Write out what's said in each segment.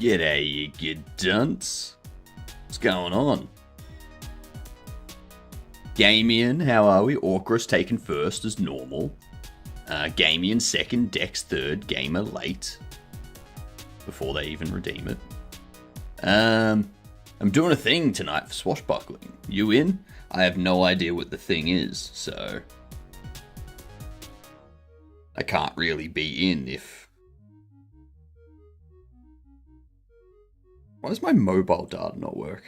G'day, you good dunce. What's going on? Gamian, how are we? Orcrus taken first as normal. Gamian second, Dex third, Gamer late. Before they even redeem it. I'm doing a thing tonight for Swashbuckling. You in? I have no idea what the thing is, so I can't really be in if... Why does my mobile data not work?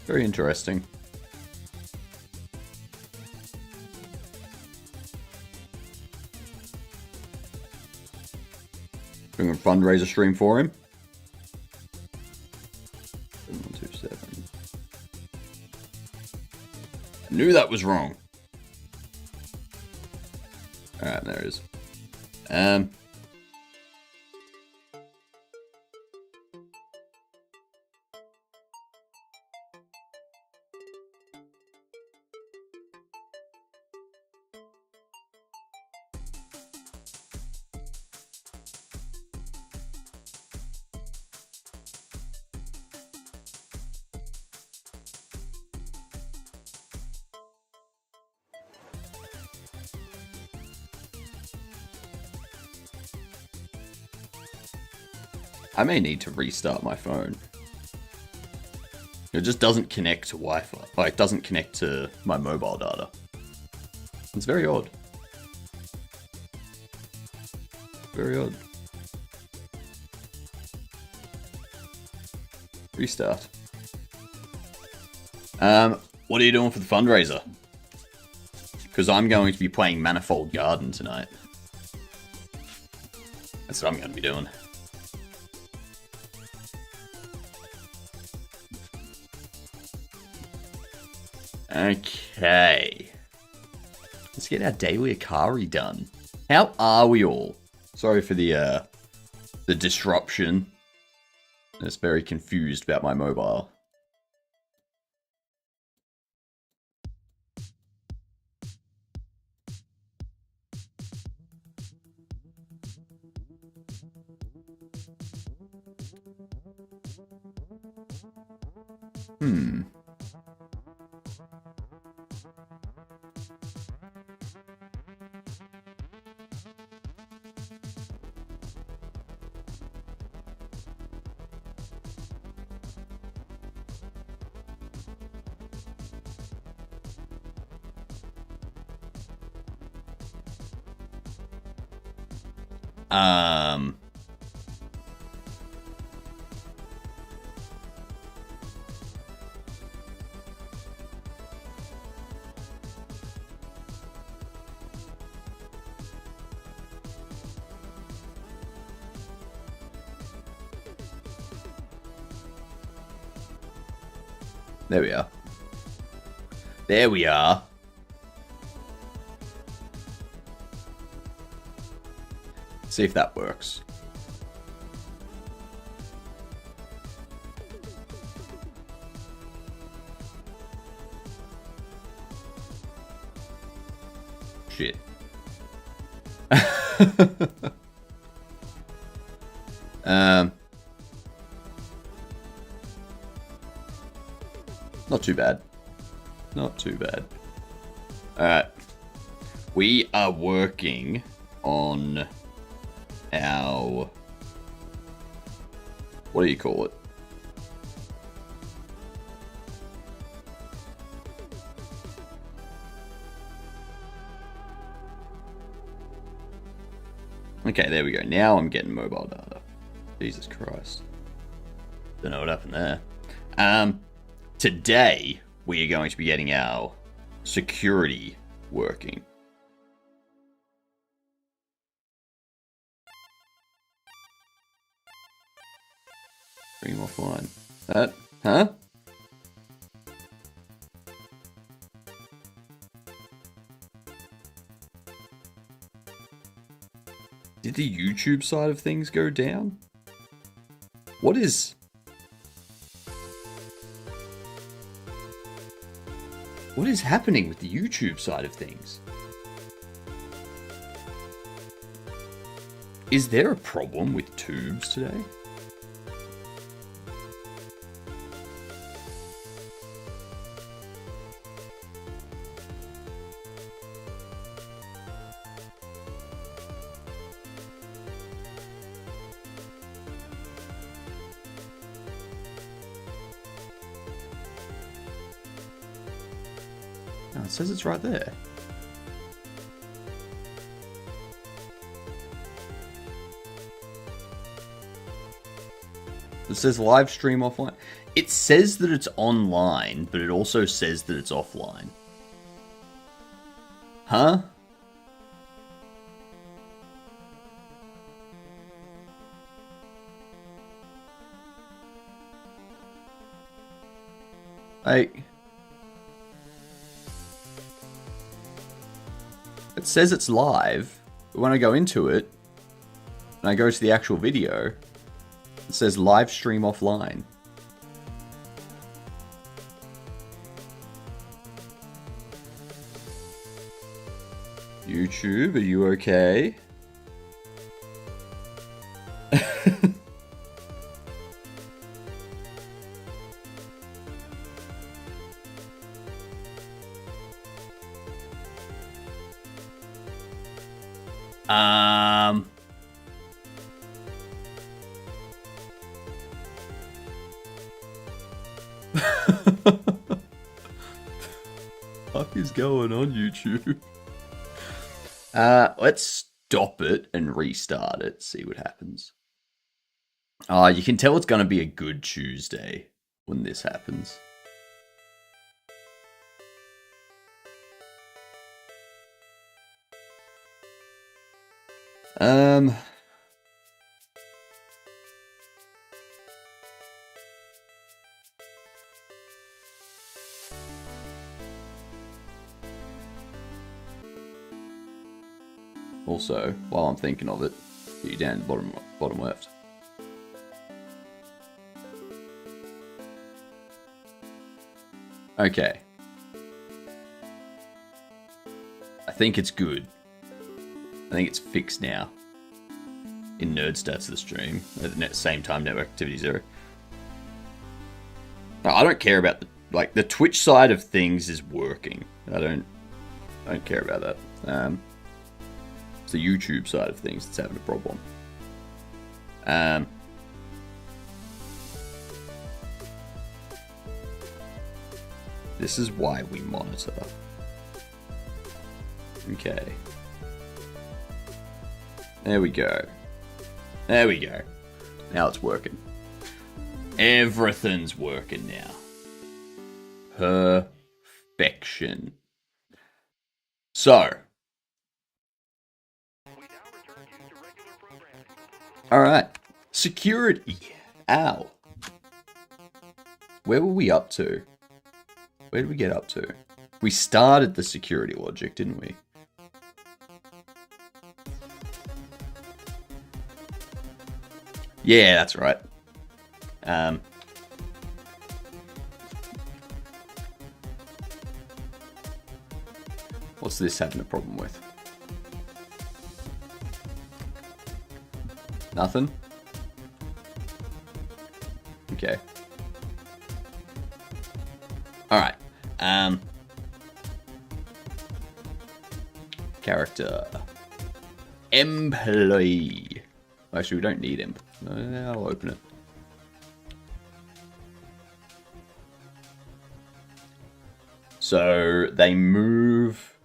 Very interesting. Doing a fundraiser stream for him. 7127. I knew that was wrong. Alright, there it is. I may need to restart my phone. It just doesn't connect to Wi-Fi. Like, it doesn't connect to my mobile data. It's very odd. Very odd. Restart. What are you doing for the fundraiser? Because I'm going to be playing Manifold Garden tonight. That's what I'm going to be doing. Okay. Let's get our daily Akari done. How are we all? Sorry for the disruption. I'm just very confused about my mobile. There we are. There we are. See if that works. Shit. Not too bad. Not too bad. Alright. We are working on our... What do you call it? Okay, there we go. Now I'm getting mobile data. Jesus Christ. Don't know what happened there. Today, we are going to be getting our security working. Stream offline. That, huh? Did the YouTube side of things go down? What is happening with the YouTube side of things? Is there a problem with tubes today? Oh, it says it's right there. It says live stream offline. It says that it's online, but it also says that it's offline. Huh? It says it's live, but when I go into it, and I go to the actual video, it says live stream offline. YouTube, are you okay? What is going on, YouTube? Let's stop it and restart it, see what happens. You can tell it's going to be a good Tuesday when this happens. Also, while I'm thinking of it, you down bottom left. Okay. I think it's good. I think it's fixed now. In nerd stats of the stream at the same time network activity 0. No, I don't care about the Twitch side of things is working. I don't care about that. It's the YouTube side of things that's having a problem. This is why we monitor. Okay. There we go. There we go. Now it's working. Everything's working now. Perfection. So. Alright. Security. Ow. Where were we up to? Where did we get up to? We started the security logic, didn't we? Yeah, that's right. What's this having a problem with? Nothing? Okay. Alright. Character. Employee. Actually, we don't need him. I'll open it. So they move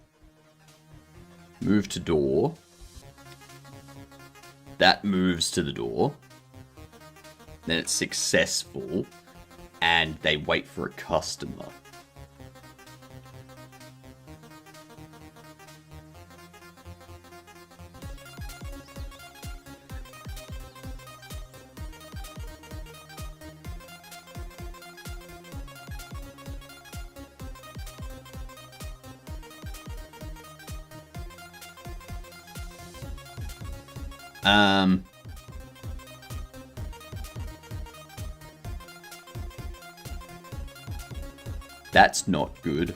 to door. That moves to the door. Then it's successful, and they wait for a customer. That's not good.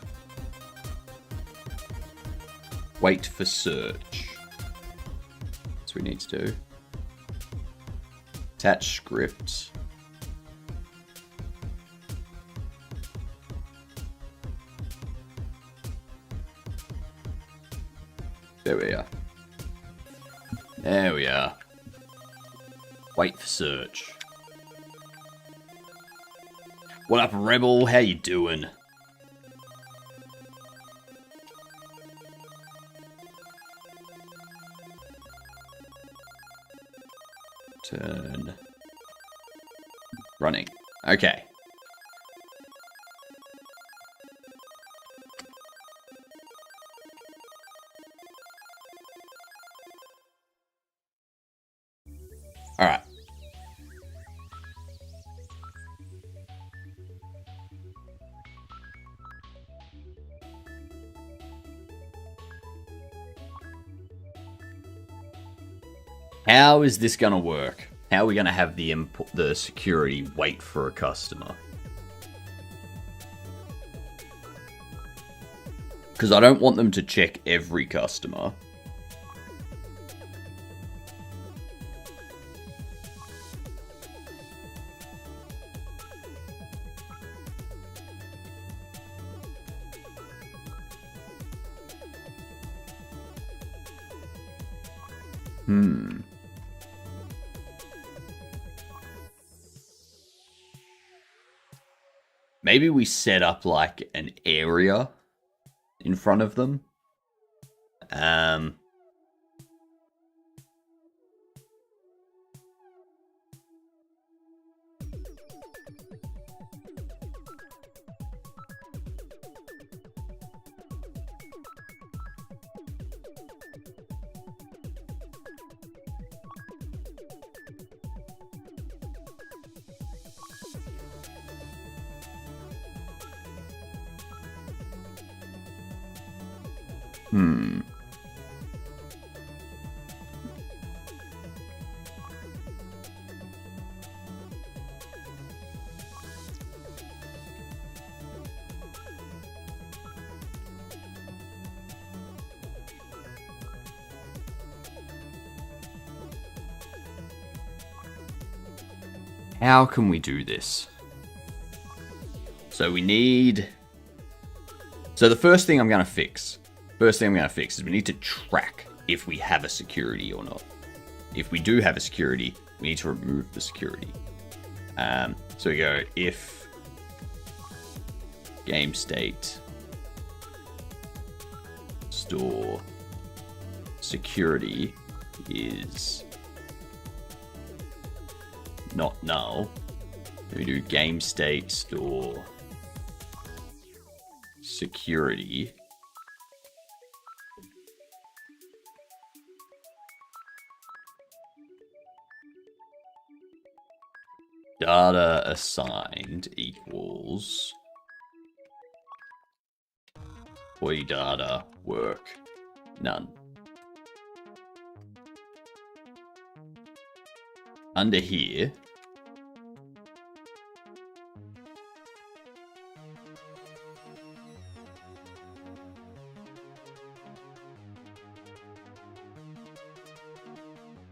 Wait for search. That's what we need to do. Attach script. There we are. There we are. Wait for search. What up, Rebel? How you doing? Turn. Running. Okay. All right. How is this going to work? How are we going to have the security wait for a customer? Because I don't want them to check every customer. Maybe we set up like an area in front of them. How can we do this? So we need... So the first thing I'm going to fix is we need to track if we have a security or not. If we do have a security, we need to remove the security. So we go if game state store security is not null. We do game state store security data assigned equals employee data work none. Under here,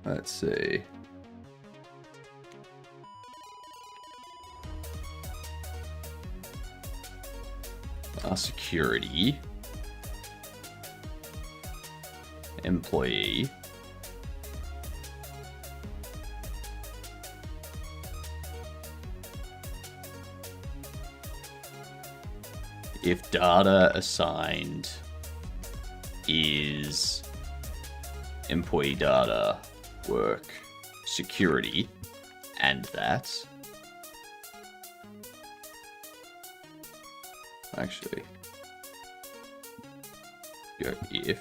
let's see. Our security employee if data assigned is employee data work security and that actually go if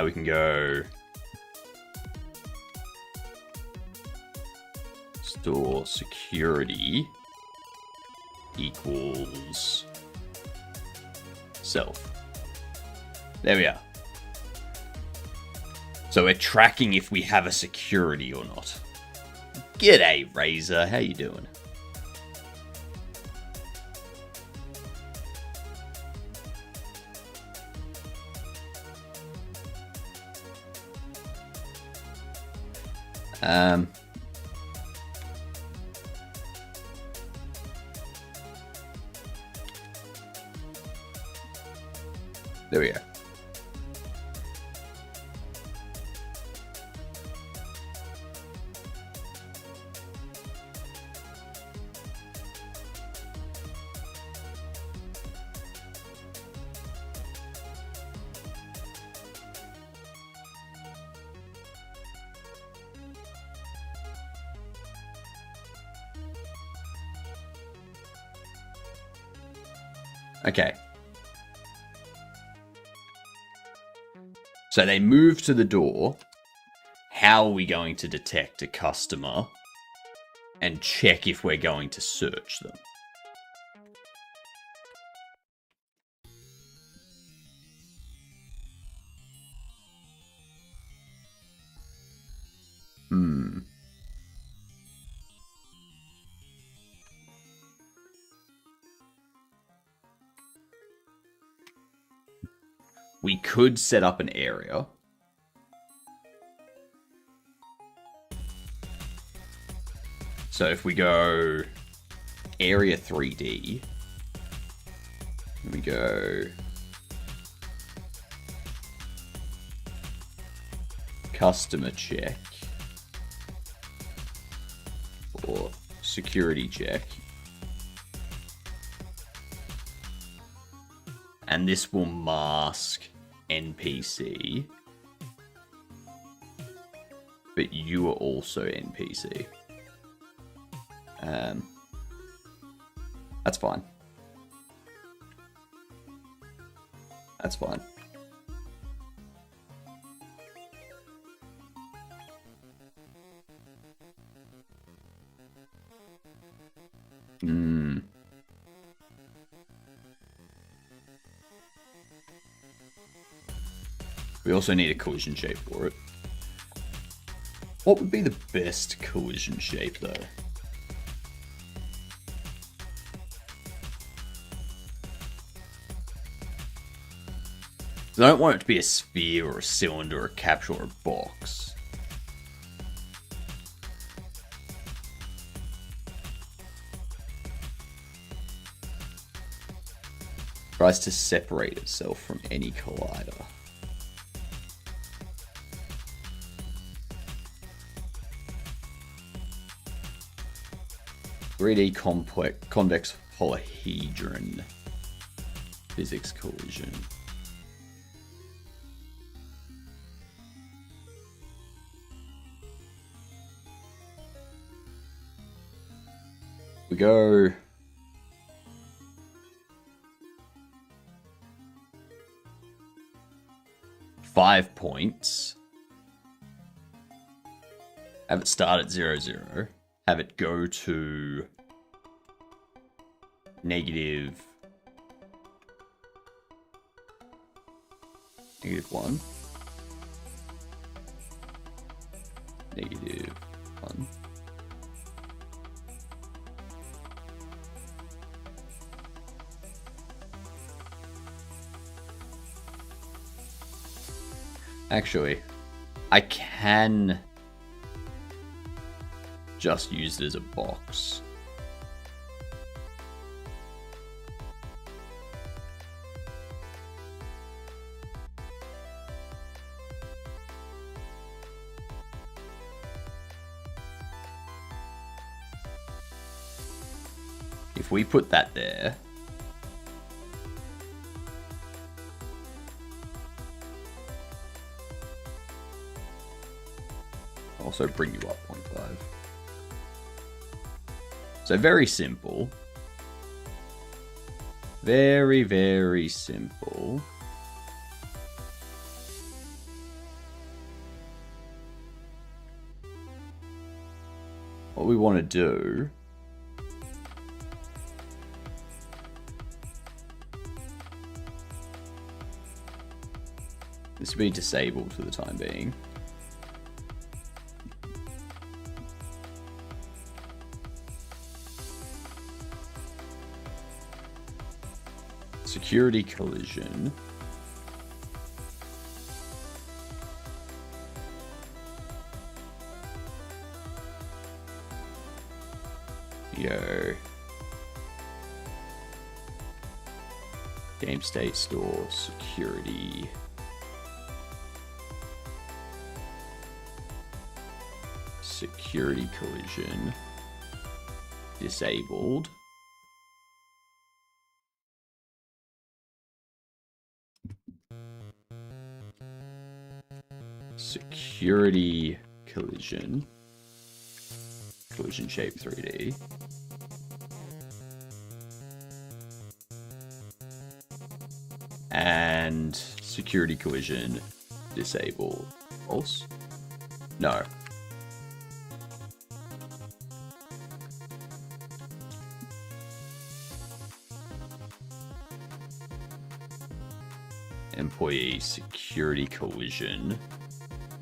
we can go store security equals self. There we are. So we're tracking if we have a security or not. G'day, Razor. How you doing? There we go. Okay. So they move to the door. How are we going to detect a customer and check if we're going to search them? We could set up an area. So if we go area 3D, we go customer check or security check. And this will mask NPC. But you are also NPC. That's fine. That's fine. We also need a collision shape for it. What would be the best collision shape, though? I don't want it to be a sphere or a cylinder or a capsule or a box. Tries to separate itself from any collider. "3D convex polyhedron physics collision." We go five points. Have it start at 0, 0. Have it go to negative 1. Negative 1. Actually, I can just use it as a box. If we put that there, also bring you up 0.5. So very simple. Very, very simple. What we want to do This will be disabled for the time being. Security collision. Yo. Game state store security. Security collision. Disabled. Security collision. Collision shape 3D. And security collision disable. False? No. Employee security collision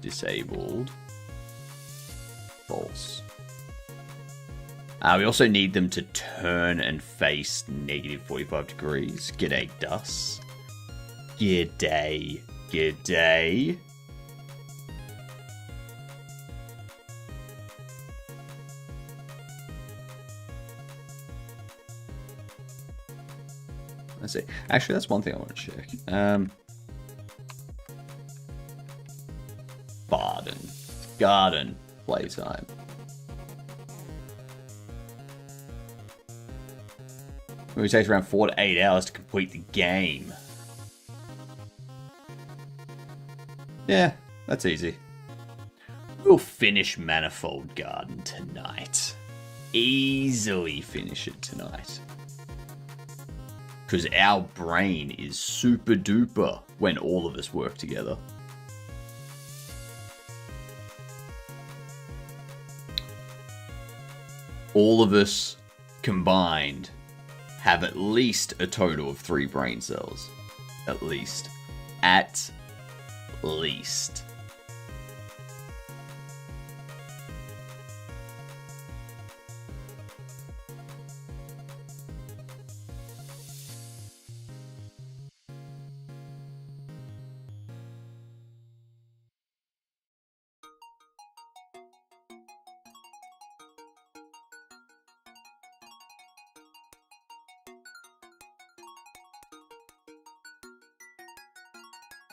disabled. False. We also need them to turn and face negative 45 degrees. G'day, Dus. G'day. G'day. Let's see. Actually, that's one thing I want to check. Garden playtime. It takes around 4 to 8 hours to complete the game. Yeah, that's easy. We'll finish Manifold Garden tonight. Easily finish it tonight. Because our brain is super duper when all of us work together. All of us combined have at least a total of 3 brain cells. At least. At least.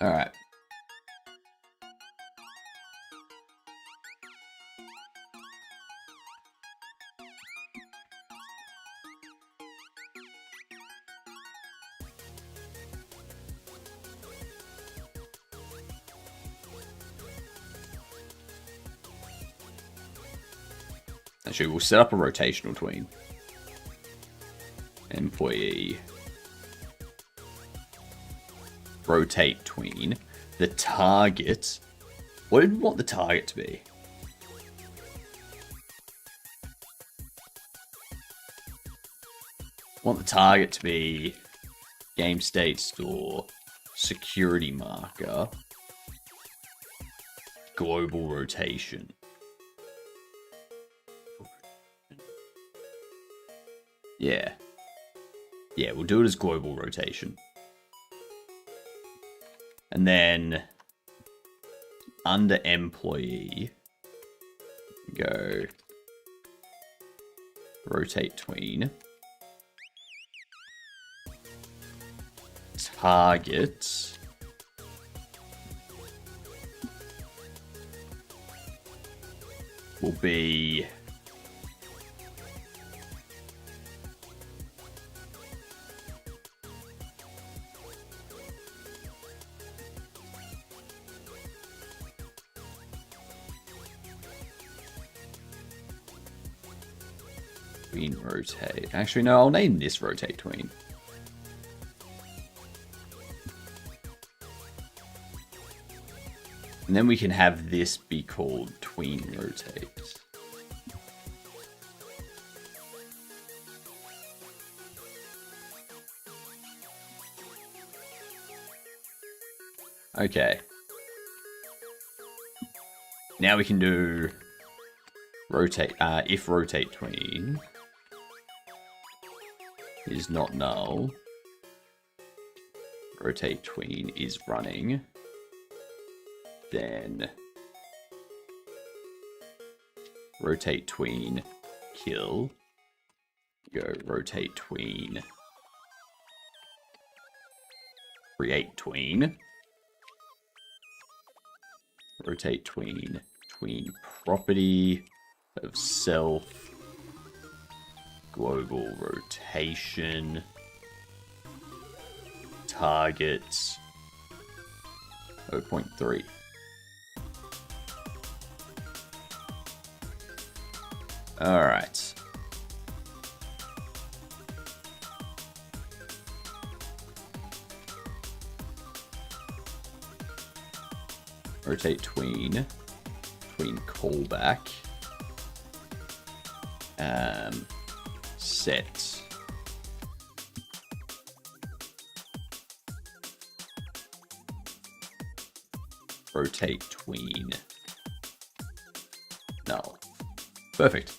All right. Actually, we'll set up a rotational tween. Employee. Rotate tween. The target. What did we want the target to be? Want the target to be game state store, security marker, global rotation. Yeah. Yeah, we'll do it as global rotation. And then under employee, go rotate tween. Target. Will be tween rotate. Actually, no, I'll name this rotate tween. And then we can have this be called tween rotate. Okay. Now we can do rotate, if rotate tween is not null, rotate tween is running, then rotate tween kill, go rotate tween create tween, rotate tween, tween property of self, global rotation, targets 0.3. All right. Rotate tween, tween callback, set rotate tween null. Perfect.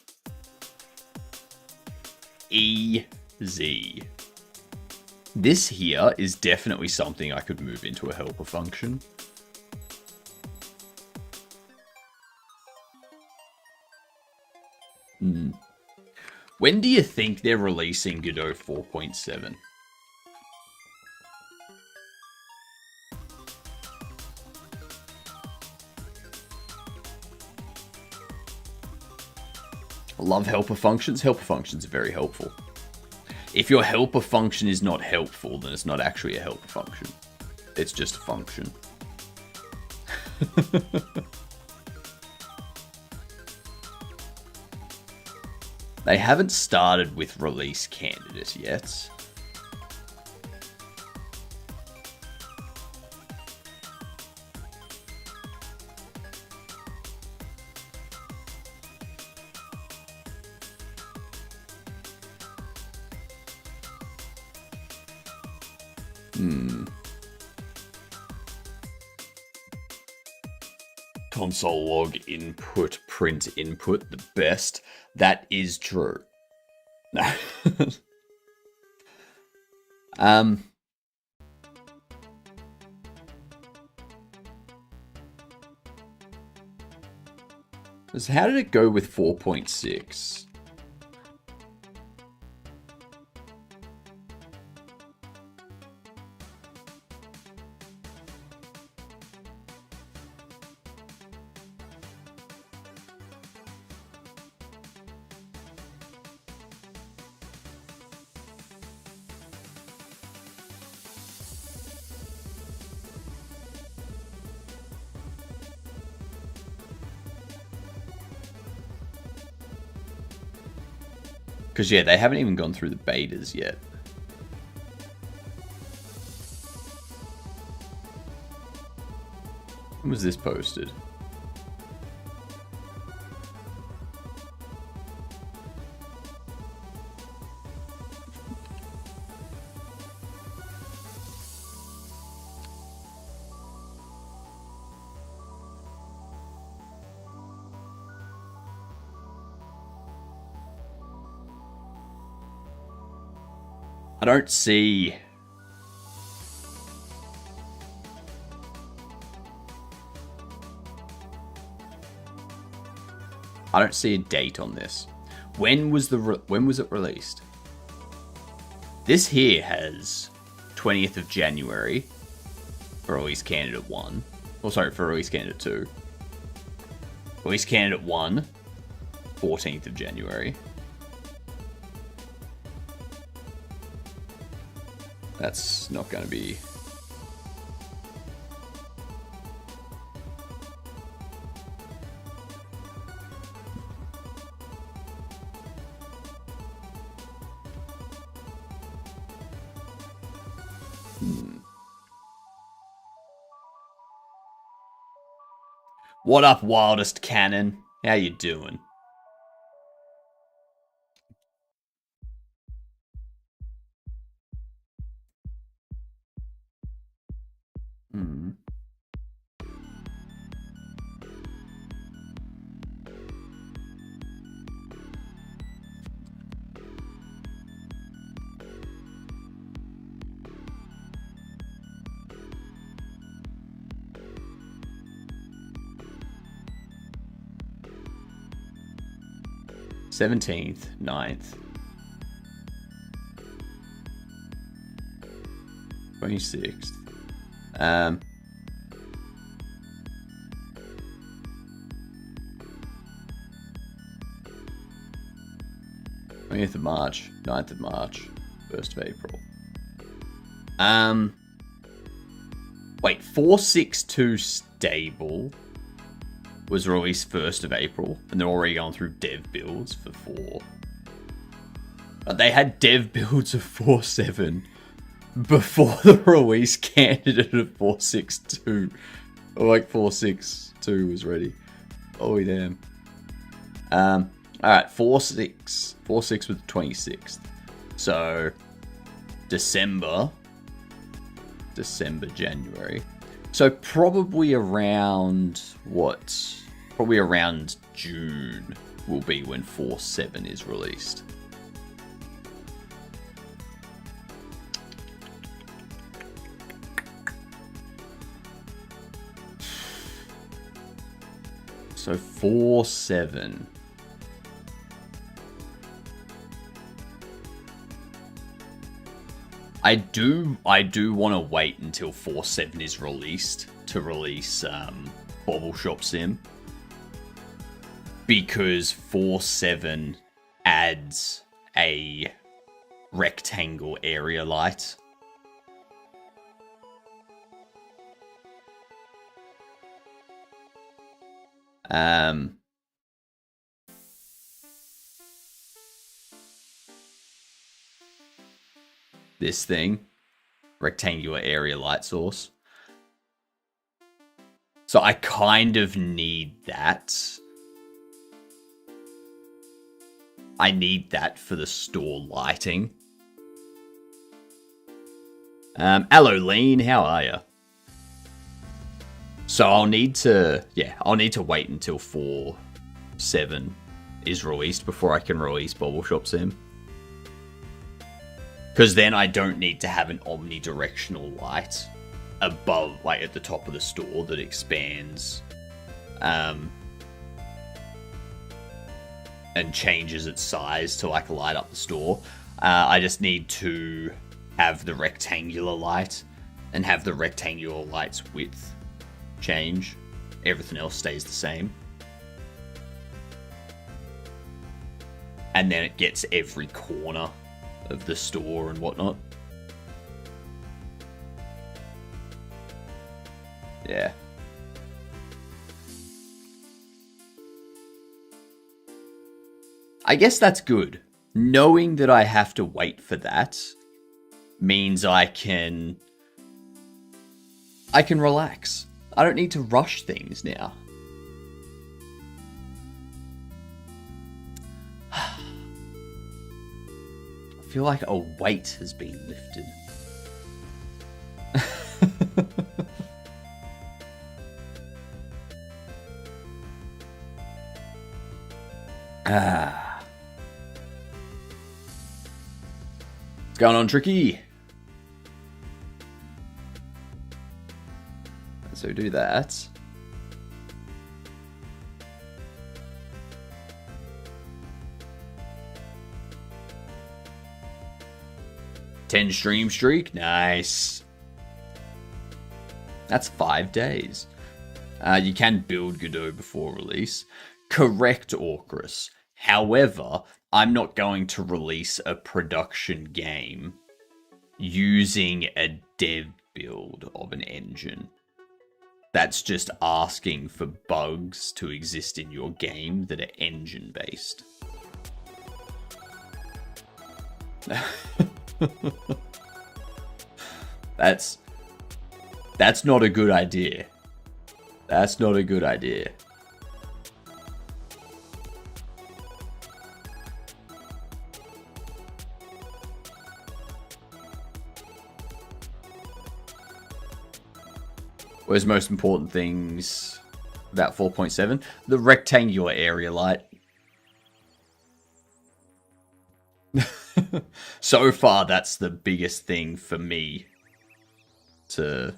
Easy. This here is definitely something I could move into a helper function. When do you think they're releasing Godot 4.7? I love helper functions. Helper functions are very helpful. If your helper function is not helpful, then it's not actually a helper function. It's just a function. They haven't started with release candidate yet. Console log input, print input, the best. That is true. So how did it go with 4.6? Because, yeah, they haven't even gone through the betas yet. When was this posted? I don't see... I don't see a date on this. When was it released? This here has 20th of January for release candidate 1. Oh, sorry, for release candidate 2. Release candidate 1, 14th of January. That's not going to be... What up, Wildest Cannon? How you doing? 17th, 9th, 26th. 20th of March, 9th of March, 1st of April. Wait, 462 Stable was released 1st of April, and they're already going through dev builds for 4. But they had dev builds of 4.7 before the release candidate of 4.6.2. Or like 4.6.2 was ready. Oh damn. Alright, 4.6. 4.6 with the 26th. So December, January. So probably around what? Probably around June will be when 4.7 is released. So 4.7. I do want to wait until 4.7 is released to release Bobble Shop Sim, because 4.7 adds a rectangle area light. This thing, rectangular area light source. So I kind of need that. I need that for the store lighting. Hello, Lean, how are you? So I'll need to wait until 4.7 is released before I can release Bobble Shop Sim. Because then I don't need to have an omnidirectional light above, like at the top of the store that expands and changes its size to like light up the store. I just need to have the rectangular light and have the rectangular light's width change. Everything else stays the same. And then it gets every corner of the store and whatnot. Yeah. I guess that's good. Knowing that I have to wait for that means I can relax. I don't need to rush things now. I feel like a weight has been lifted. What's going on, Tricky? So do that. $10 stream streak, nice. That's 5 days. You can build Godot before release. Correct, Orchrus. However, I'm not going to release a production game using a dev build of an engine. That's just asking for bugs to exist in your game that are engine-based. That's not a good idea. That's not a good idea. Where's the most important things about 4.7? The rectangular area light. So far, that's the biggest thing for me to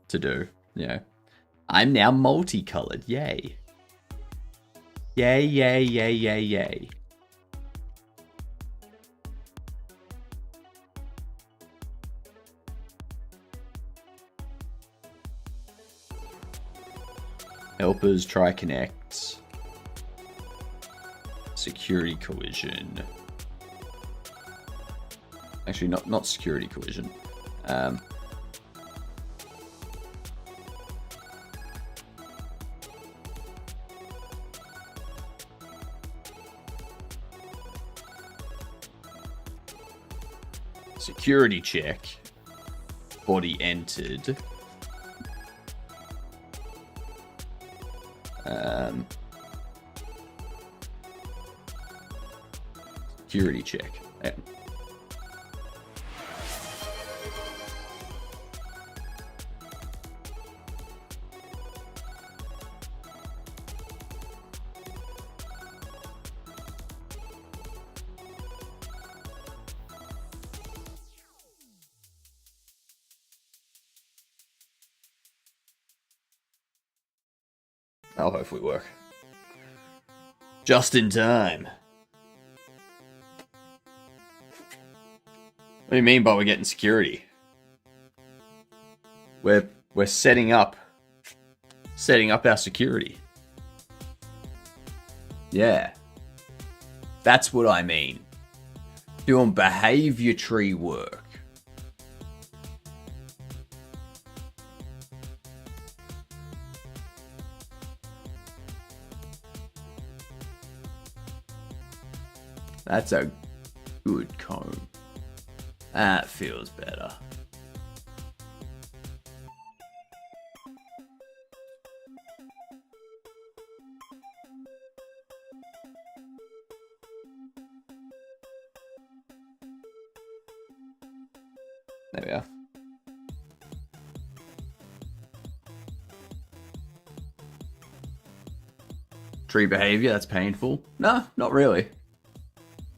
do. You know, I'm now multicolored. Yay. Yay, yay, yay, yay, yay. Helpers, try connect. Security collision. Actually, not security collision. Security check. Body entered. Security check. Yeah. That'll hopefully work. Just in time. What do you mean by we're getting security? We're setting up our security. Yeah. That's what I mean. Doing behavior tree work. That's a good comb. That feels better. There we are. Tree behavior, that's painful. No, not really.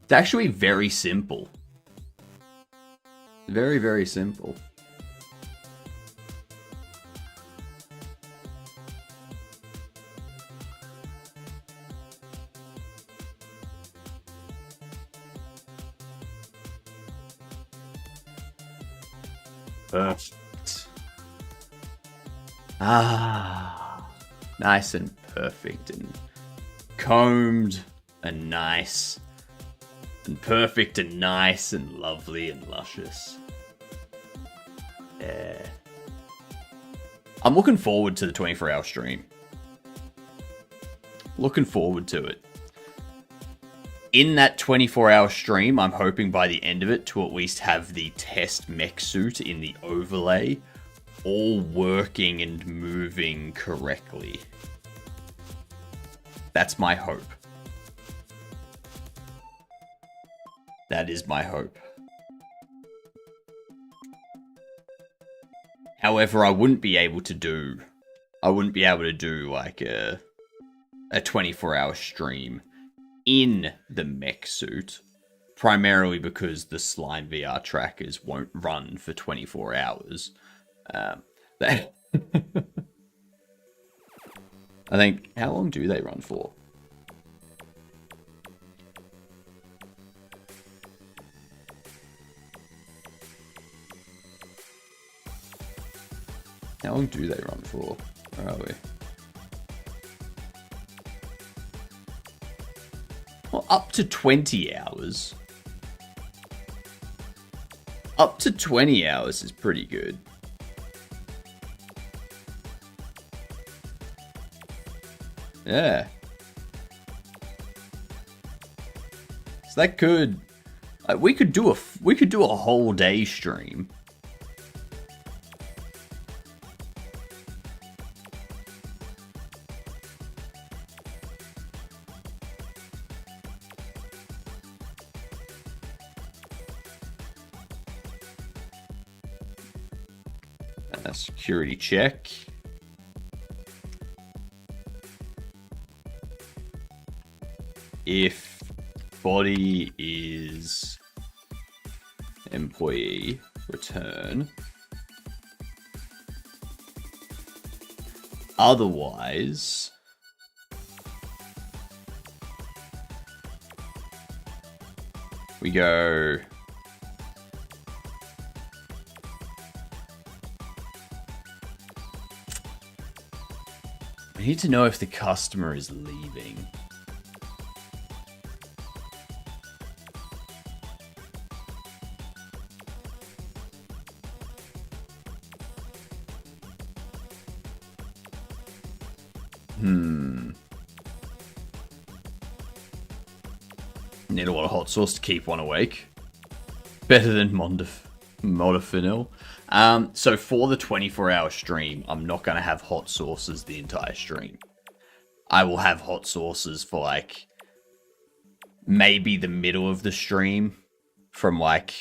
It's actually very simple. Very, very simple. Perfect. Ah, nice and perfect and combed and nice and perfect and nice and lovely and luscious. Yeah. I'm looking forward to the 24-hour stream. Looking forward to it. In that 24-hour stream, I'm hoping by the end of it to at least have the test mech suit in the overlay all working and moving correctly. That's my hope. That is my hope. However, I wouldn't be able to do like a 24-hour stream in the mech suit, primarily because the Slime VR trackers won't run for 24 hours. I think, how long do they run for? How long do they run for? Where are we? Well, up to 20 hours. Up to 20 hours is pretty good. Yeah. So that could, we could do a whole day stream. Security check. If body is employee, return. Otherwise, We go... I need to know if the customer is leaving. Need a lot of hot sauce to keep one awake. Better than modafinil. So for the 24-hour stream, I'm not going to have hot sauces the entire stream. I will have hot sauces for like maybe the middle of the stream from like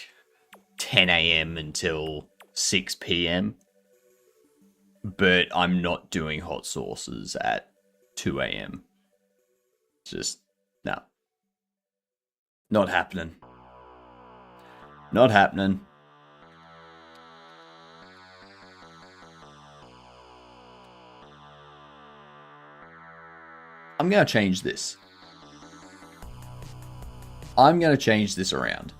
10 a.m. until 6 p.m. But I'm not doing hot sauces at 2 a.m. Just, no. Not happening. Not happening. I'm going to change this. I'm going to change this around.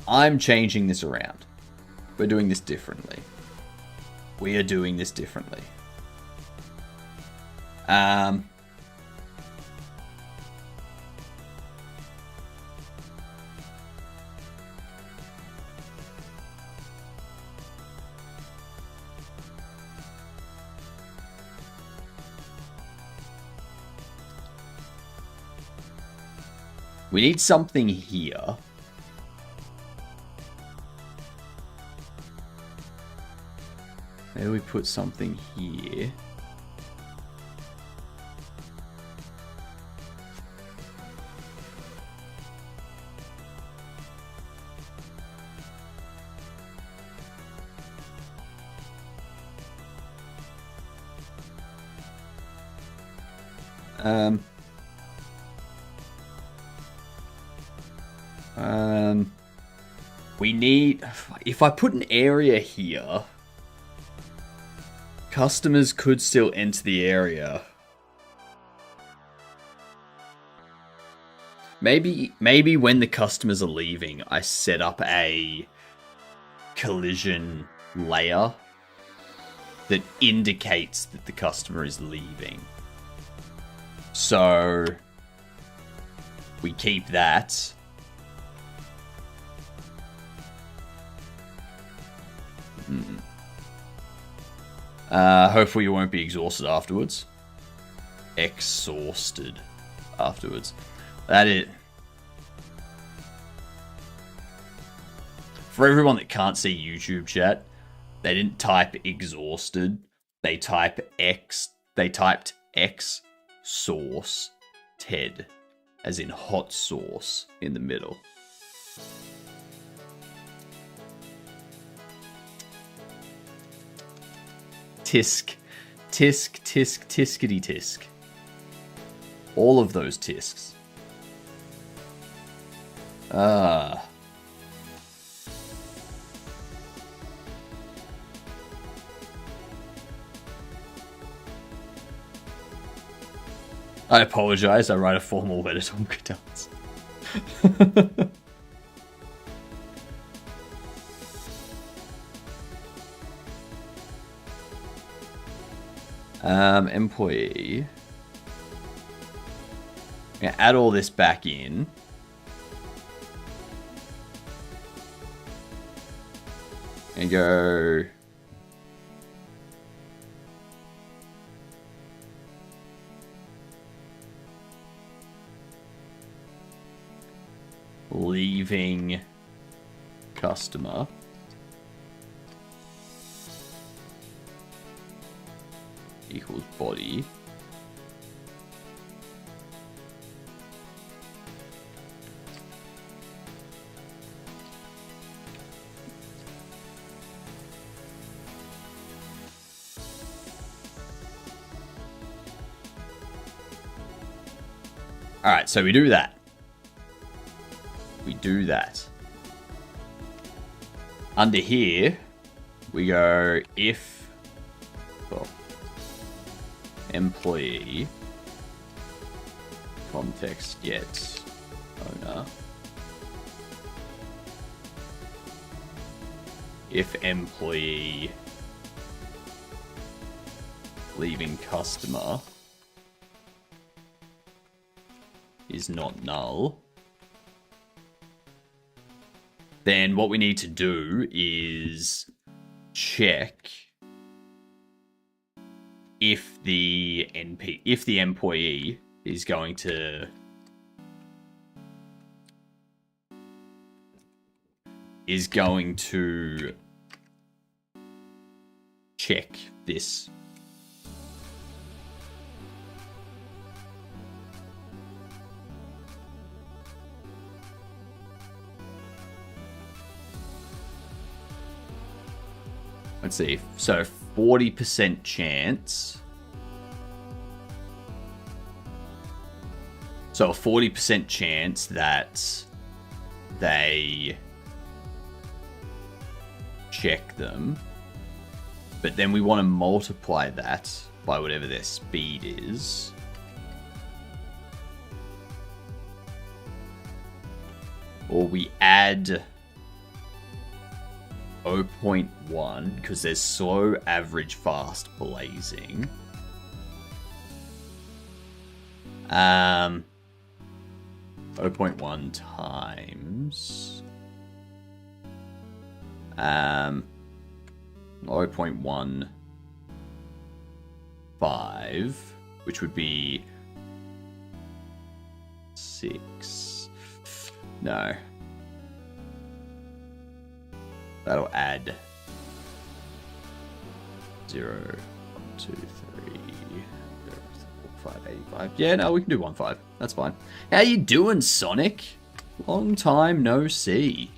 I'm changing this around. We're doing this differently. We are doing this differently. We need something here. Maybe we put something here. We need... If I put an area here, customers could still enter the area. Maybe when the customers are leaving, I set up a collision layer that indicates that the customer is leaving. So we keep that. Hopefully you won't be exhausted afterwards. Exhausted afterwards. That it. For everyone that can't see YouTube chat, they didn't type exhausted. They typed X sauce Ted, as in hot sauce in the middle. Tisk, tiskety tisk. All of those tisks. I apologize, I write a formal letter to Uncle Dance. Employee. I'm gonna add all this back in. And go. Leaving customer. Equals body. Alright, so we do that. We do that. Under here, we go if... Well, employee context get owner. If employee leaving customer is not null, then what we need to do is check if the employee is going to check this. Let's see. So 40% chance. So a 40% chance that they check them. But then we want to multiply that by whatever their speed is. Or we add 0.1 because there's slow, average, fast, blazing. 0.1 times 0.15, which would be 6. No. That'll add 0, 1, 2, 3, 0, 4, 5, 85. Yeah, no, we can do 1.5. That's fine. How you doing, Sonic? Long time no see.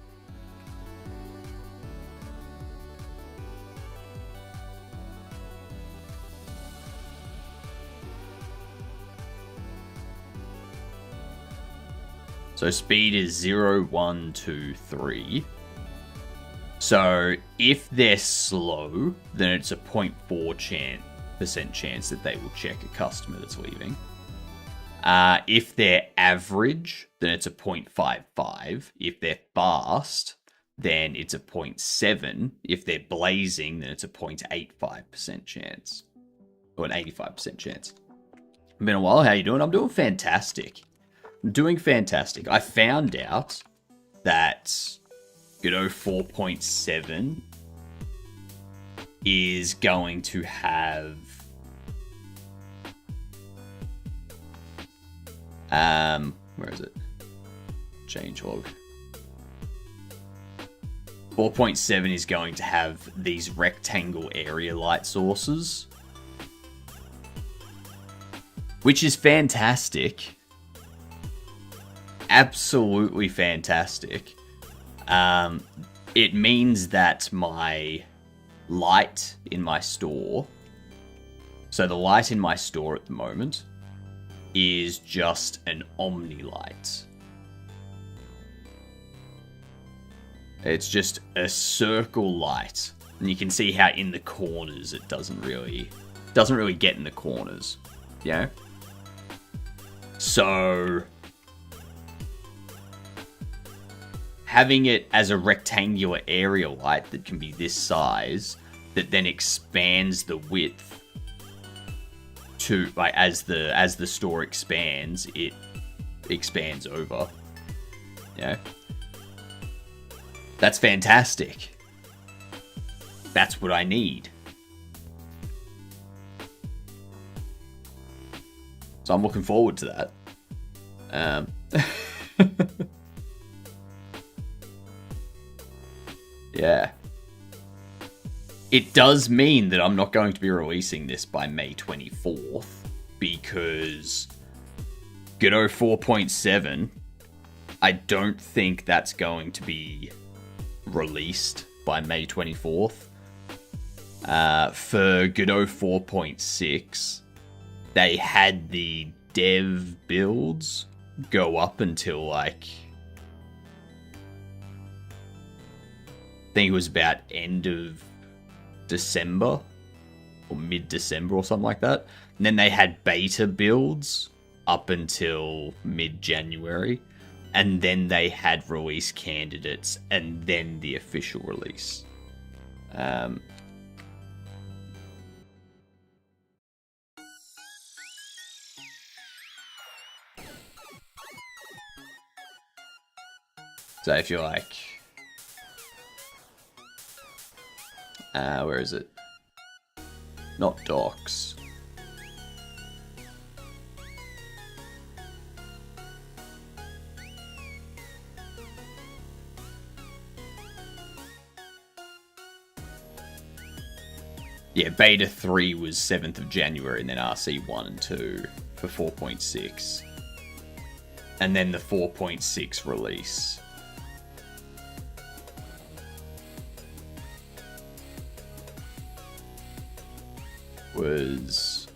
So speed is 0, 1, 2, 3. So if they're slow, then it's a 0.4% chance that they will check a customer that's leaving. If they're average, then it's a 0.55. If they're fast, then it's a 0.7. If they're blazing, then it's a 0.85% chance. Or an 85% chance. Been a while, how you doing? I'm doing fantastic. I'm doing fantastic. I found out that Godot 4.7 is going to have where is it? Changelog. 4.7 is going to have these rectangle area light sources, which is fantastic. Absolutely fantastic. It means that my light in my store, so the light in my store at the moment is just an Omni light. It's just a circle light, and you can see how in the corners it doesn't really get in the corners, you know? So having it as a rectangular area light that can be this size, that then expands the width to, like, as the store expands, it expands over. Yeah. That's fantastic. That's what I need. So I'm looking forward to that. Yeah. It does mean that I'm not going to be releasing this by May 24th, because Godot 4.7, I don't think that's going to be released by May 24th. For Godot 4.6, they had the dev builds go up until, like, I think it was about end of December. or mid-December or something like that. And then they had beta builds up until mid-January. And then they had release candidates and then the official release. So if you're like... where is it? Not docs. Yeah, Beta 3 was 7th of January, and then RC 1 and 2 for 4.6. And then the 4.6 release. Was...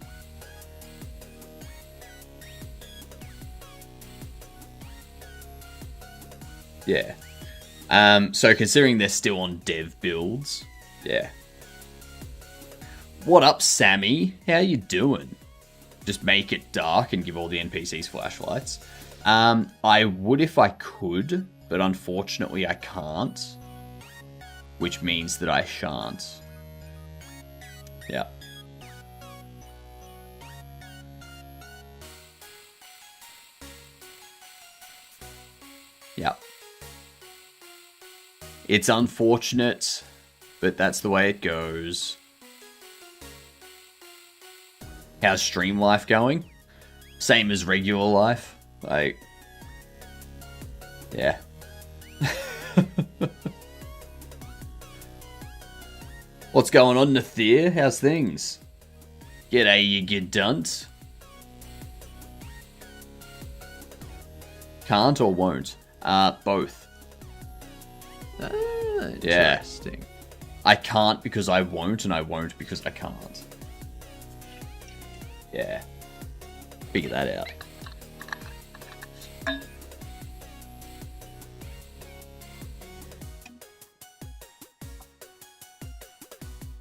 yeah. So considering they're still on dev builds, yeah. What up, Sammy? How you doing? Just make it dark and give all the NPCs flashlights. I would if I could, but unfortunately I can't. Which means that I shan't. Yeah. Yeah. It's unfortunate, but that's the way it goes. How's stream life going? Same as regular life. Like, yeah. What's going on, Nathir? How's things? G'day, you gedunt. Can't or won't? Both. Interesting. Yeah. I can't because I won't, and I won't because I can't. Yeah. Figure that out.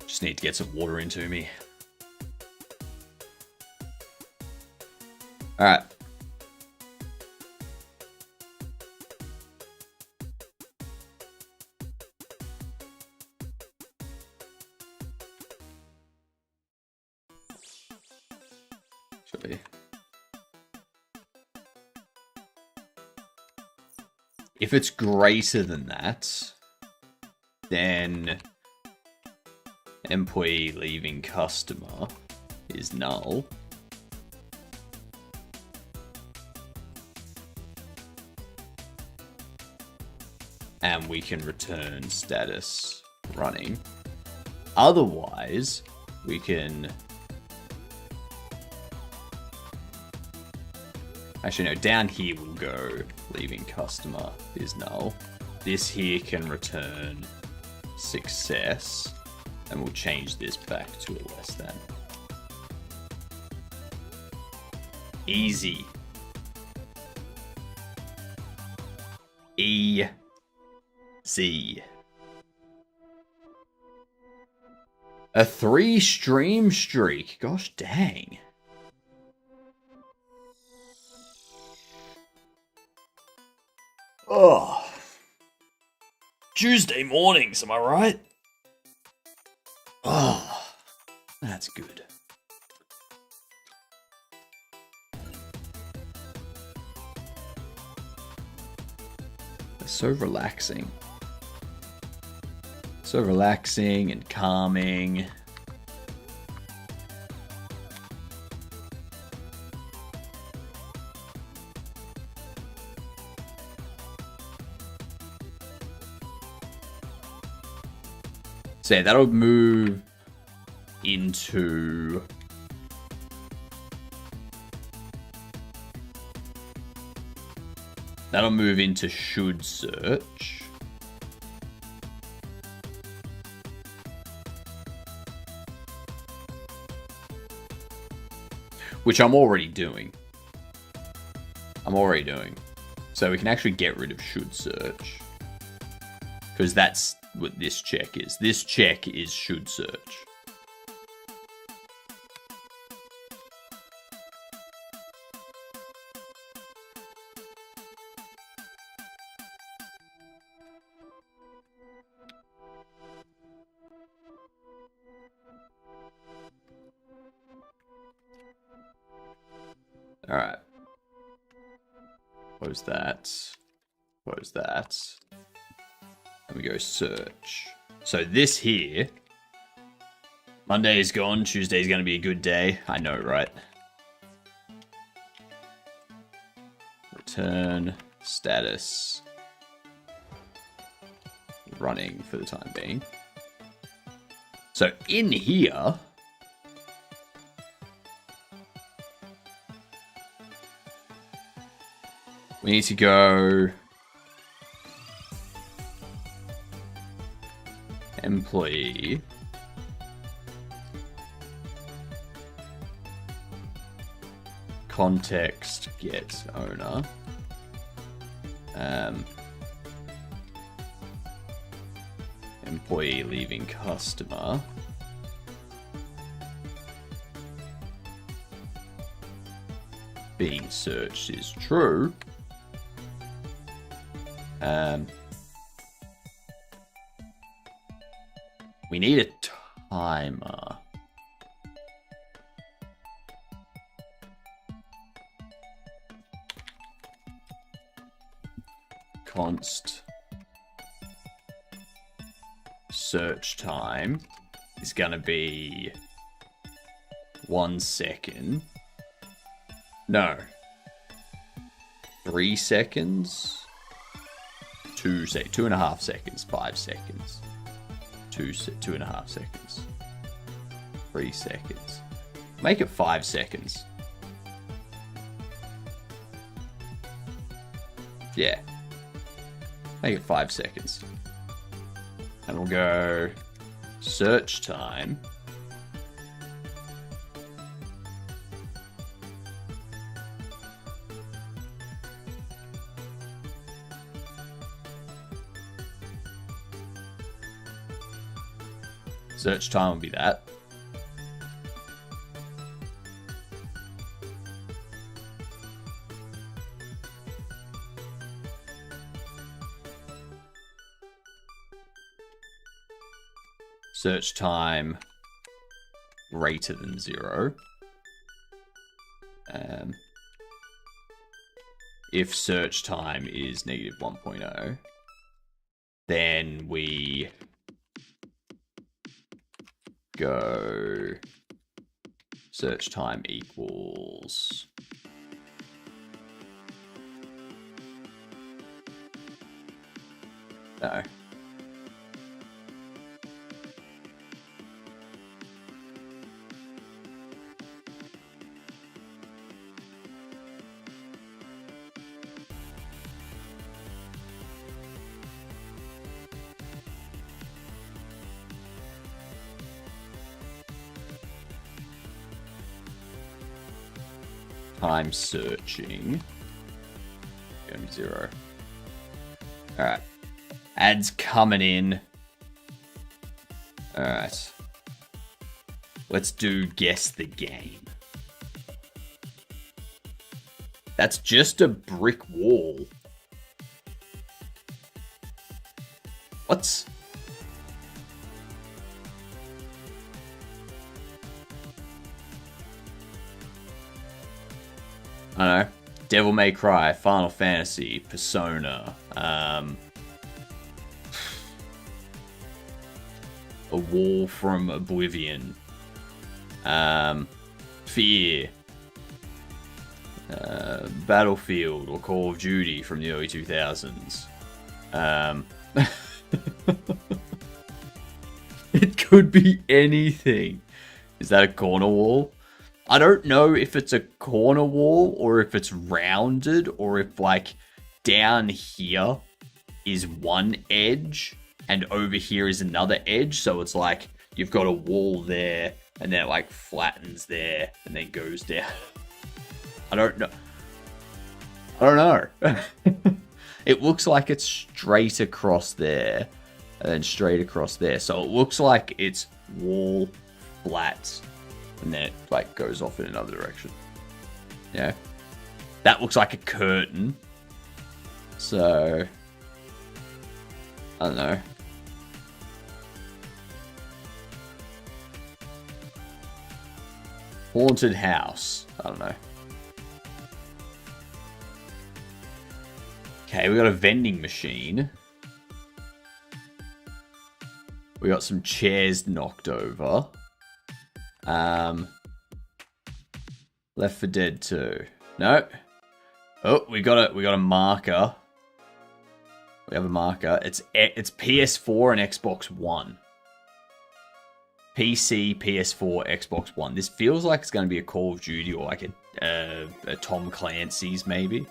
Just need to get some water into me. Alright. If it's greater than that, then employee leaving customer is null. And we can return status running. Otherwise, we can... Actually, no, down here we'll go leaving customer is null. This here can return success, and we'll change this back to a less than. Easy. E-Z. A 3 stream streak. Gosh dang. Oh. Tuesday mornings, am I right? Oh. That's good. It's so relaxing. So relaxing and calming. So yeah, that'll move into... That'll move into should search. Which I'm already doing. So we can actually get rid of should search. Because that's what this check is. This check is should search. Alright. Close that. Close that. And we go search. So this here. Monday is gone. Tuesday is going to be a good day. I know, right? Return status. Running for the time being. So in here, we need to go employee. Context get owner. Employee leaving customer. Being searched is true. We need a timer. Const search time is going to be 1 second. No. 3 seconds. 2.5 seconds. 5 seconds. 2.5 seconds. 3 seconds. Make it 5 seconds. Yeah. Make it 5 seconds. And we'll go search time. Search time will be that. Search time greater than 0. If search time is negative 1.0, then we go search time equals no. Time searching. 0. Alright. Ads coming in. Alright. Let's do guess the game. That's just a brick wall. What? I don't know. Devil May Cry, Final Fantasy, Persona, A Wall from Oblivion, Fear, Battlefield or Call of Duty from the early 2000s. It could be anything. Is that a corner wall? I don't know if it's a corner wall or if it's rounded or if like down here is one edge and over here is another edge. So it's like you've got a wall there and then it like flattens there and then goes down. I don't know. I don't know. It looks like it's straight across there and then straight across there. So it looks like it's wall flat. And then it like goes off in another direction. Yeah. That looks like a curtain. So I don't know. Haunted house. I don't know. Okay, we got a vending machine. We got some chairs knocked over. Left 4 Dead 2. No. Oh, we got a marker. We have a marker. It's PS4 and Xbox One. PC, PS4, Xbox One. This feels like it's going to be a Call of Duty or like a Tom Clancy's maybe.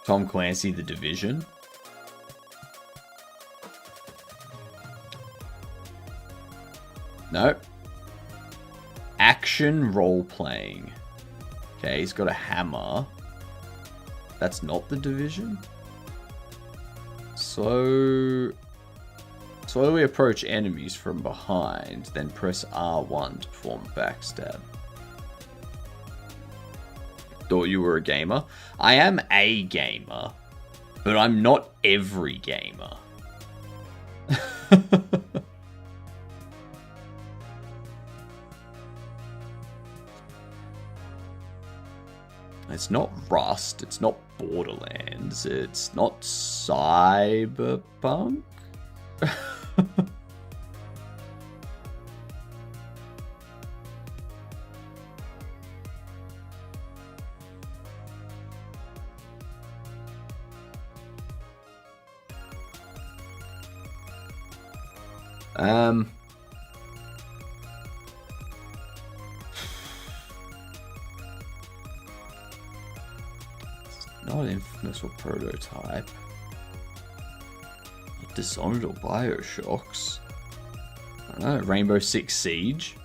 Tom Clancy, The Division. No. Action role-playing. Okay, he's got a hammer. That's not The Division. Slowly approach enemies from behind, then press R1 to perform backstab. Thought you were a gamer? I am a gamer, but I'm not every gamer. It's not Rust, it's not Borderlands, it's not Cyberpunk? Not Infamous or Prototype. Dishonored or Bioshocks. I don't know, Rainbow Six Siege?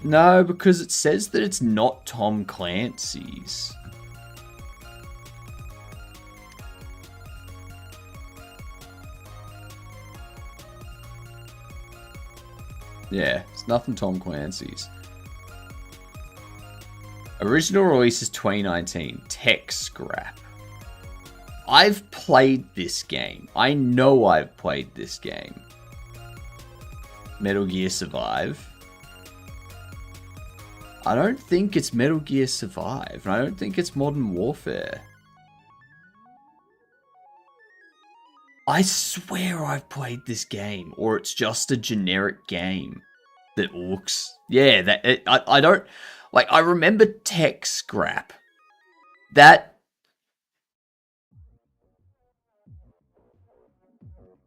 No, because it says that it's not Tom Clancy's. Yeah, it's nothing Tom Clancy's. Original release is 2019. Tech scrap. I've played this game. I know I've played this game. Metal Gear Survive. I don't think it's Metal Gear Survive. And I don't think it's Modern Warfare. I swear I've played this game. Or it's just a generic game that looks... Yeah, I don't... Like, I remember Tech Scrap. That...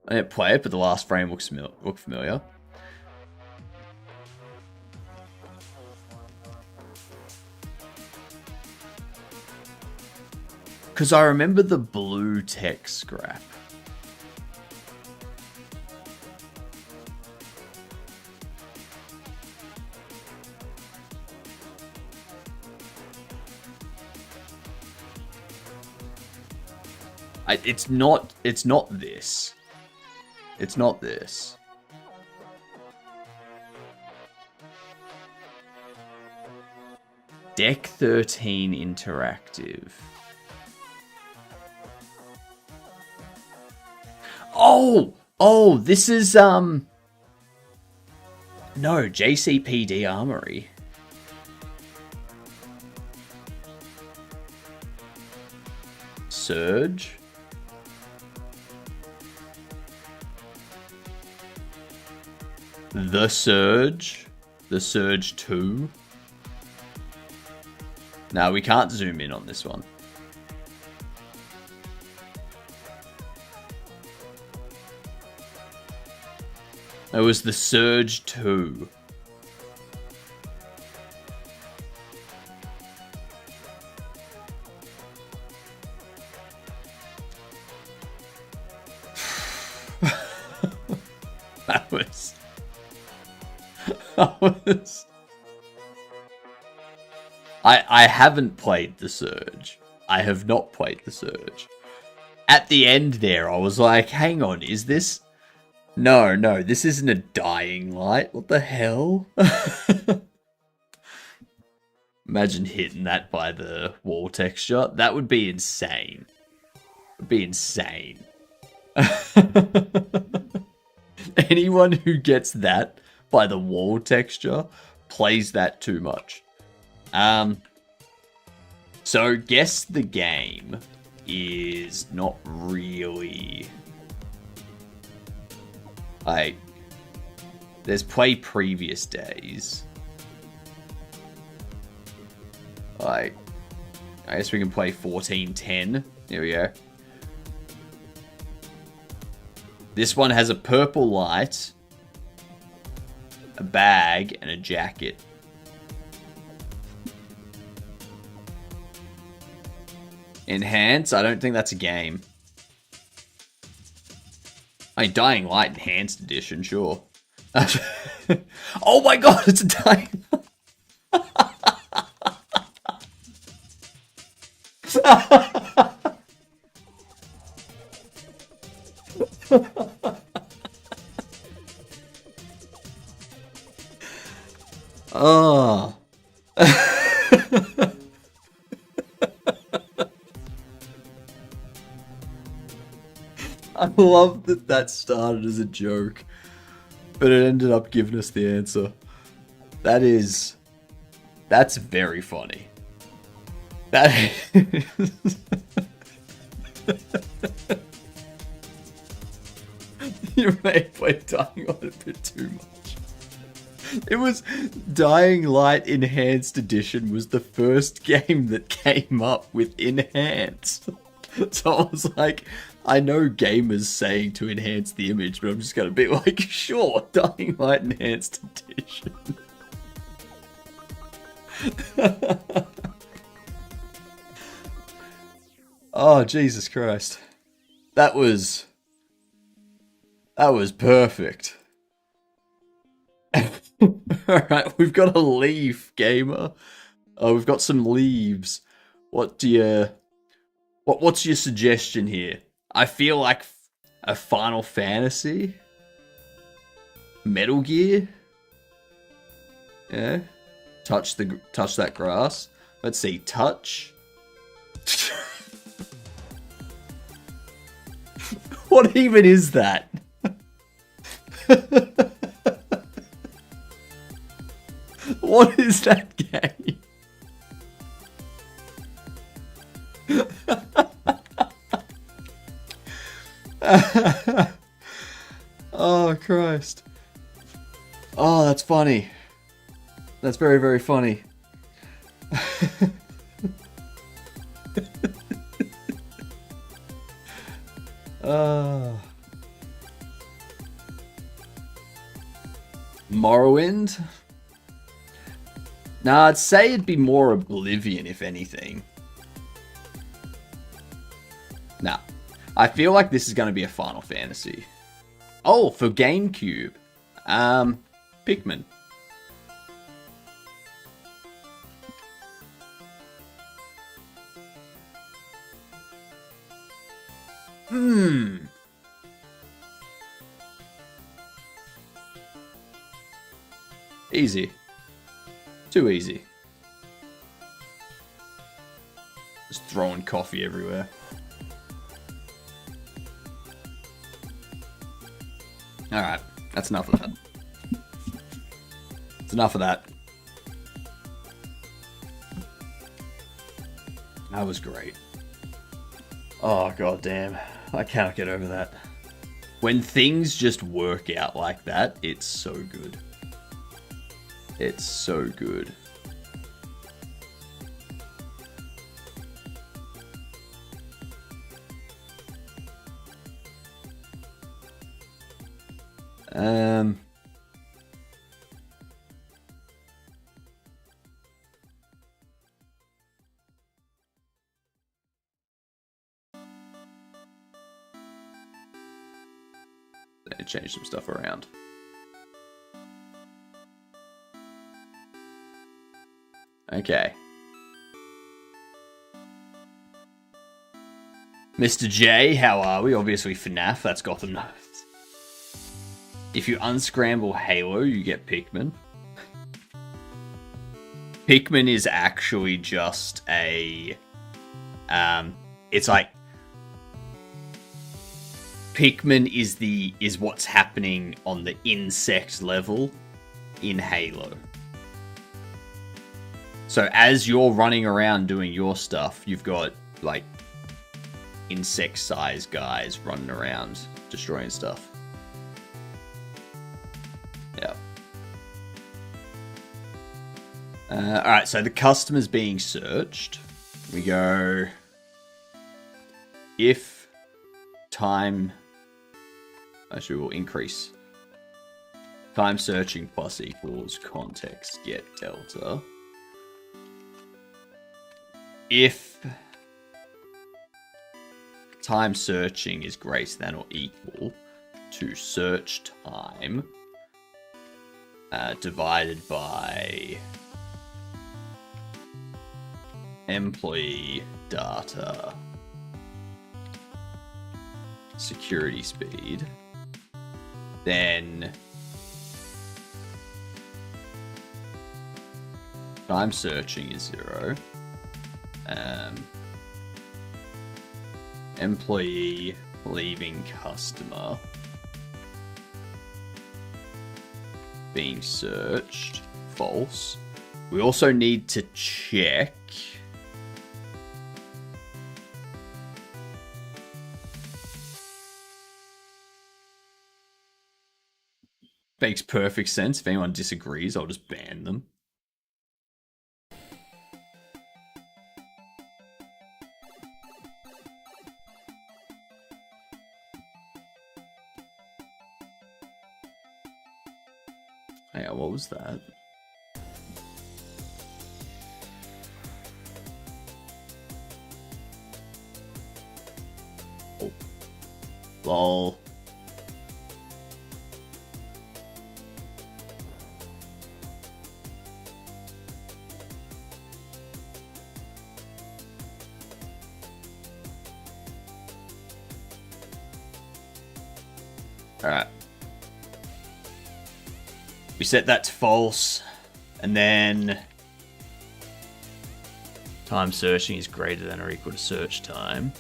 I didn't play it, but the last frame looked familiar. Because I remember the blue Tech Scrap. It's not this. It's not this. Deck 13 Interactive. Oh, this is, no, JCPD Armory. Surge. The Surge. The Surge 2. No, we can't zoom in on this one. It was the Surge 2. I haven't played the Surge. I have not played the Surge. At the end there, I was like, hang on, is this... No, this isn't a dying light. What the hell? Imagine hitting that by the wall texture. That would be insane. It would be insane. Anyone who gets that by the wall texture plays that too much. So guess the game is not really like there's play previous days. Like I guess we can play 1410. There we go. This one has a purple light, a bag, and a jacket. Enhance? I don't think that's a game. I mean, Dying Light Enhanced Edition, sure. Oh my god, it's a Dying Oh. I love that that started as a joke, but it ended up giving us the answer. That's very funny. That is... You may have played Dying Light a bit too much. It was Dying Light Enhanced Edition was the first game that came up with enhanced. So I was like, I know gamers saying to enhance the image, but I'm just going to be like, sure, Dying Light Enhanced Edition. Oh, Jesus Christ. That was perfect. Alright, we've got a leaf, gamer. Oh, we've got some leaves. What's your suggestion here? I feel like a Final Fantasy? Metal Gear? Yeah. Touch that grass. Let's see, touch. What even is that? What is that game? Oh, Christ. Oh, that's funny. That's very, very funny. Morrowind? Nah, I'd say it'd be more Oblivion, if anything. Nah. I feel like this is going to be a Final Fantasy. Oh, for GameCube. Pikmin. Easy. Too easy. Just throwing coffee everywhere. Alright, that's enough of that. That's enough of that. That was great. Oh, god damn. I cannot get over that. When things just work out like that, it's so good. It's so good. Change some stuff around. Okay. Mr. J, how are we? Obviously FNAF, that's Gotham Knights. If you unscramble Halo, you get Pikmin. Pikmin is actually just a... it's like... Pikmin is what's happening on the insect level in Halo. So as you're running around doing your stuff, you've got like insect-sized guys running around destroying stuff. Yeah. Alright, so the customer's being searched. We go... If time... Actually, we'll increase. Time searching plus equals context get delta. If time searching is greater than or equal to search time divided by employee data security speed, then time searching is 0. Employee leaving customer being searched, false. We also need to check makes perfect sense. If anyone disagrees, I'll just ban them. Hang on, what was that? Oh. Lol. Alright. We set that to false, and then time searching is greater than or equal to search time.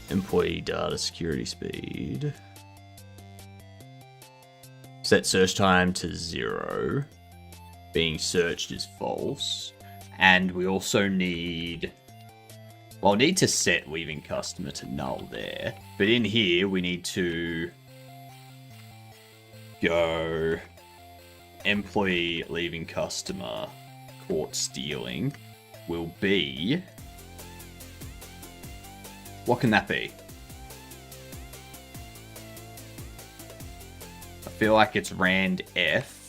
Employee data security speed. Set search time to 0. Being searched is false. And we also need... Well, need to set leaving customer to null there. But in here, we need to go employee leaving customer caught stealing will be... What can that be? I feel like it's rand f.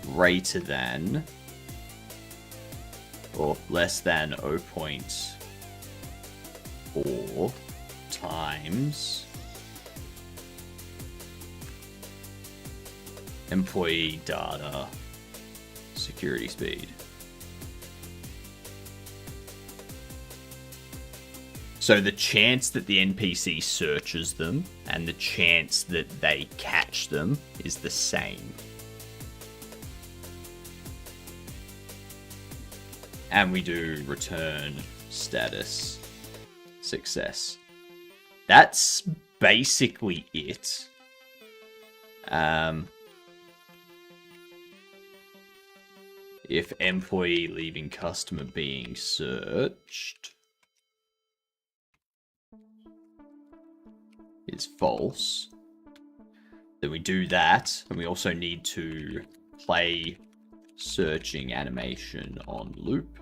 Greater than or less than 0.4 times employee data security speed. So the chance that the NPC searches them and the chance that they catch them is the same. And we do return status success. That's basically it. If employee leaving customer being searched is false, then we do that, and we also need to play searching animation on loop.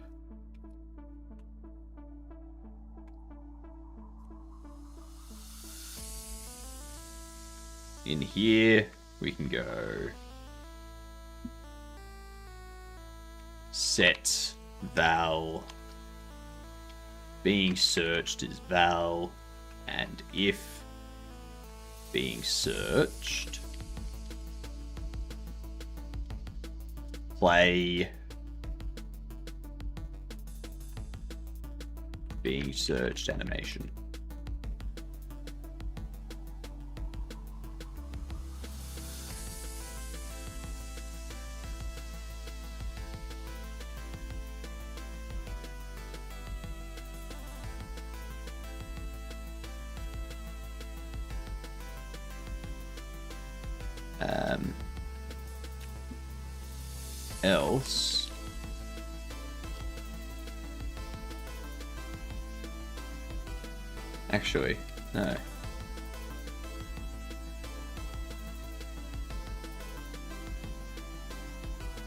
In here, we can go set val being searched is val, and if being searched, play being searched animation. Else, actually, no.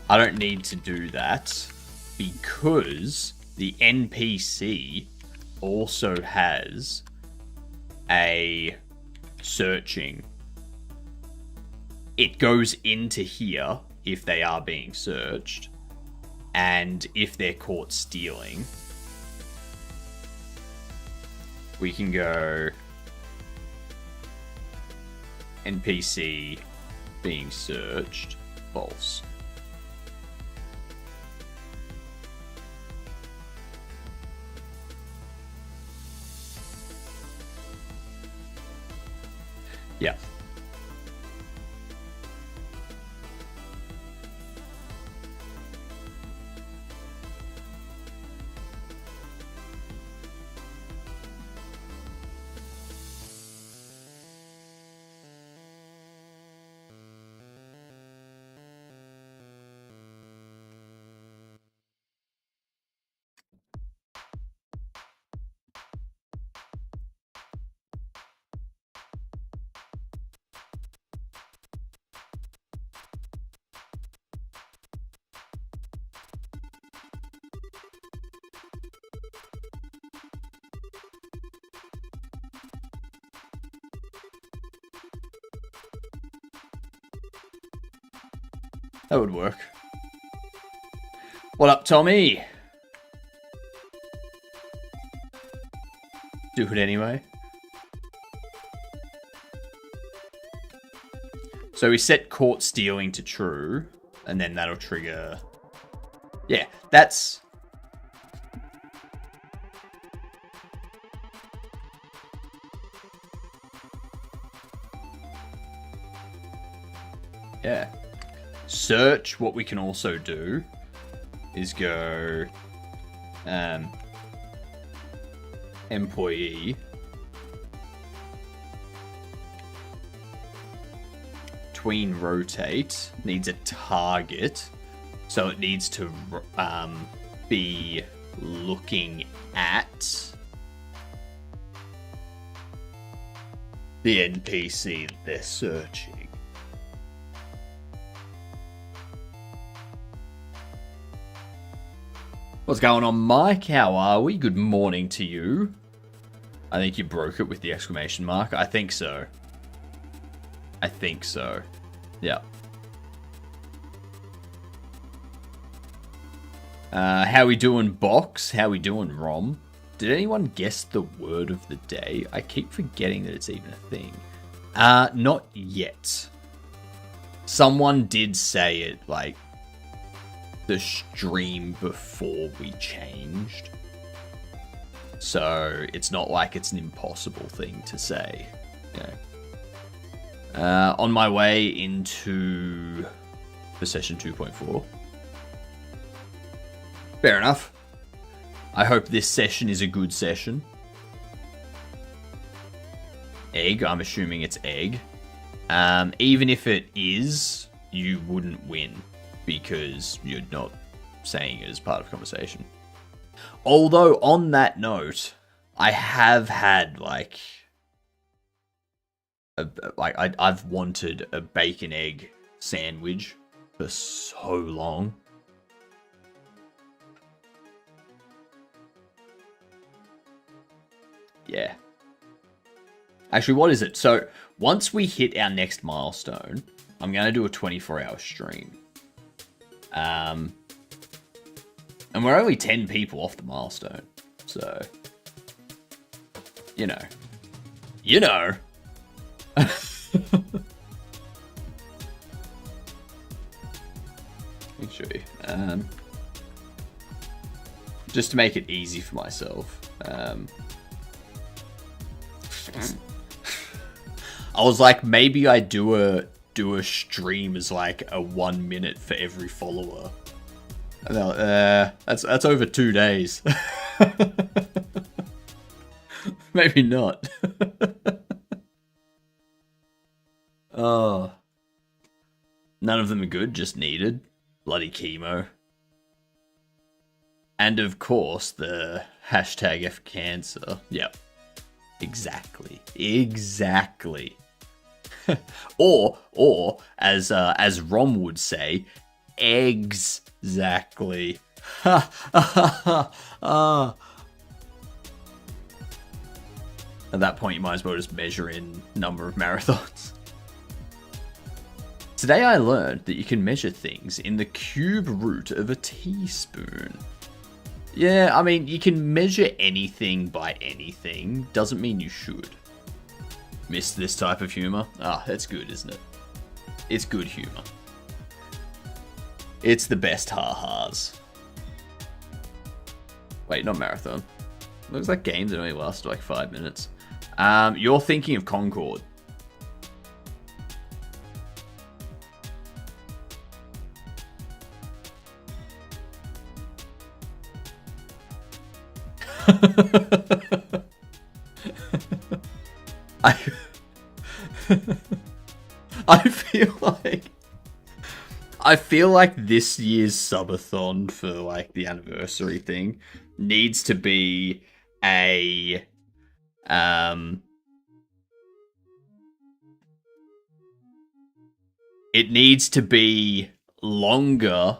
I don't need to do that because the NPC also has a searching. It goes into here if they are being searched, and if they're caught stealing, we can go NPC being searched, false. Yeah. That would work. What up, Tommy? Do it anyway. So we set caught stealing to true, and then that'll trigger... Yeah, that's... Yeah. Search, what we can also do is go employee tween rotate needs a target, so it needs to be looking at the NPC they're searching. What's going on, Mike? How are we? Good morning to you. I think you broke it with the exclamation mark. I think so. I think so. Yeah. How we doing, Box? How we doing, Rom? Did anyone guess the word of the day? I keep forgetting that it's even a thing. Not yet. Someone did say it, like, the stream before we changed. So it's not like it's an impossible thing to say. Yeah. On my way into the session 2.4. Fair enough. I hope this session is a good session. Egg, I'm assuming it's egg. Even if it is, you wouldn't win, because you're not saying it as part of conversation. Although, on that note, I have had, I've wanted a bacon egg sandwich for so long. Yeah. Actually, what is it? So, once we hit our next milestone, I'm going to do a 24-hour stream. And we're only 10 people off the milestone. So, you know. You know. Make sure. Just to make it easy for myself. I was like, maybe I do a stream as like a 1 minute for every follower. That's over 2 days. Maybe not. Oh. None of them are good, just needed. Bloody chemo. And of course, the hashtag #FCancer. Yep. Exactly. or as Rom would say, exactly. At that point, you might as well just measure in number of marathons. Today I learned that you can measure things in the cube root of a teaspoon. Yeah, I mean, you can measure anything by anything. Doesn't mean you should. Miss this type of humor? Ah, that's good, isn't it? It's good humor. It's the best ha-has. Wait, not marathon. Looks like games only last like 5 minutes. You're thinking of Concord. I feel like this year's subathon for like the anniversary thing needs to be a it needs to be longer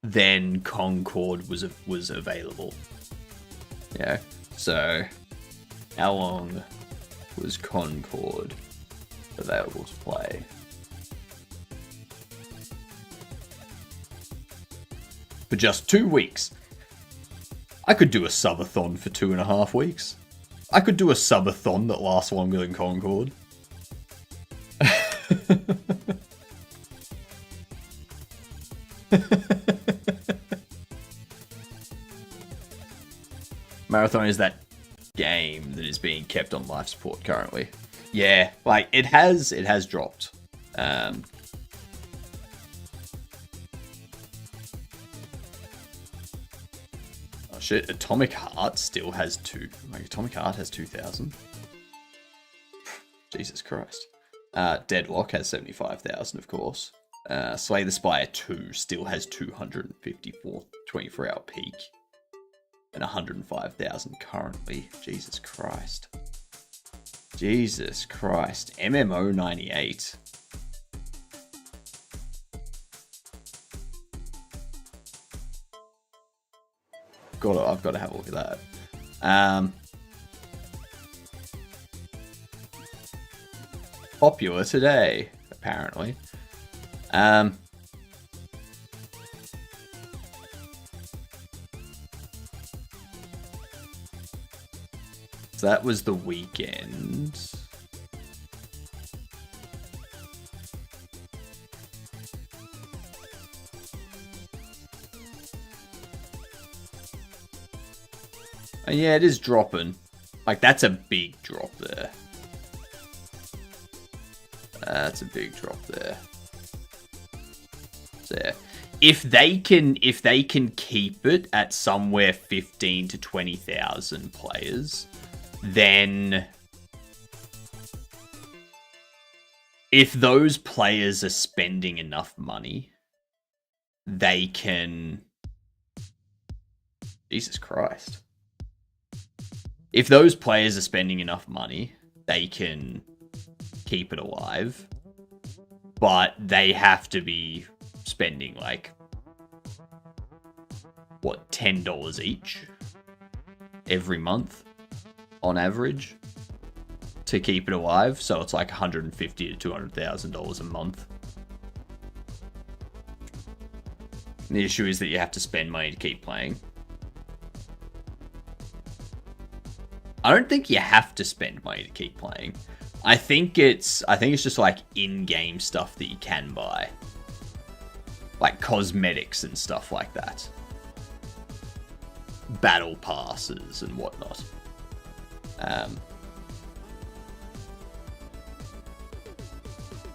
than Concord was available. Yeah. So how long was Concord available to play? For just 2 weeks. I could do a subathon for 2.5 weeks. I could do a subathon that lasts longer than Concord. Marathon is that game that is being kept on life support currently. Yeah, like it has dropped. Oh shit, Atomic Heart still has Atomic Heart has 2,000. Jesus Christ. Deadlock has 75,000, of course. Slay the Spire 2 still has 254 24-hour peak. And 105,000 currently. Jesus Christ. Jesus Christ. MMO 98. I've got to have a look at that. Popular today, apparently. So that was the weekend. Oh, yeah, it is dropping. Like, that's a big drop there. That's a big drop there. So, if they can keep it at somewhere 15 to 20,000 players, then if those players are spending enough money, they can... Jesus Christ. If those players are spending enough money, they can keep it alive. But they have to be spending, like, what, $10 each? Every month? On average? To keep it alive. So it's like $150,000 to $200,000 a month. And the issue is that you have to spend money to keep playing. I don't think you have to spend money to keep playing. I think it's just like in-game stuff that you can buy. Like cosmetics and stuff like that. Battle passes and whatnot.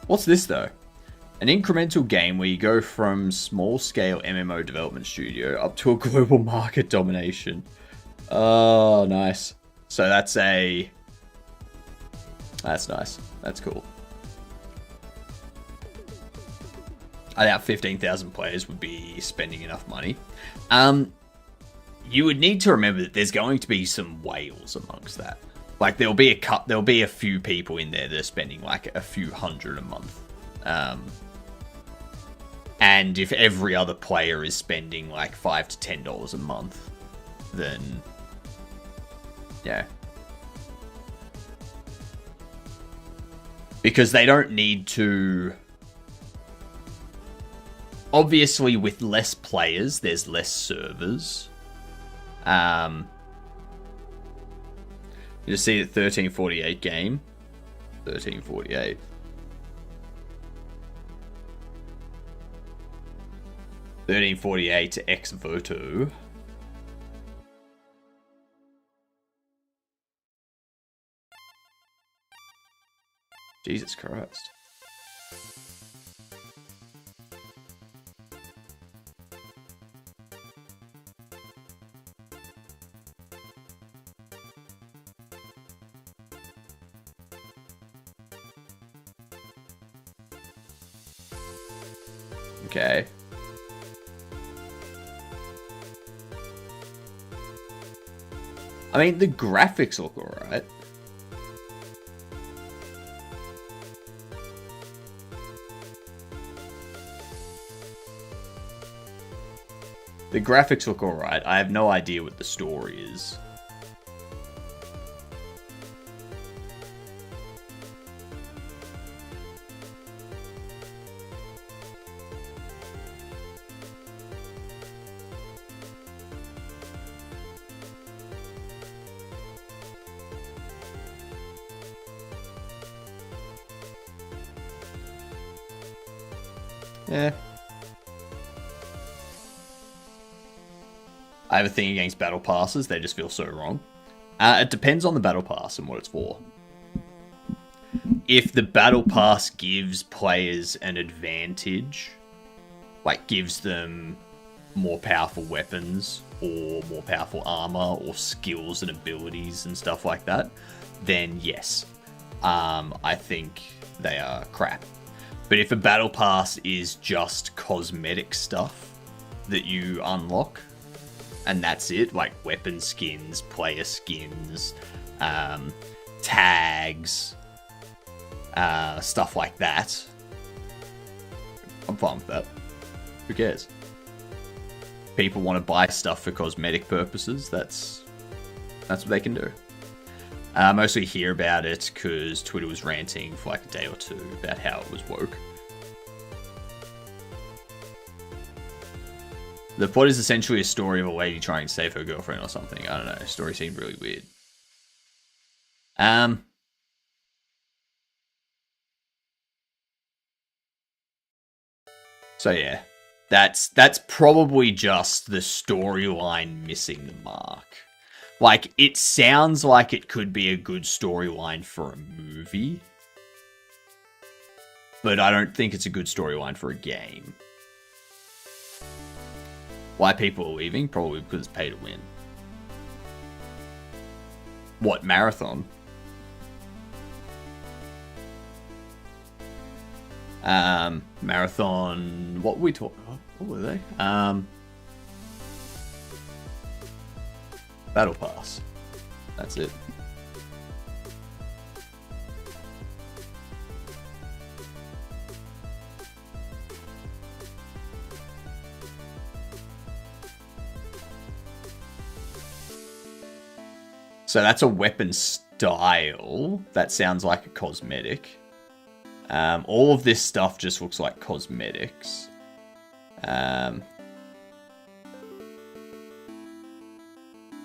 What's this though? An incremental game where you go from small-scale MMO development studio up to a global market domination. Oh, nice. So that's nice. That's cool. I doubt 15,000 players would be spending enough money. You would need to remember that there's going to be some whales amongst that. Like, there'll be a few people in there that are spending like a few hundred a month. And if every other player is spending like $5 to $10 a month, then yeah. Because they don't need to. Obviously, with less players, there's less servers. You see the 1348 game. 1348. to ex voto. Jesus Christ. Okay. I mean, the graphics look alright. The graphics look alright. I have no idea what the story is. Yeah. I have a thing against battle passes. They just feel so wrong. It depends on the battle pass and what it's for. If the battle pass gives players an advantage, like gives them more powerful weapons or more powerful armor or skills and abilities and stuff like that, then yes, I think they are crap. But if a battle pass is just cosmetic stuff that you unlock, and that's it, like weapon skins, player skins, tags, stuff like that, I'm fine with that. Who cares? People want to buy stuff for cosmetic purposes, that's what they can do. I mostly hear about it because Twitter was ranting for like a day or two about how it was woke. The plot is essentially a story of a lady trying to save her girlfriend or something. I don't know. The story seemed really weird. So yeah, that's probably just the storyline missing the mark. Like, it sounds like it could be a good storyline for a movie, but I don't think it's a good storyline for a game. Why people are leaving? Probably because it's pay to win. What, Marathon? Marathon... What were we talking about? What were they? Battle Pass. That's it. So that's a weapon style. That sounds like a cosmetic. All of this stuff just looks like cosmetics.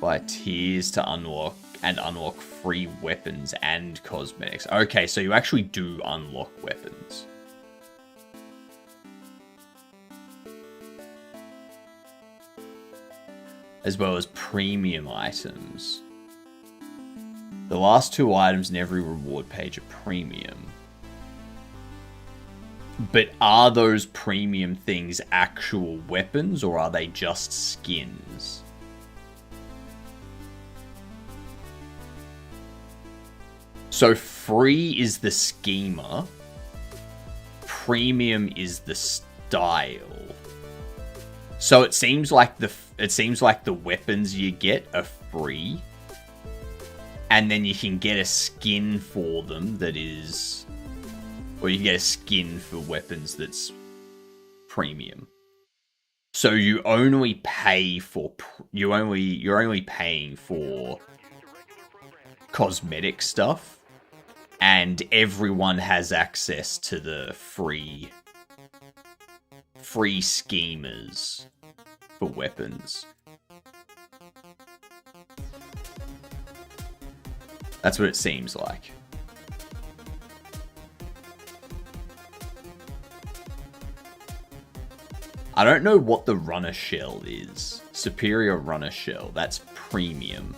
Buy tiers to unlock free weapons and cosmetics. Okay, so you actually do unlock weapons. As well as premium items. The last two items in every reward page are premium. But are those premium things actual weapons, or are they just skins? So free is the schemer. Premium is the style. So it seems like the weapons you get are free, and then you can get a skin for them that is, or you can get a skin for weapons that's premium. So you only pay for you're only paying for cosmetic stuff, and everyone has access to the free schemers for weapons. That's what it seems like. I don't know what the runner shell is. Superior runner shell. That's premium.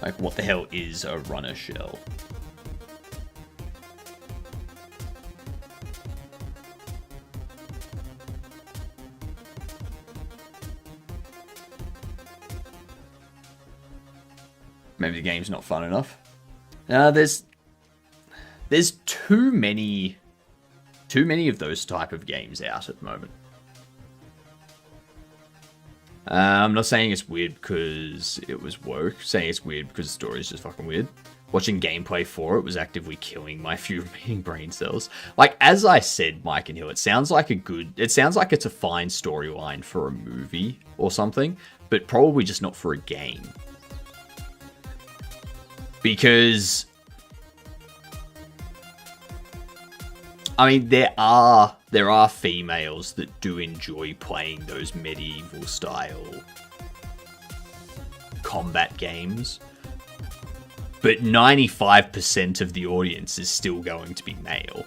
Like, what the hell is a runner shell? Maybe the game's not fun enough. There's too many of those type of games out at the moment. I'm not saying it's weird because it was woke. I'm saying it's weird because the story is just fucking weird. Watching gameplay for it was actively killing my few remaining brain cells. Like, as I said, Mike and Hill, it sounds like it's a fine storyline for a movie or something, but probably just not for a game. Because, I mean, there are females that do enjoy playing those medieval style combat games, but 95% of the audience is still going to be male.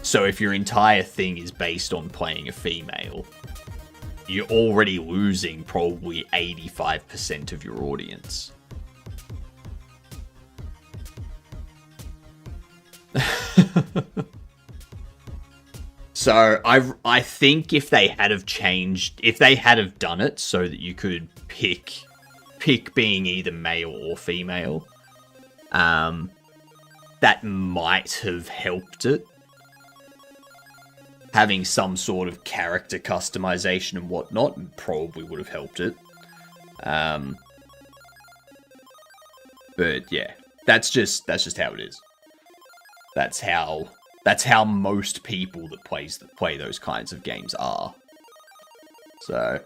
So if your entire thing is based on playing a female, you're already losing probably 85% of your audience. So I think if they had have done it so that you could pick being either male or female, that might have helped it. Having some sort of character customization and whatnot probably would have helped it. But yeah, that's just how it is. That's how most people that play those kinds of games are. So,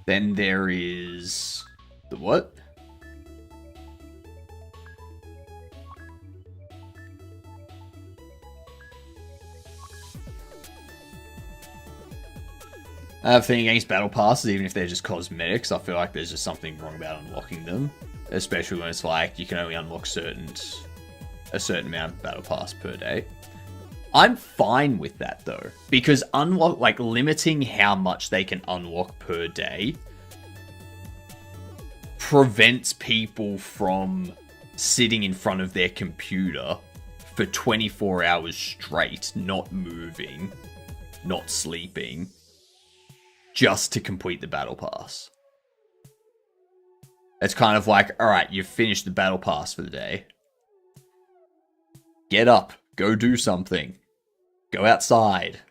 then there is the what? Thing against battle passes, even if they're just cosmetics, I feel like there's just something wrong about unlocking them, especially when it's like you can only unlock a certain amount of battle pass per day. I'm fine with that though, because limiting how much they can unlock per day prevents people from sitting in front of their computer for 24 hours straight, not moving, not sleeping, just to complete the battle pass. It's kind of like, alright, you've finished the battle pass for the day. Get up, go do something. Go outside.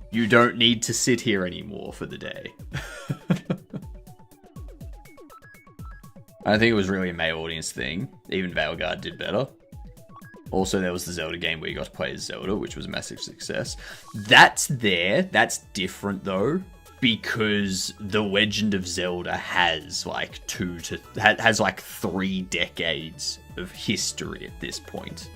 You don't need to sit here anymore for the day. I don't think it was really a male audience thing. Even Veilguard did better. Also, there was the Zelda game where you got to play as Zelda, which was a massive success. That's different though, because The Legend of Zelda has like 3 decades of history at this point,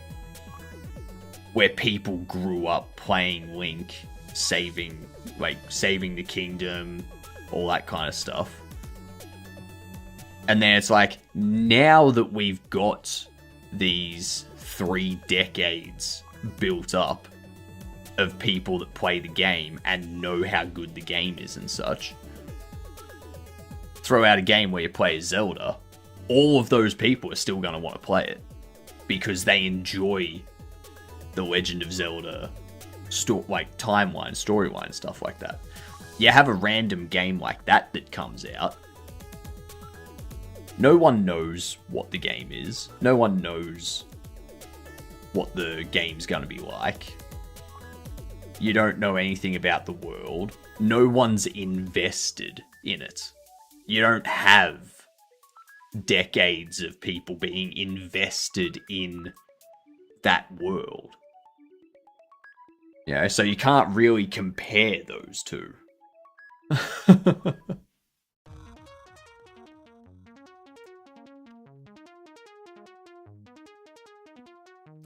where people grew up playing Link, saving the kingdom, all that kind of stuff. And then it's like, now that we've got these 3 decades built up of people that play the game and know how good the game is and such, throw out a game where you play as Zelda, all of those people are still going to want to play it because they enjoy the Legend of Zelda timeline, storyline, stuff like that. you have a random game like that comes out. No one knows what the game is. No one knows what the game's going to be like. You don't know anything about the world. No one's invested in it. You don't have decades of people being invested in that world. You know, so you can't really compare those two. I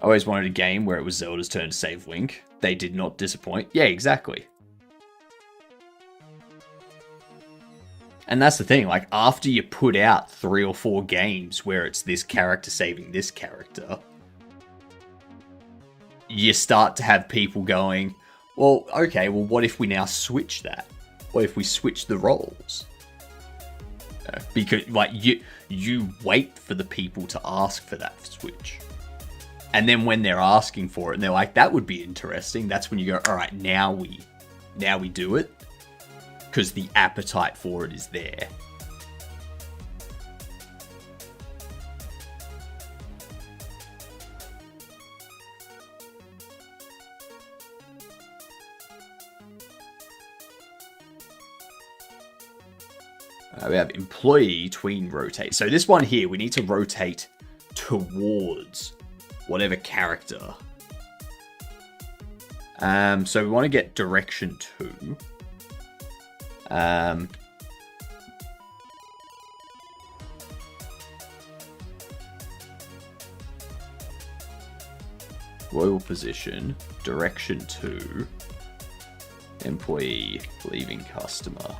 always wanted a game where it was Zelda's turn to save Link. They did not disappoint. Yeah, exactly. And that's the thing, like, after you put out 3 or 4 games where it's this character saving this character, you start to have people going, well, okay, well, what if we now switch that? What if we switch the roles? Because, like, you wait for the people to ask for that switch. And then when they're asking for it, and they're like, that would be interesting, that's when you go, all right, now we do it. Because the appetite for it is there. We have employee tween rotate. So this one here, we need to rotate towards whatever character. So we want to get direction 2. Royal position, direction 2, employee leaving customer,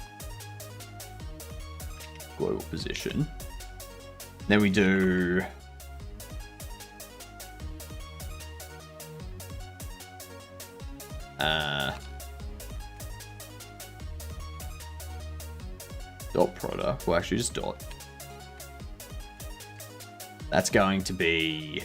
global position. Then we do dot product. Well, actually, just dot. That's going to be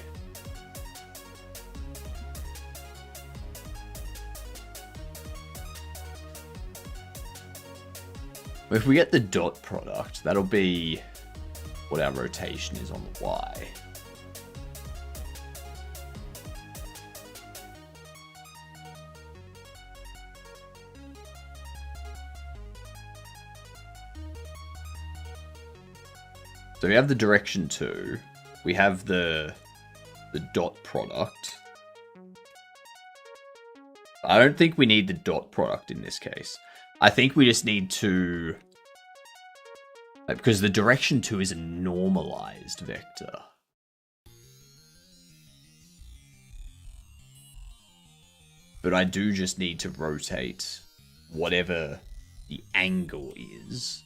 if we get the dot product, that'll be what our rotation is on the Y. So we have the direction 2. We have the dot product. I don't think we need the dot product in this case. I think we just need to... because the direction 2 is a normalized vector. But I do just need to rotate whatever the angle is.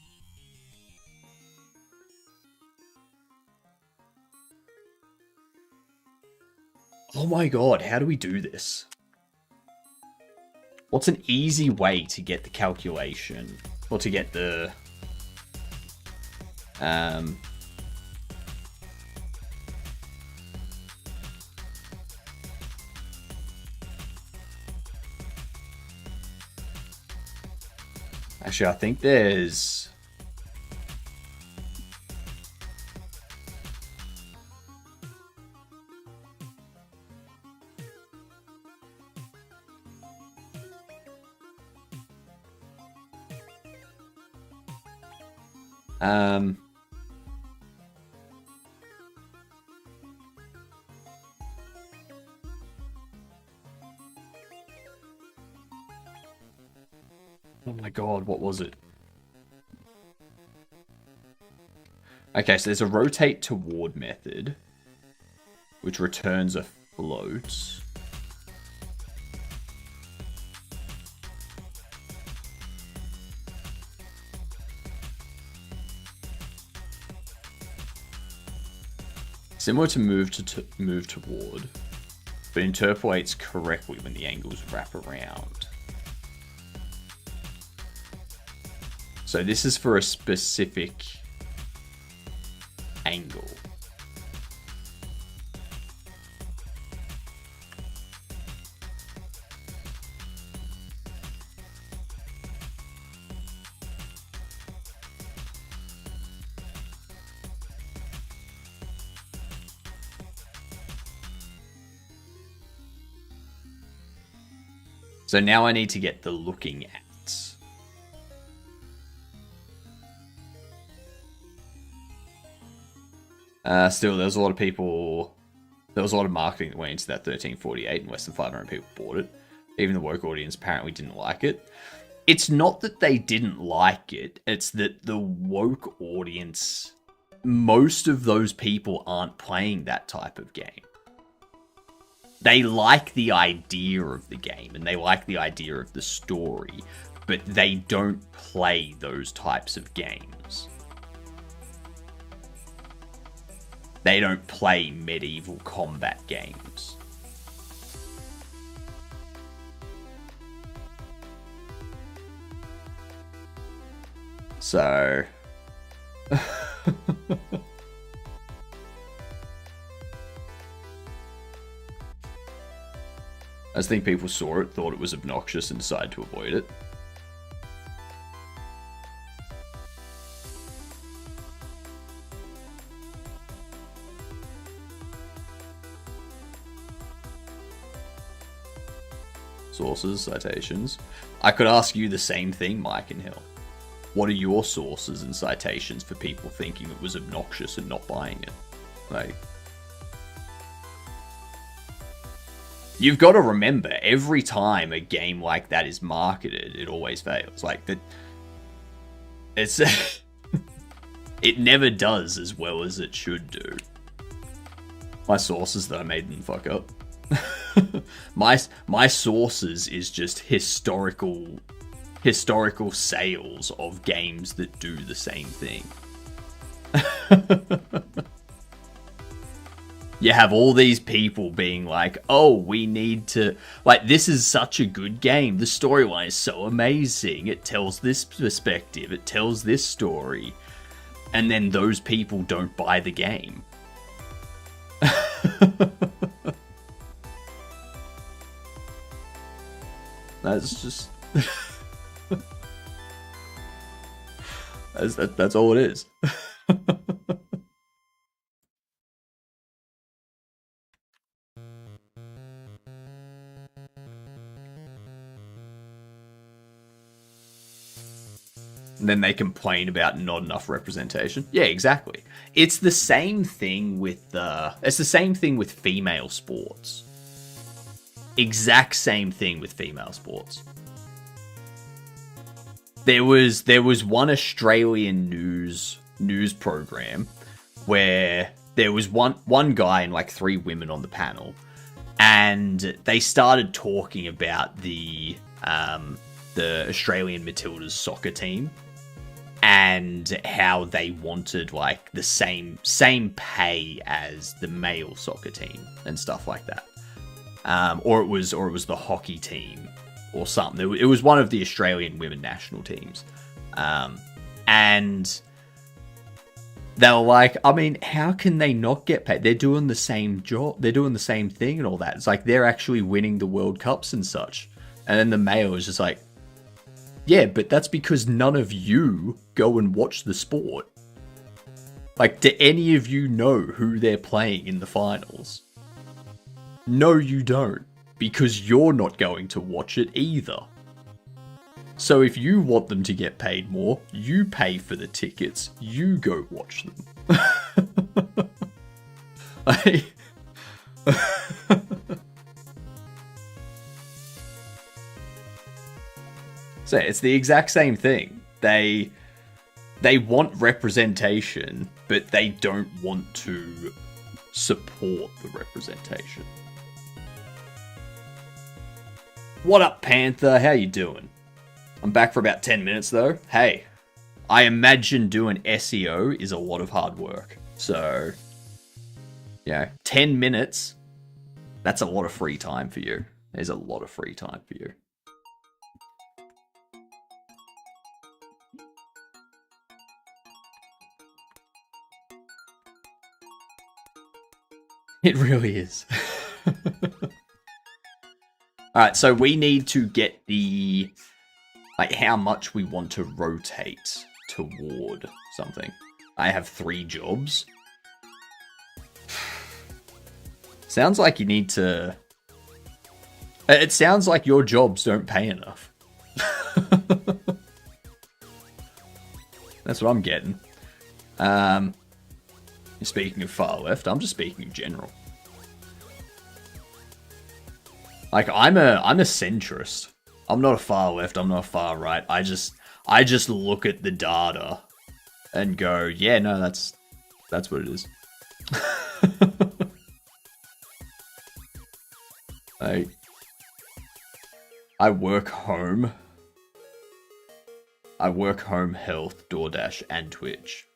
Oh my god, how do we do this? What's an easy way to get the calculation? Or to get the... Actually, I think there's... Oh my god, what was it? Okay, so there's a rotate toward method, which returns a float. Similar to move toward, but interpolates correctly when the angles wrap around. So this is for a specific angle. So now I need to get the looking at. Still, there was a lot of people. There was a lot of marketing that went into that 1348, and less than 500 people bought it. Even the woke audience apparently didn't like it. It's not that they didn't like it, it's that the woke audience, most of those people aren't playing that type of game. They like the idea of the game, and they like the idea of the story, but they don't play those types of games. They don't play medieval combat games. So... I just think people saw it, thought it was obnoxious, and decided to avoid it. Sources, citations. I could ask you the same thing, Mike and Hill. What are your sources and citations for people thinking it was obnoxious and not buying it? Like, you've got to remember, every time a game like that is marketed, it always fails. Like, it's it never does as well as it should do. My sources that I made them fuck up. my sources is just historical sales of games that do the same thing. You have all these people being like, oh, we need to... Like, this is such a good game. The storyline is so amazing. It tells this perspective. It tells this story. And then those people don't buy the game. That's just... that's all it is. And then they complain about not enough representation. Yeah, exactly. It's the same thing with female sports. Exact same thing with female sports. There was one Australian news program where there was one guy and like 3 women on the panel, and they started talking about the Australian Matildas soccer team and how they wanted like the same pay as the male soccer team and stuff like that. Or it was the hockey team or something. It was one of the Australian women national teams. And they were like, I mean, how can they not get paid? They're doing the same job. They're doing the same thing and all that. It's like they're actually winning the World Cups and such. And then the male is just like, yeah, but that's because none of you go and watch the sport. Like, do any of you know who they're playing in the finals? No, you don't. Because you're not going to watch it either. So if you want them to get paid more, you pay for the tickets, you go watch them. Like... So it's the exact same thing. They want representation, but they don't want to support the representation. What up, Panther? How you doing? I'm back for about 10 minutes, though. Hey, I imagine doing SEO is a lot of hard work. So, yeah, 10 minutes, that's a lot of free time for you. There's a lot of free time for you. It really is. Alright, so we need to get the... like, how much we want to rotate toward something. I have 3 jobs. Sounds like you need to... It sounds like your jobs don't pay enough. That's what I'm getting. Speaking of far left, I'm just speaking in general. Like, I'm a centrist. I'm not a far left, I'm not a far right. I just look at the data and go, yeah, no, that's what it is. I work home. I work home, health, DoorDash, and Twitch.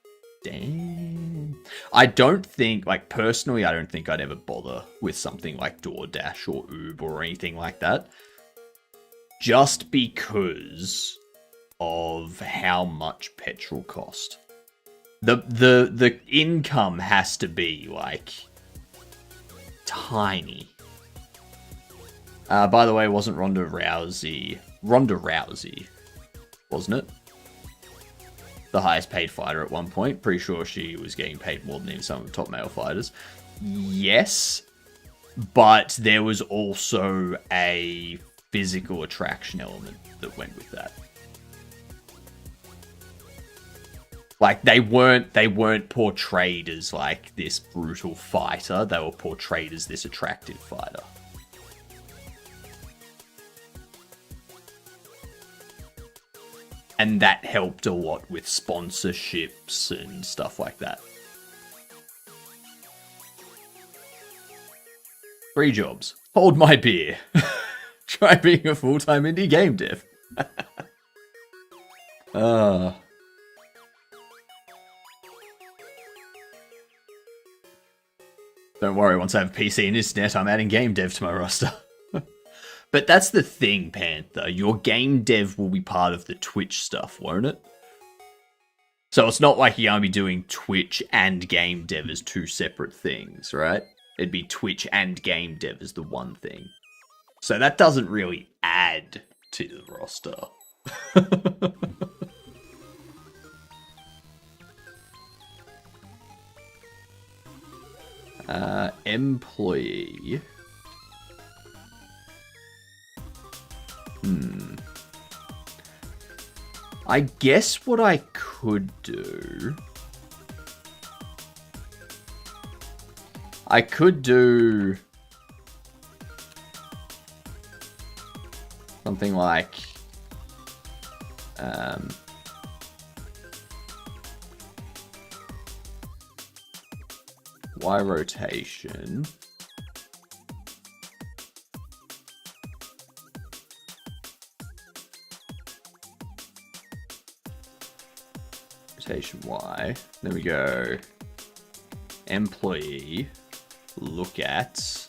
Damn. I don't think, like, personally, I don't think I'd ever bother with something like DoorDash or Uber or anything like that. Just because of how much petrol cost. The income has to be, like, tiny. By the way, wasn't Ronda Rousey, wasn't it? The highest paid fighter at one point. Pretty sure she was getting paid more than even some of the top male fighters. Yes, but there was also a physical attraction element that went with that. Like, they weren't portrayed as, like, this brutal fighter. They were portrayed as this attractive fighter. And that helped a lot with sponsorships and stuff like that. 3 jobs. Hold my beer. Try being a full-time indie game dev. Don't worry, once I have a PC and internet, I'm adding game dev to my roster. But that's the thing, Panther. Your game dev will be part of the Twitch stuff, won't it? So it's not like you're going to be doing Twitch and game dev as 2 separate things, right? It'd be Twitch and game dev as the one thing. So that doesn't really add to the roster. Employee. I guess what I could do... I could do... something like... Y rotation... rotation Y. Then we go employee, look at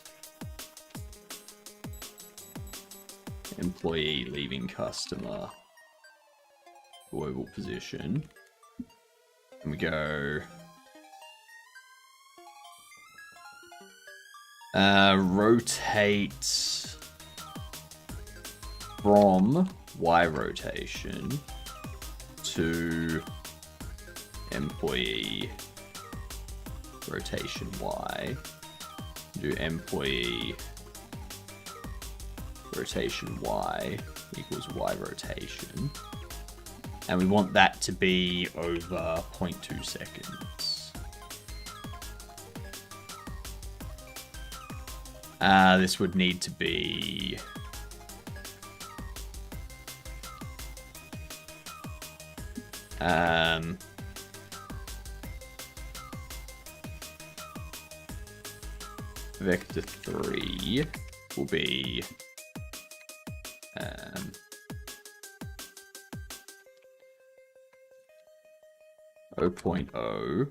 employee leaving customer, global position. And we go rotate from Y rotation to employee rotation Y. Do employee rotation Y equals Y rotation. And we want that to be over 0.2 seconds. This would need to be... vector 3 will be 0.0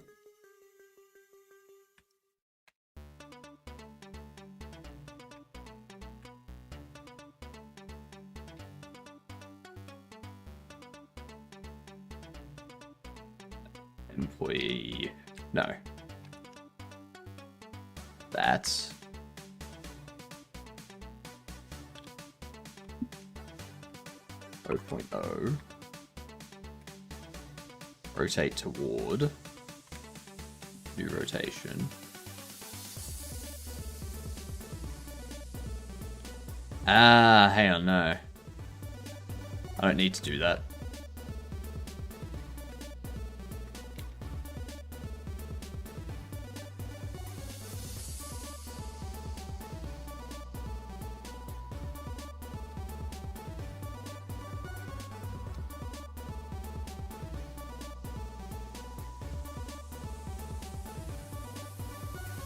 employee, no, that's 0.0 rotate toward new rotation, Ah, hang on, no. I don't need to do that.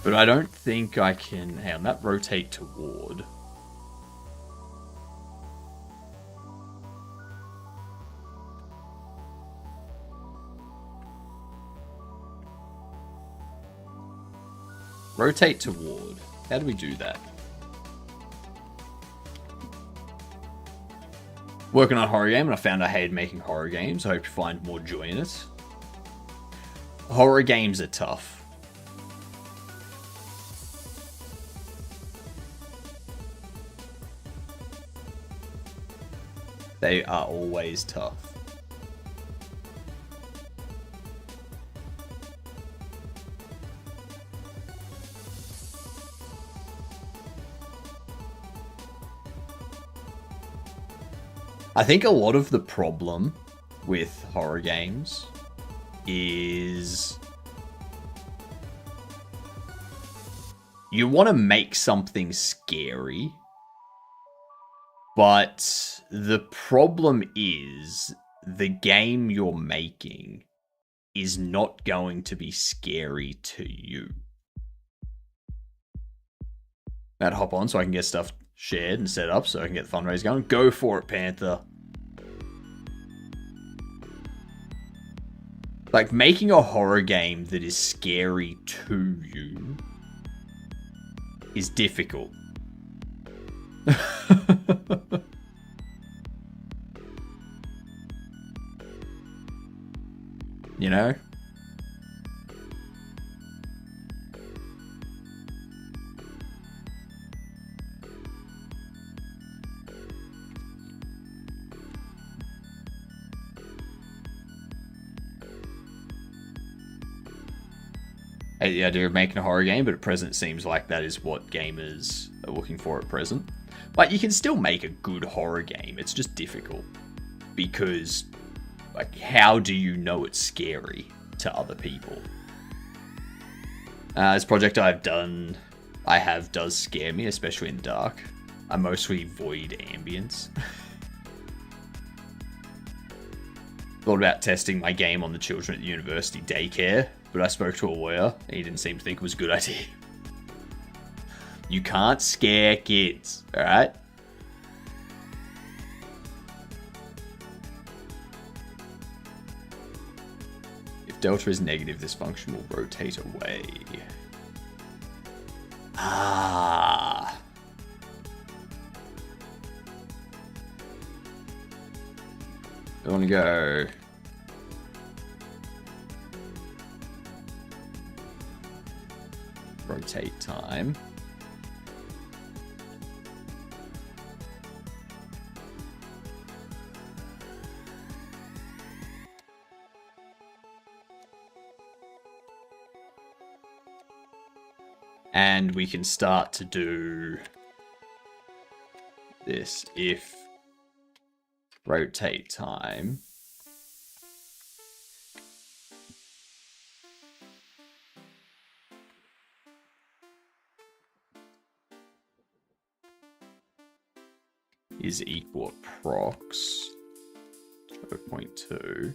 But I don't think I can... Hang on, that rotate toward. Rotate toward. How do we do that? Working on a horror game, and I found I hated making horror games. I hope you find more joy in it. Horror games are tough. They are always tough. I think a lot of the problem with horror games is you want to make something scary, but the problem is the game you're making is not going to be scary to you. I'd hop on so I can get stuff shared and set up so I can get the fundraise going. Go for it, Panther. Like, making a horror game that is scary to you is difficult. You know? The idea of making a horror game, but at present it seems like that is what gamers are looking for at present. But you can still make a good horror game, it's just difficult. Because, like, how do you know it's scary to other people? This project I have does scare me, especially in the dark. I mostly avoid ambience. Thought about testing my game on the children at the university daycare, but I spoke to a lawyer, and he didn't seem to think it was a good idea. You can't scare kids, alright? If delta is negative, this function will rotate away. Ah. I want to go... rotate time. And we can start to do this if rotate time is equal approx 0.2.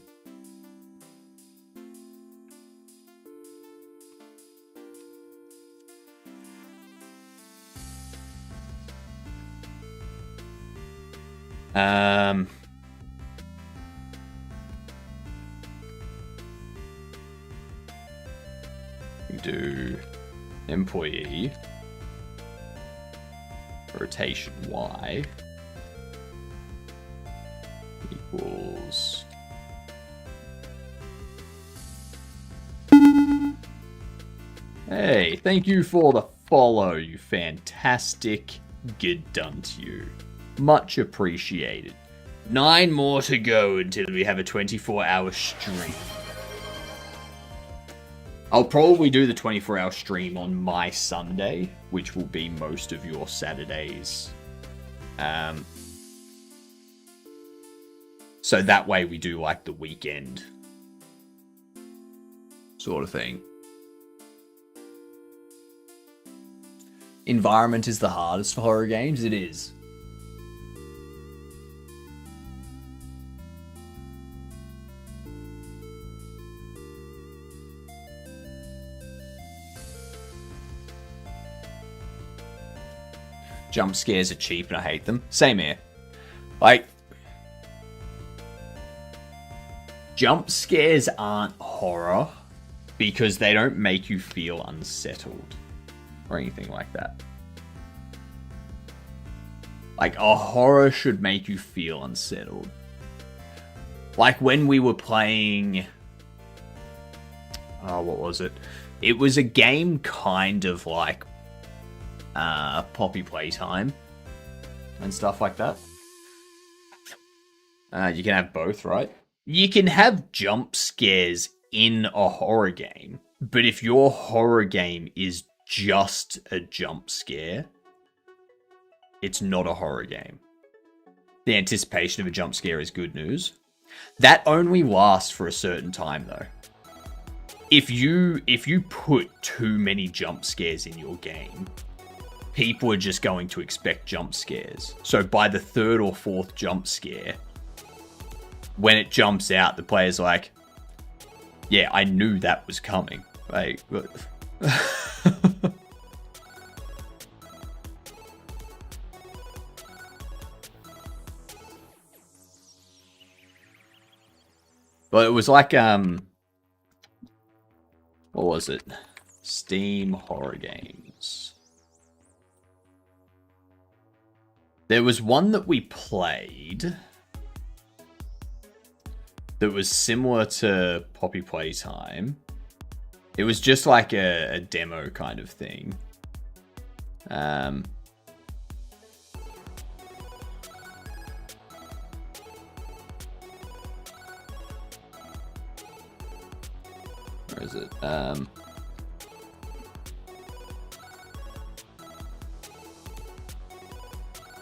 We do employee rotation Y equals hey, thank you for the follow, you fantastic. Good done to you. Much appreciated. 9 more to go until we have a 24-hour stream. I'll probably do the 24-hour stream on my Sunday, which will be most of your Saturdays So that way we do like the weekend sort of thing. Environment is the hardest for horror games. It is. Jump scares are cheap and I hate them. Same here. Like, jump scares aren't horror because they don't make you feel unsettled or anything like that. Like, a horror should make you feel unsettled. Like when we were playing... Oh, what was it? It was a game kind of like Poppy Playtime and stuff like that. You can have both, right? You can have jump scares in a horror game, but if your horror game is just a jump scare, it's not a horror game. The anticipation of a jump scare is good news. That only lasts for a certain time, though. If you put too many jump scares in your game, people are just going to expect jump scares. So by the third or fourth jump scare, when it jumps out, the player's like, yeah, I knew that was coming. Like, but it was like, what was it? Steam horror games. There was one that we played that was similar to Poppy Playtime. It was just like a demo kind of thing. Where is it?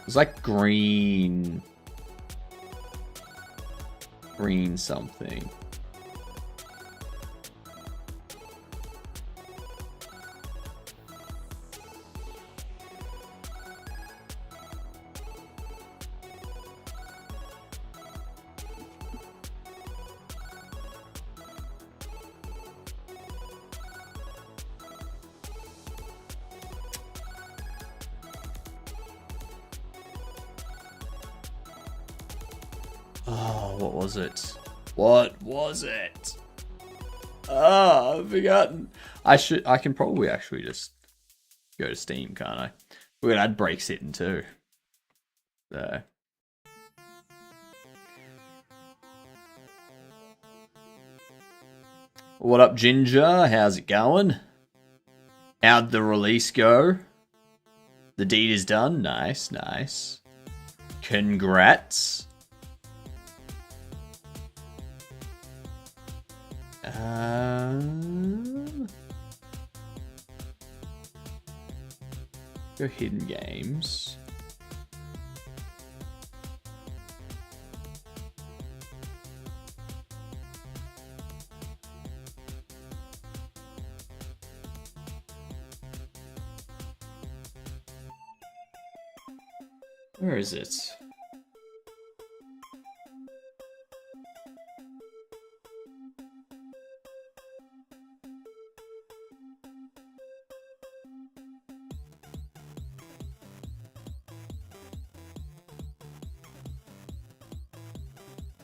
It's like green something. Oh, what was it? What was it? Oh, I've forgotten. I can probably actually just go to Steam, can't I? We're gonna add break sitting too. There. What up, Ginger? How's it going? How'd the release go? The deed is done. Nice, nice. Congrats. Go hidden games. Where is it?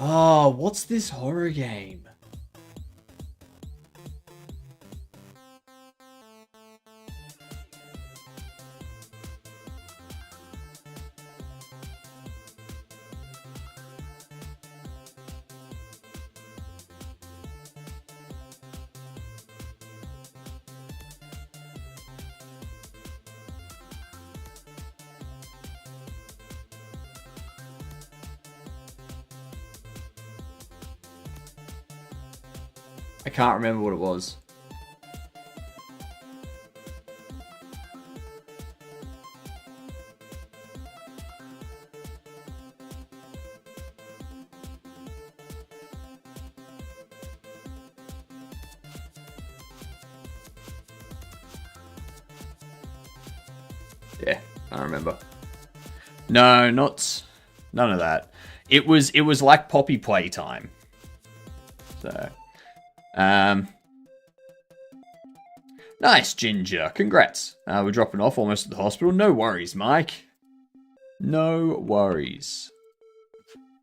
Oh, what's this horror game? I can't remember what it was. Yeah, I remember. No, none of that. It was like Poppy playtime. So, nice, Ginger. Congrats. We're dropping off almost at the hospital. No worries, Mike. No worries.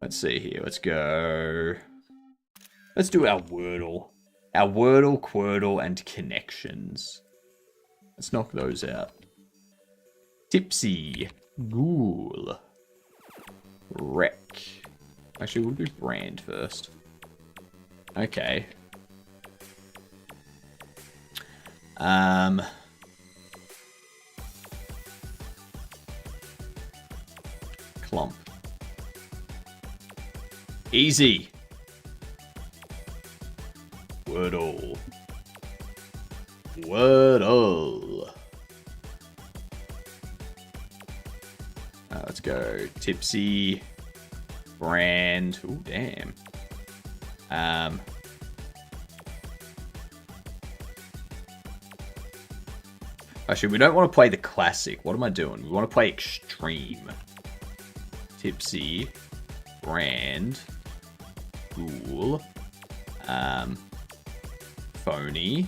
Let's see here. Let's go. Let's do our Wordle. Our Wordle, Quirtle, and connections. Let's knock those out. Tipsy. Ghoul. Wreck. Actually, we'll do brand first. Okay. Clump. Easy. Wordle. Wordle. Let's go. Tipsy. Brand. Ooh, damn. Actually, we don't want to play the classic. What am I doing? We want to play extreme. Tipsy. Brand. Ghoul. Phony.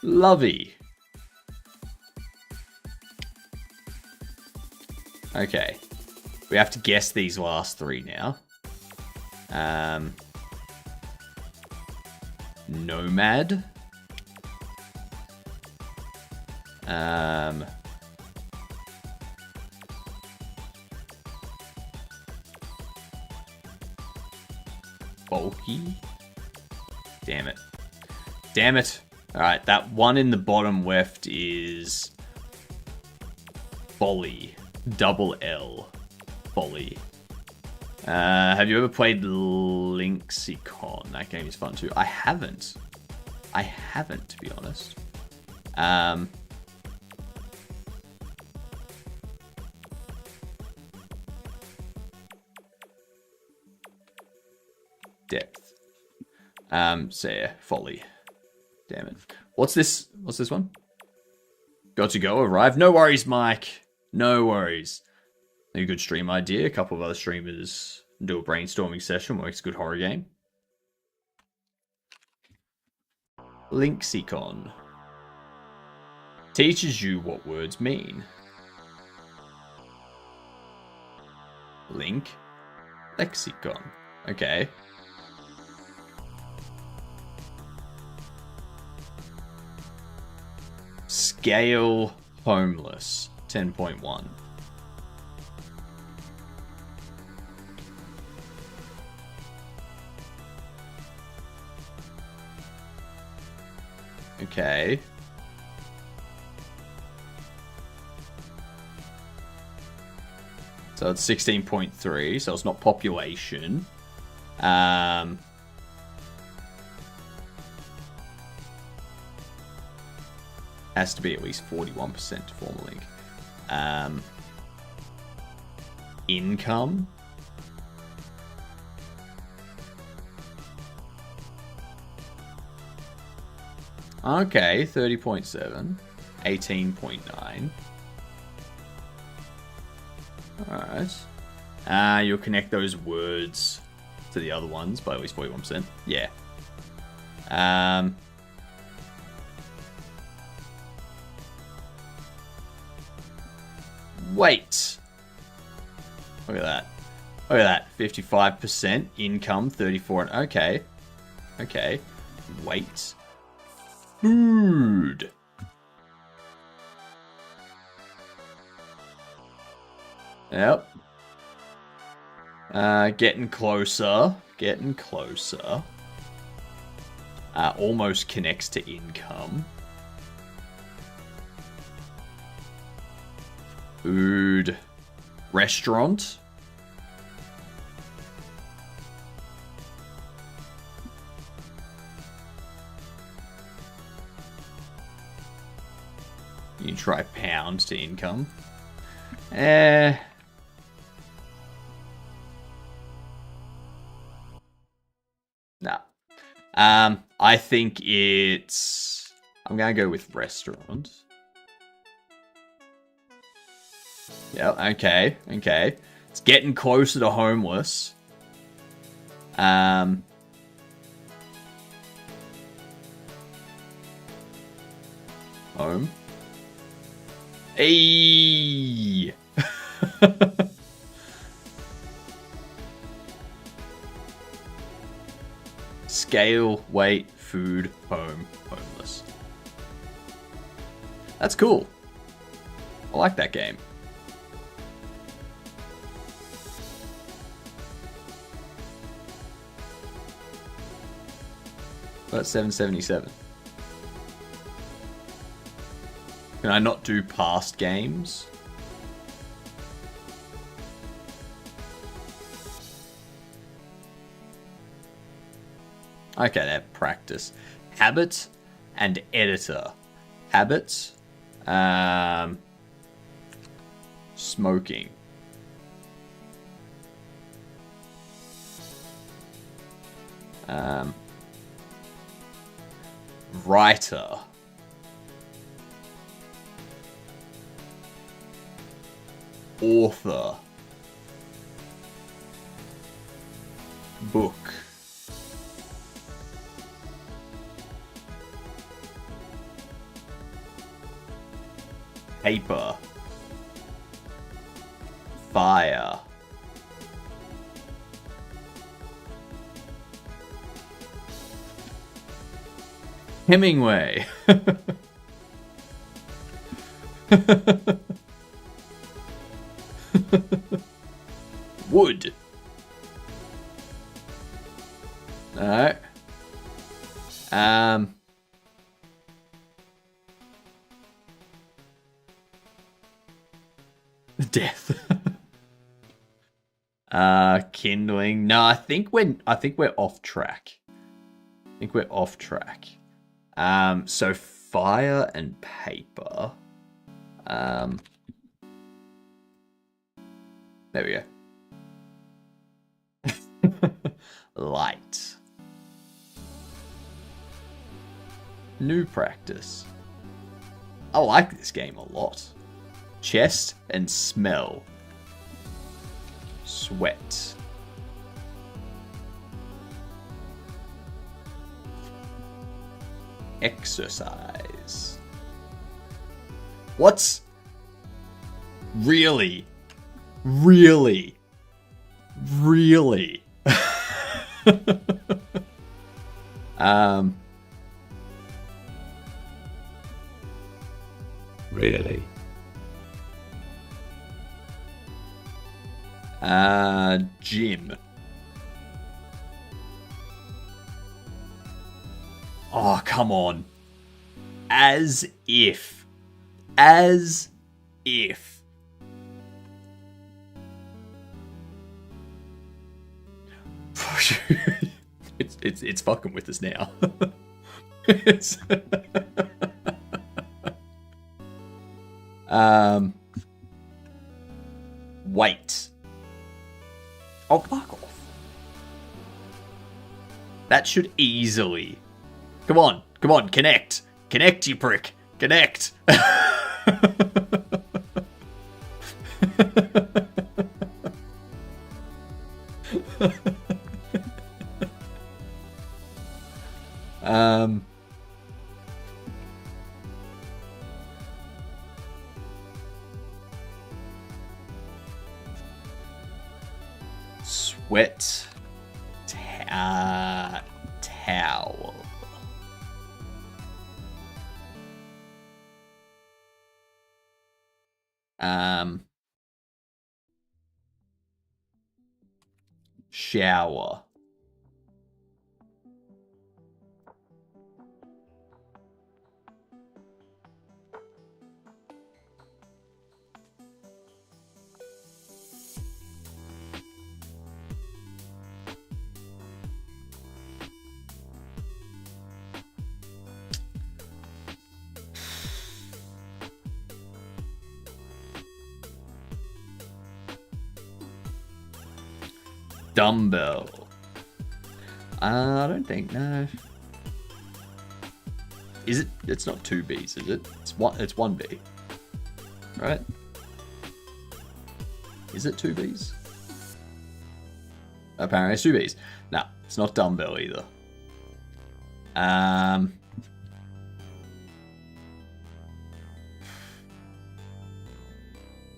Lovey. Okay. We have to guess these last three now. Nomad. Bulky. Damn it. Damn it. Alright, that one in the bottom left is Folly. Double L. Folly. Have you ever played Lynxicon? That game is fun too. I haven't. I haven't, to be honest. Depth. So yeah, Folly. Damn it. What's this? What's this one? Got to go, arrive. No worries, Mike. No worries. A good stream idea. A couple of other streamers do a brainstorming session. Works good horror game. Lynxicon. Teaches you what words mean. Link. Lexicon. Okay. Scale homeless. 10.1. Okay. So it's 16.3, so it's not population. Has to be at least 41% to form a link. Income. Okay, 30.7. 18.9. Alright. You'll connect those words to the other ones by at least 41%. Yeah. Wait. Look at that. Look at that. 55%. Income, 34. Okay. Okay. Wait. Food. Yep. Getting closer. Getting closer. Almost connects to income. Food. Restaurant. You try pound to income. Eh. No. I think it's... I'm going to go with restaurant. Yeah, okay, okay. It's getting closer to homeless. Home. Hey. Scale, weight, food, home, homeless. That's cool. I like that game. That's 777. Can I not do past games? Okay, that practice. Habit and editor. Habit. Smoking. Writer. Author. Book. Paper. Fire. Hemingway. Wood. Alright. Death. Kindling. No, I think we're off track. I think we're off track. So fire and paper. There we go. Light. New practice. I like this game a lot. Chest and smell. Sweat. Exercise. What's... Really? Really? Really? Really? Gym. Oh, come on. As if. As if. It's fucking with us now. It's Wait. Oh, fuck off. That should easily... Come on, connect. Connect, you prick. Connect. Sweat. Towel. Shower. Dumbbell. I don't think, no. Is it? It's not 2 Bs, is it? It's 1 B. Right? Is it 2 Bs? Apparently it's 2 Bs. No, it's not dumbbell either.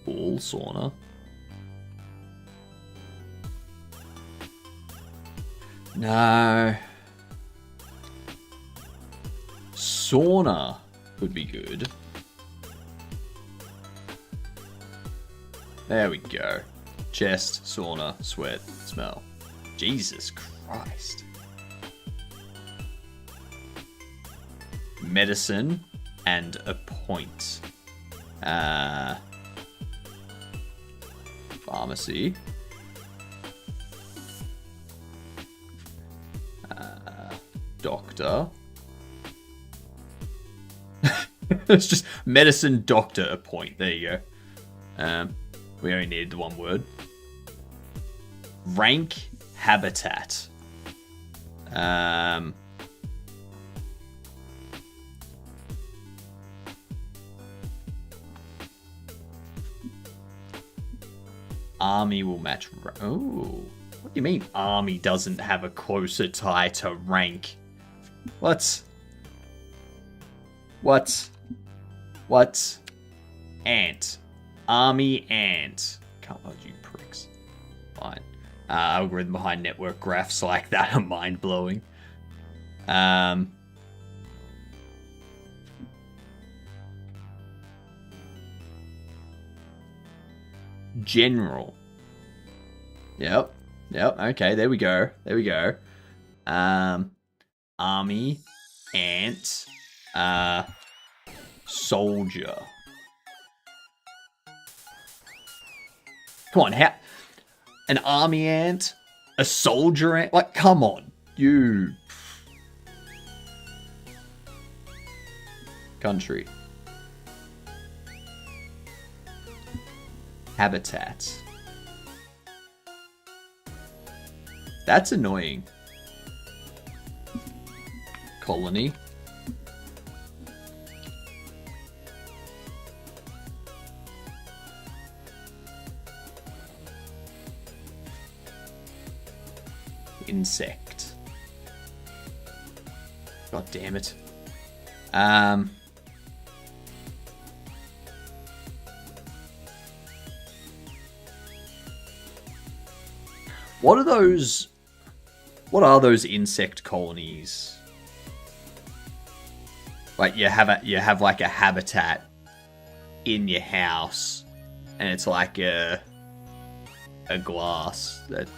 Ball sauna. No. Sauna would be good. There we go. Chest, sauna, sweat, smell. Jesus Christ. Medicine and a point. Pharmacy. Doctor. It's just medicine, doctor, a point. There you go. We only needed the one word. Rank, habitat. Army will match. Oh, what do you mean army doesn't have a closer tie to rank? What? Ant. Army ant. Come on, you pricks. Fine. Algorithm behind network graphs like that are mind-blowing. General. Yep. Okay, there we go. Army, ant, soldier. Come on, how? An army ant? A soldier ant? Like, come on. You. Country. Habitat. That's annoying. Colony. Insect. God damn it. What are those? What are those insect colonies? Like you have like a habitat in your house, and it's like a glass that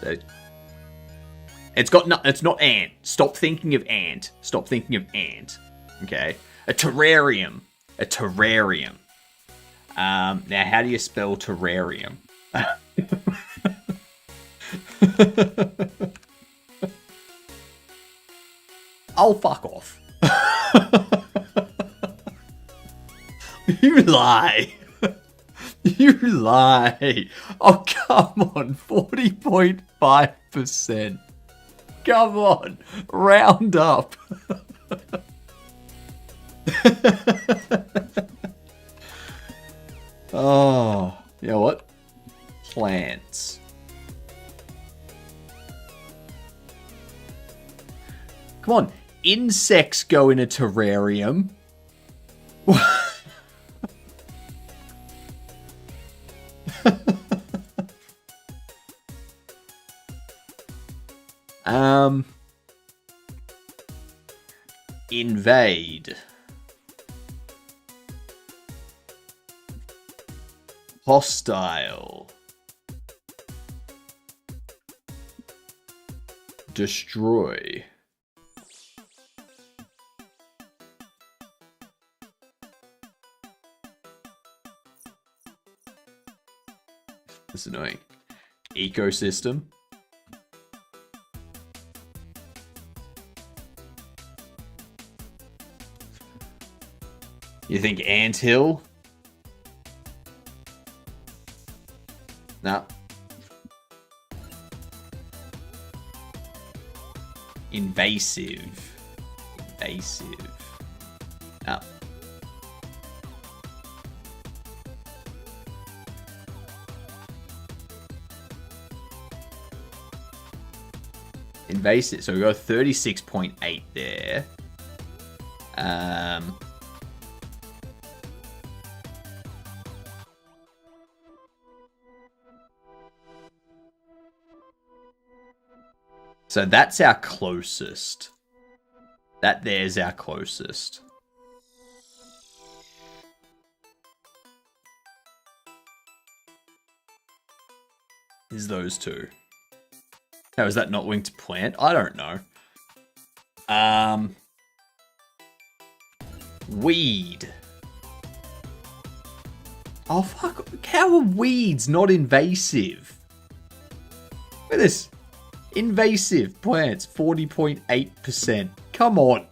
it's got no, it's not ant. Stop thinking of ant. Stop thinking of ant. Okay, a terrarium. A terrarium. Now, how do you spell terrarium? Oh, fuck off. You lie. You lie. Oh, come on. 40.5%. Come on. Round up. Oh, you know what? Plants. Come on. Insects go in a terrarium. Invade. Hostile. Destroy. That's annoying. Ecosystem. You think anthill? No. Invasive. Invasive. Oh. Invasive. So we got 36.8 there. So that's our closest. That there's our closest. Is those two. How is that not winged plant? I don't know. Weed. Oh, fuck. How are weeds not invasive? Look at this. Invasive plants, 40.8%. Come on.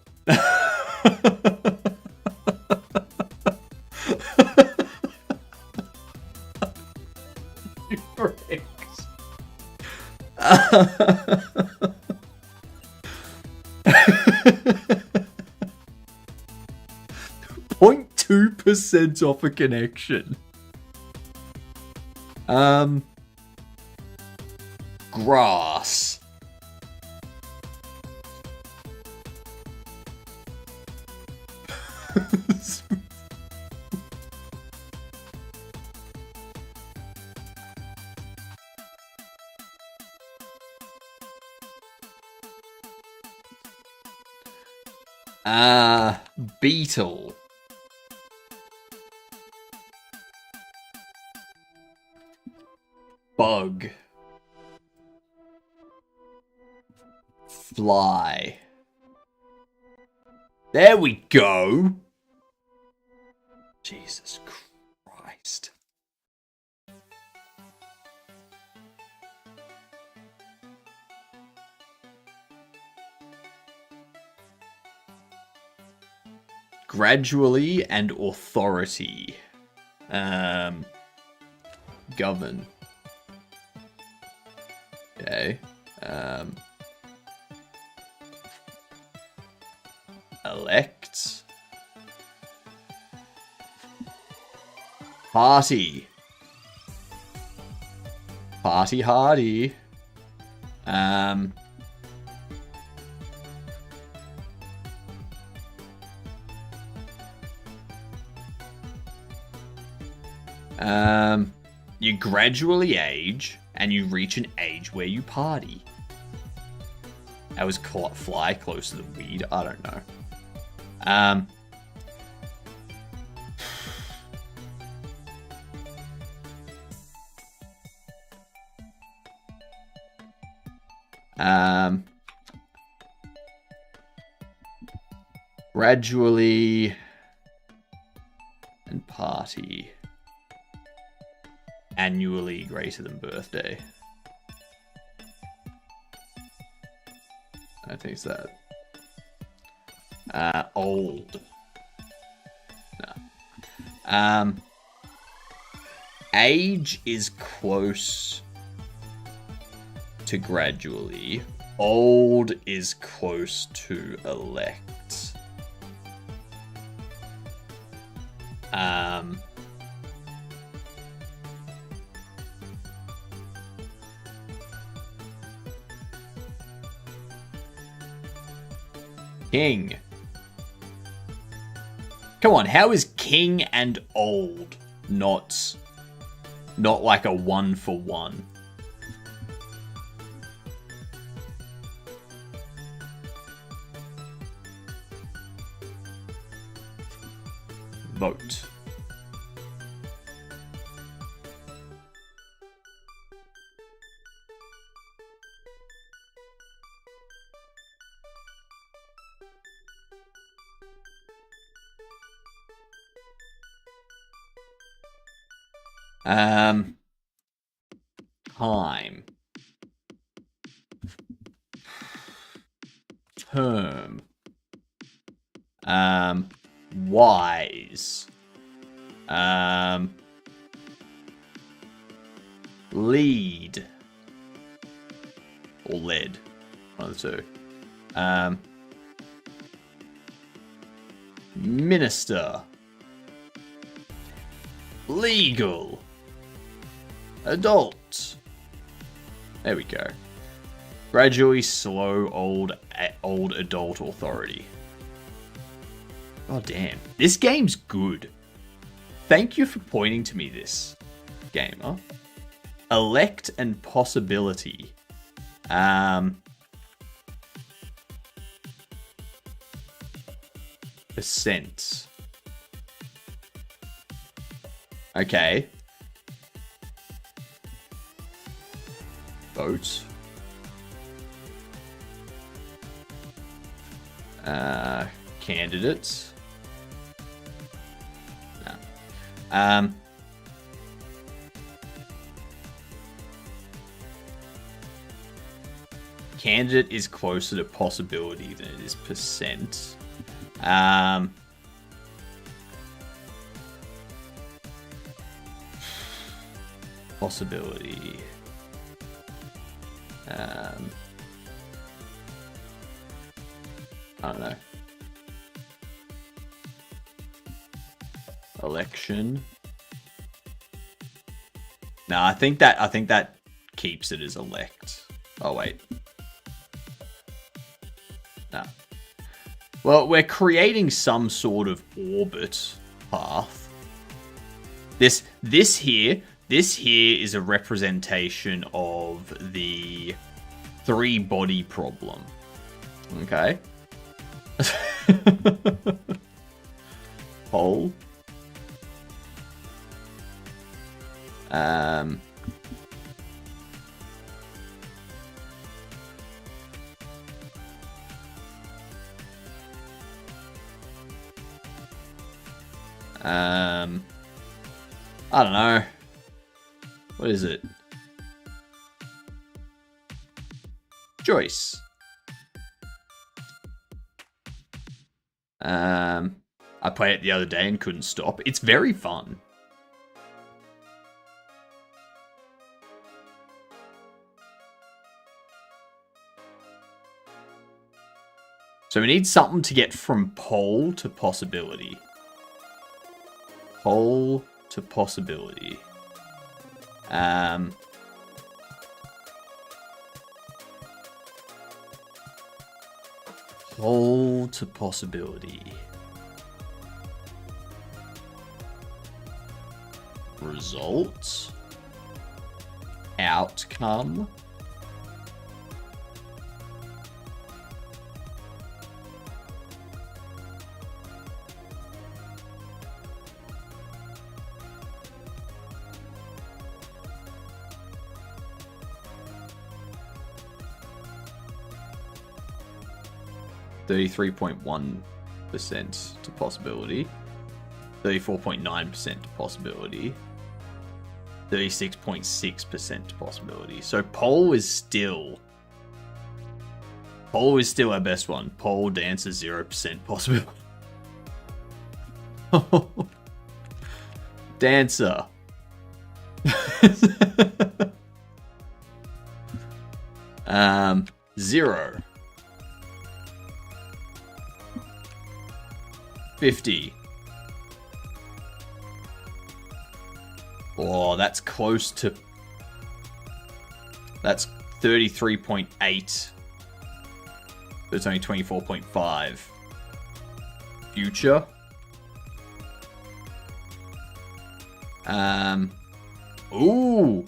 You pricks. 0.2% off a connection. Grass. Beetle. Bug. Fly. There we go. Jesus Christ. Gradually and authority. Govern. Okay. Elect. Party. Party hardy. You gradually age, and you reach an age where you party. I was caught fly close to the weed. I don't know. Gradually and party. Annually greater than birthday. I think it's that. Old. No. Age is close to gradually. Old is close to elect. King. Come on, how is king and old not like a 1-for-1? Vote. Time. Term. Wise. Lead. Or lead. One of the two. Um, Minister. Legal. Adult. There we go. Gradually slow old adult authority. Oh damn. This game's good. Thank you for pointing to me this, gamer. Elect and possibility. Percent. Okay. Vote. Candidates. No. Candidate is closer to possibility than it is percent. Possibility. I don't know. Election. No, I think that keeps it as elect. Oh wait. No. Well, we're creating some sort of orbit path. This here is a representation of the 3-body problem. Okay. Pole. I don't know. What is it? Joyce. I played it the other day and couldn't stop. It's very fun. So we need something to get from pole to possibility. Pole to possibility. Pole to possibility. Result. Outcome. (33.1% to possibility, 34.9% to possibility, 36.6% to possibility. So pole is still our best one. Pole dancer 0% possibility. Dancer. Zero. 50. Oh, that's close to... That's 33.8. But it's only 24.5. Future. Ooh.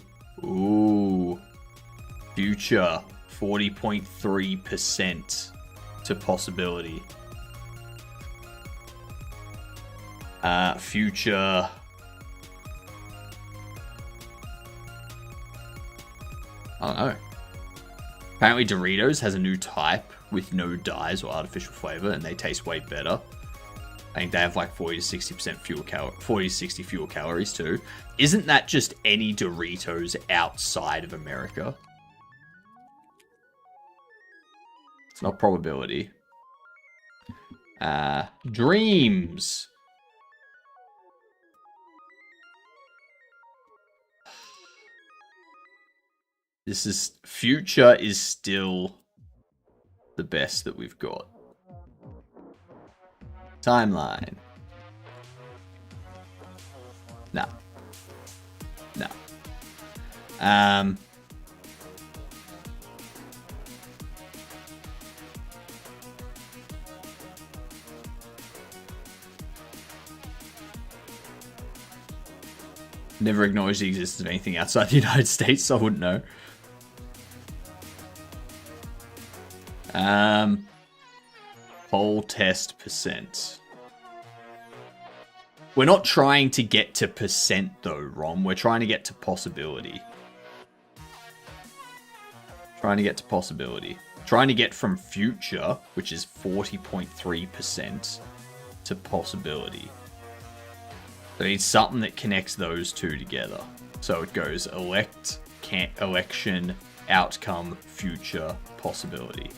Future. 40.3% to possibility. Future. I don't know. Apparently Doritos has a new type with no dyes or artificial flavor, and they taste way better. I think they have like 40 to 60% 40 to 60 fewer calories too. Isn't that just any Doritos outside of America? It's not probability. Dreams. This is... Future is still the best that we've got. Timeline. No. No. Never acknowledged the existence of anything outside the United States, so I wouldn't know. Poll test percent. We're not trying to get to percent though, Rom. We're trying to get to possibility. Trying to get to possibility. Trying to get from future, which is 40.3%, to possibility. So it's something that connects those two together. So it goes election, outcome, future, possibility.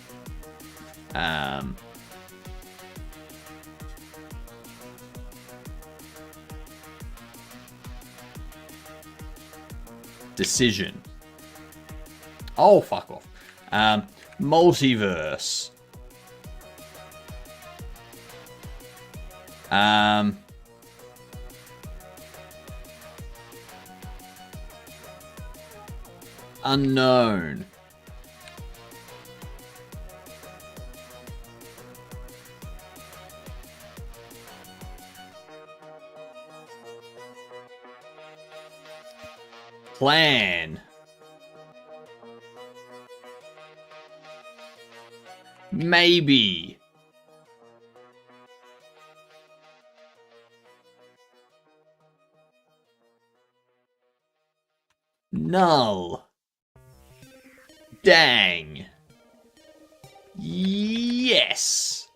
Decision. Oh, fuck off. Multiverse. Unknown. Plan. Maybe. Null. Dang. Yes.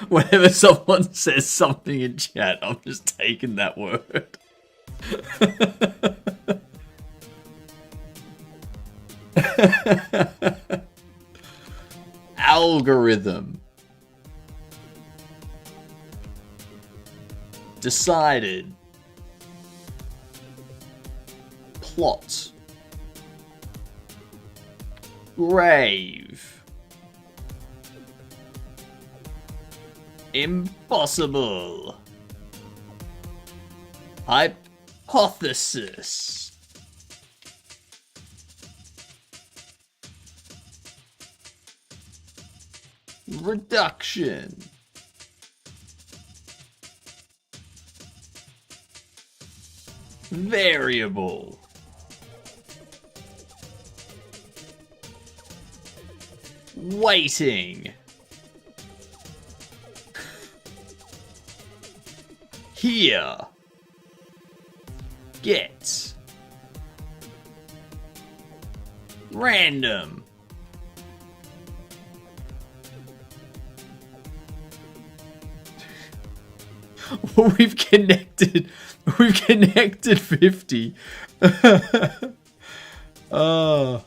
Whenever someone says something in chat, I'm just taking that word. Algorithm. Decided. Plot. Grave. Impossible. Hypothesis. Reduction. Variable. Waiting. Here. Get. Random. We've connected 50. Oh.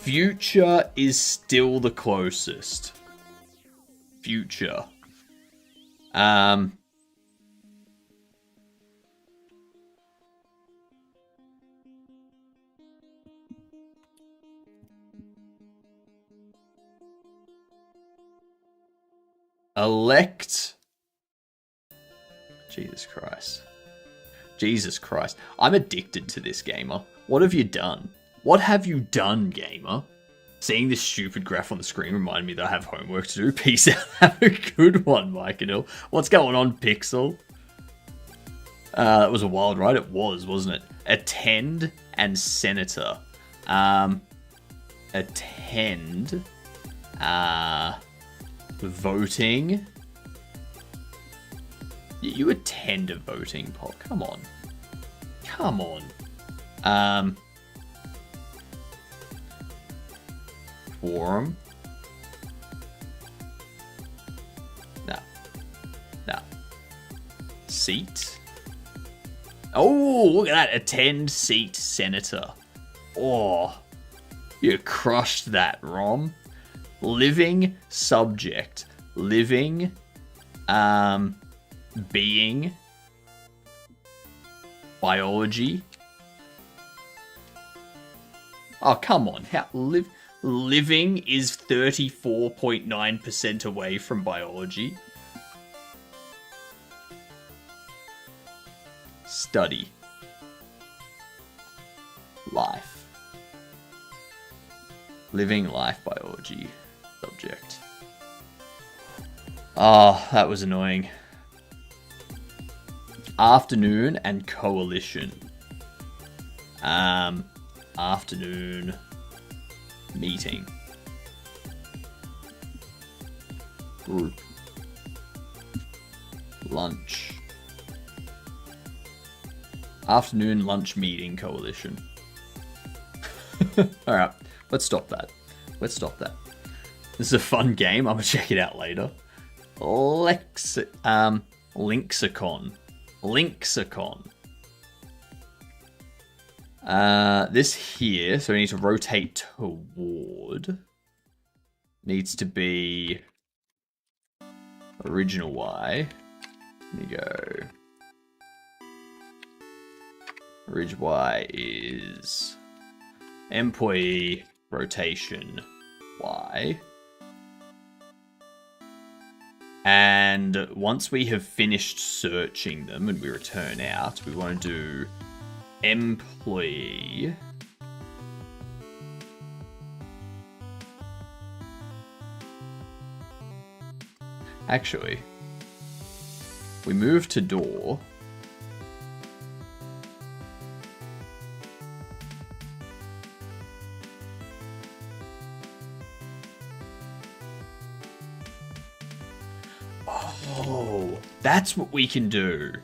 Future is still the closest. Future. Elect. Jesus Christ. Jesus Christ. I'm addicted to this, gamer. What have you done? What have you done, gamer? Seeing this stupid graph on the screen reminded me that I have homework to do. Peace out. Have a good one, Mike and Hill. What's going on, Pixel? That was a wild ride. It was, wasn't it? Attend and senator. Attend. Voting. You attend a voting poll. Come on. Come on. Quorum. No. No. seat. Oh, look at that. Attend seat senator. Oh, you crushed that, Rom. Living subject. Living, being, biology. Oh, come on. Living is 34.9% away from biology. Study. Life. Living life biology subject. Oh, that was annoying. Afternoon and coalition. Afternoon meeting. Group. Lunch. Afternoon lunch meeting coalition. Alright, let's stop that. This is a fun game. I'm gonna check it out later. Lexicon. This here, so we need to rotate toward. Needs to be original Y. Let me go. Orig Y is employee rotation Y. And once we have finished searching them and we return out, we want to do employee actually we move to door. Oh, that's what we can do.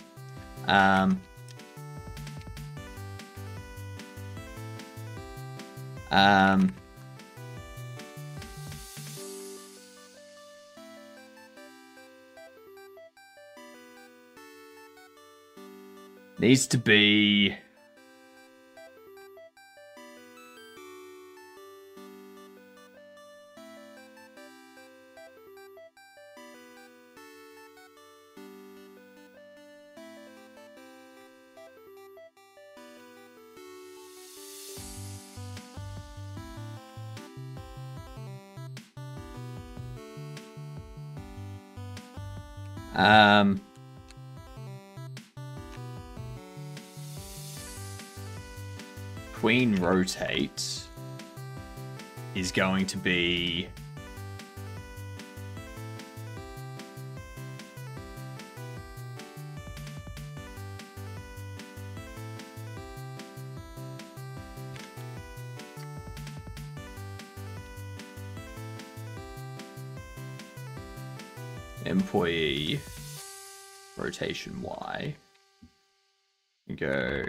Needs to be queen rotate is going to be employee rotation Y. Go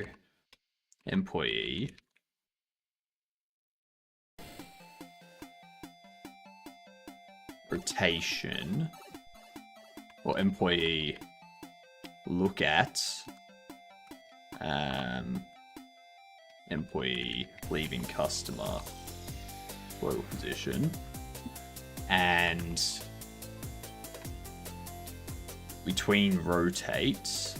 employee rotation or employee look at employee leaving customer flow position, and between rotate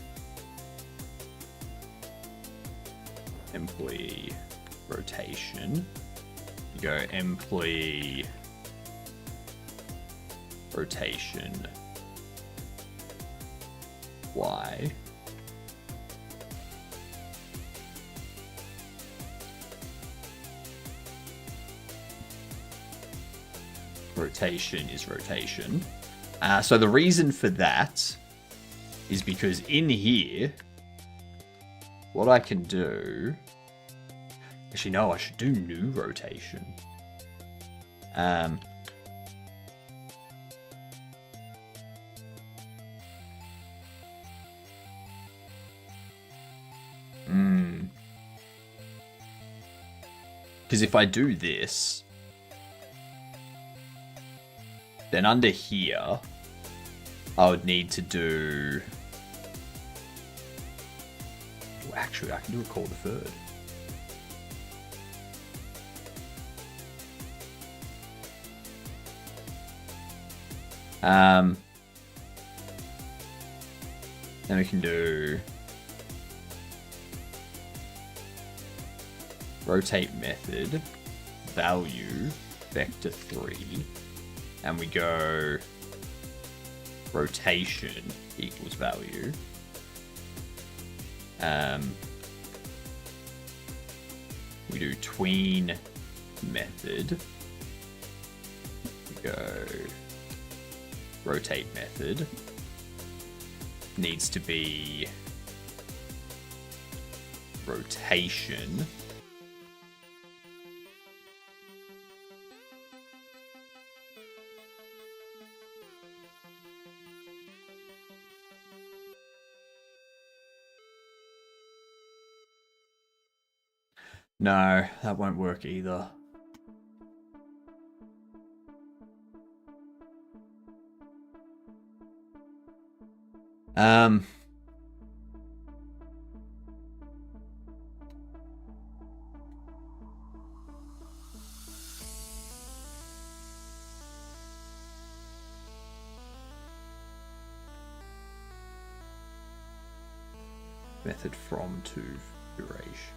employee rotation, you go employee rotation Y. Rotation is rotation. So the reason for that is because in here, what I can do... Actually, no, I should do new rotation. Because if I do this, then under here, I would need to do actually, I can do a call deferred. Then we can do rotate method, value, vector 3, and we go rotation equals value. We do tween method, we go rotate method, needs to be rotation no, that won't work either. Method from to duration.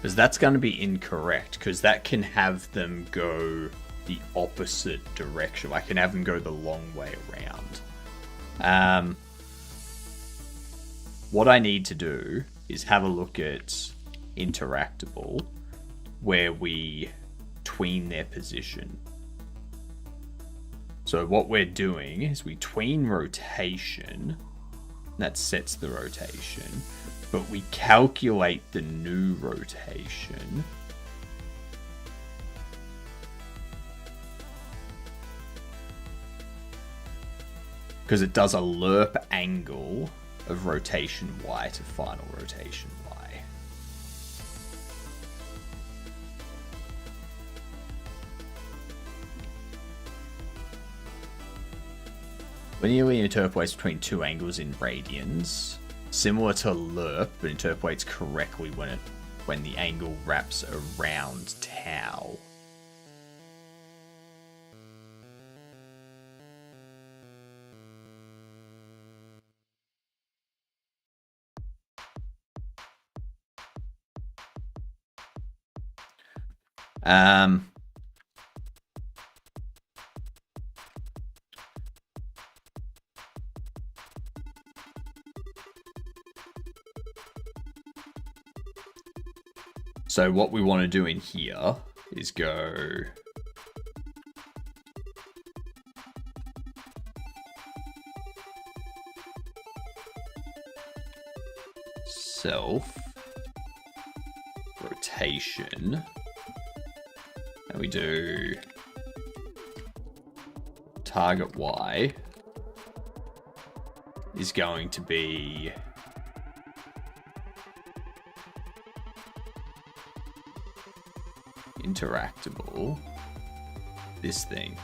Because that's going to be incorrect, because that can have them go the opposite direction. I can have them go the long way around. What I need to do is have a look at interactable, where we tween their position. So what we're doing is we tween rotation, that sets the rotation, but we calculate the new rotation. Because it does a lerp angle of rotation Y to final rotation Y. Linearly interpolates between two angles in radians. Similar to lerp, but interpolates correctly when the angle wraps around tau. So what we want to do in here is go self rotation, and we do target Y is going to be interactable, this thing.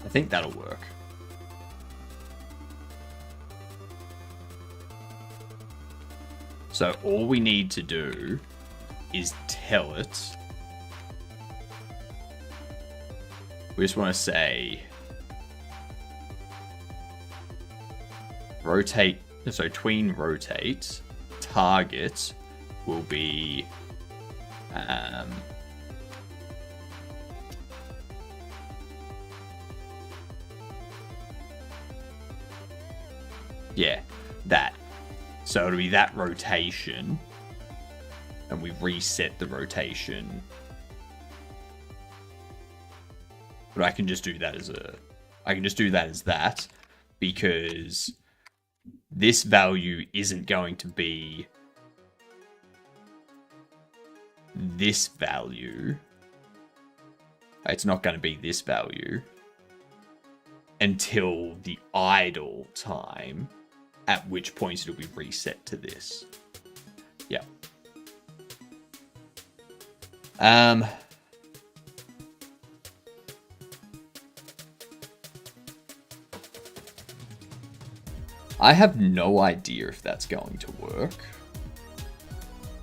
I think that'll work. So all we need to do is tell it. We just want to say rotate, so tween rotate, target will be yeah, that. So it'll be that rotation, and we reset the rotation. But I can just do that as that, because this value isn't going to be this value. It's not going to be this value until the idle time, at which point it'll be reset to this. Yeah. I have no idea if that's going to work.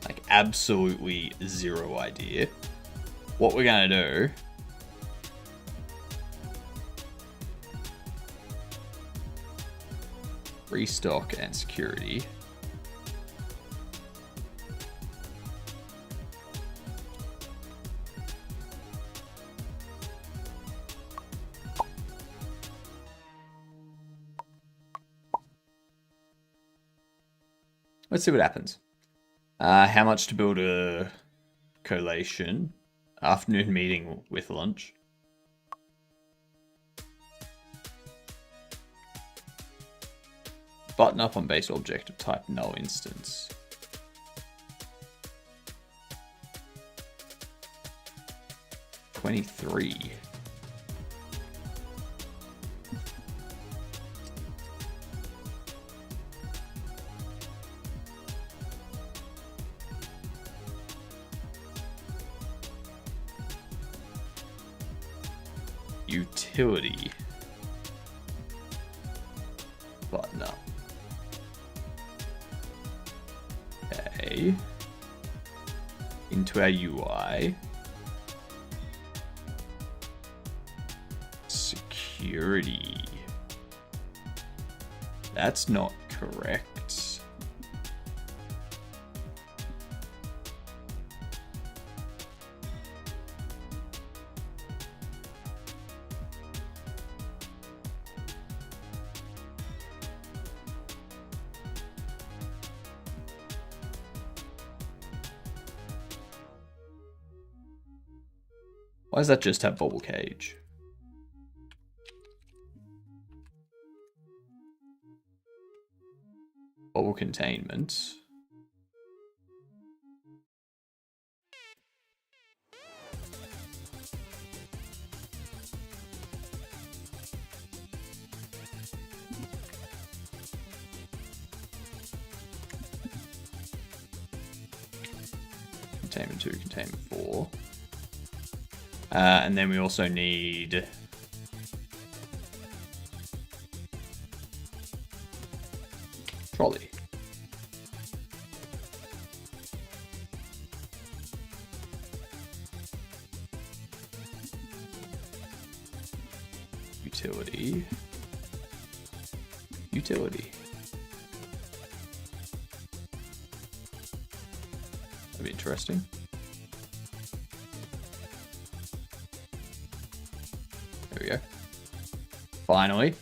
Like, absolutely zero idea. What we're going to do... restock and security. Let's see what happens. How much to build a collation? Afternoon meeting with lunch. Button up on base object of type null instance. $23. Utility. Button up. Okay. Into our UI. Security. That's not correct. Why does that just have bubble cage? Bubble containment. Containment 2, containment 4. And then we also need trolley. Utility. Utility. That'd be interesting. There we go. Finally.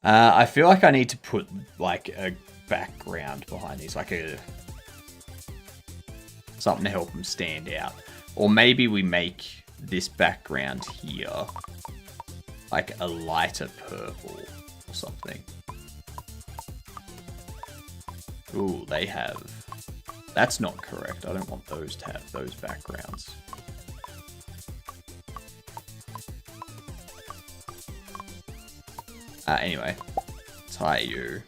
I feel like I need to put like a background behind these, like something to help them stand out. Or maybe we make this background here like a lighter purple or something. Ooh, they have. That's not correct. I don't want those to have those backgrounds. Anyway, tie you.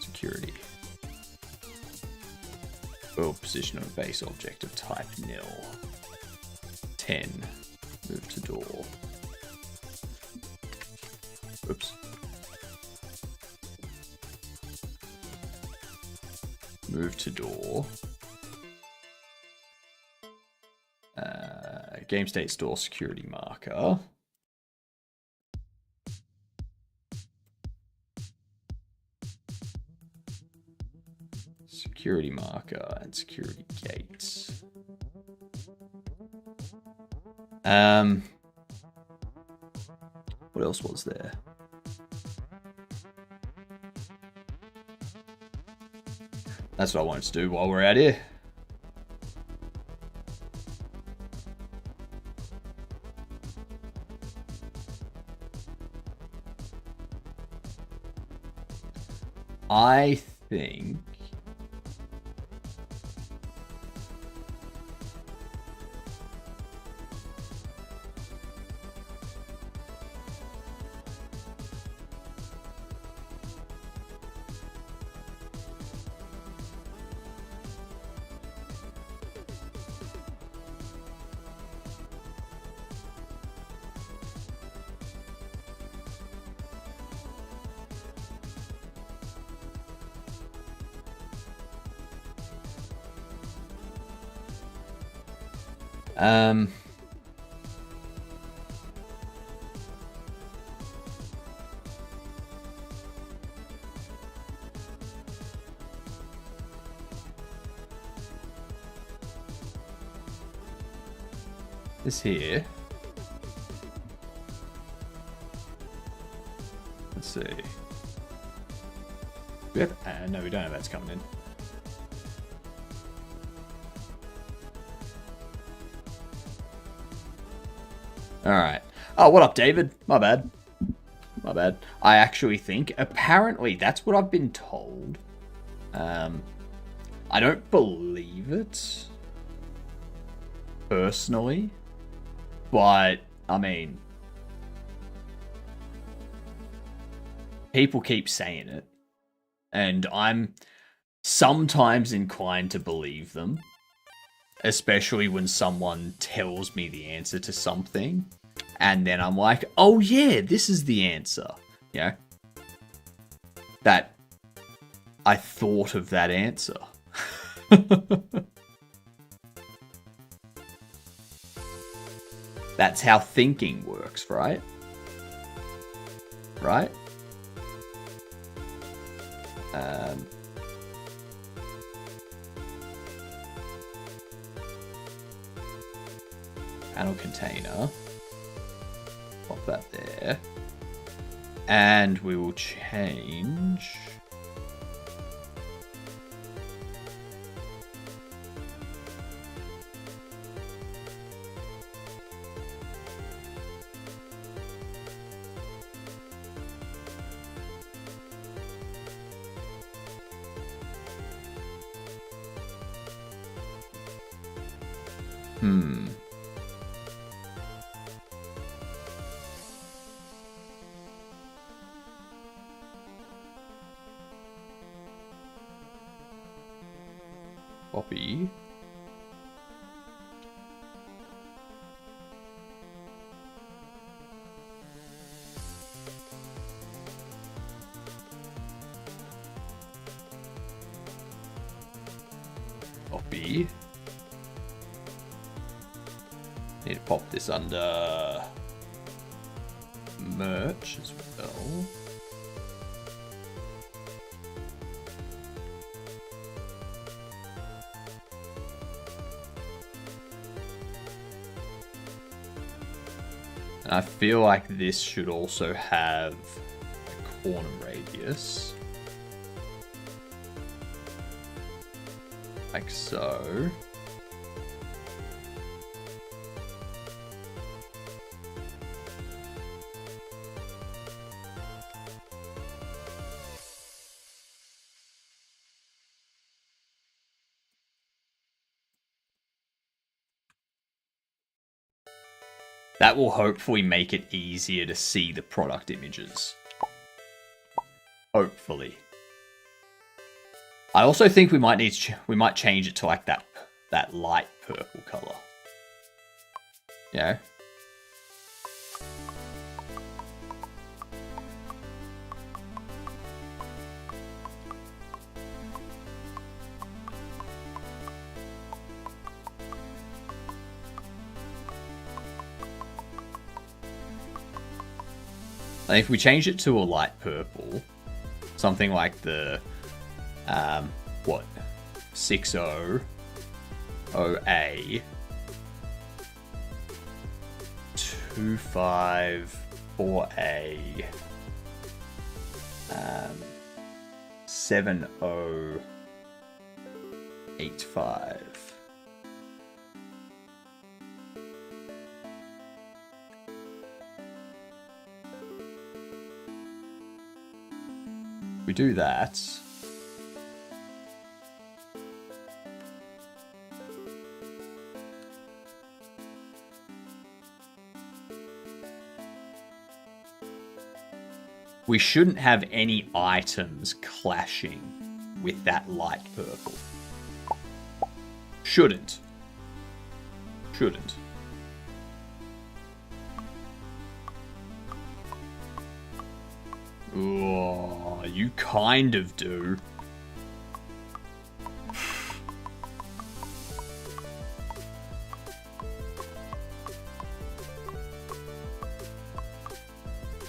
Security. Oh, position of a base object of type nil. 10. Move to door. Oops. Move to door. Game state store security marker. Security marker and security gates. What else was there? That's what I wanted to do while we're out here. I think this here. Let's see. We have, no, we don't have ads coming in. Alright. Oh, what up, David? My bad. My bad. I actually think, apparently, that's what I've been told. I don't believe it. Personally. But, I mean, people keep saying it. And I'm sometimes inclined to believe them. Especially when someone tells me the answer to something. And then I'm like, oh yeah, this is the answer. You know? That I thought of that answer. That's how thinking works, right? Right? Panel container. Pop that there. And we will change. Copy. Copy. Need to pop this under merch as well. I feel like this should also have a corner radius. Like so. That will hopefully make it easier to see the product images. Hopefully. I also think we might need we might change it to like that light purple color. Yeah. And if we change it to a light purple, something like the, what, 60OA 254A 7085. We do that. We shouldn't have any items clashing with that light purple. Shouldn't. Shouldn't. Oh, you kind of do.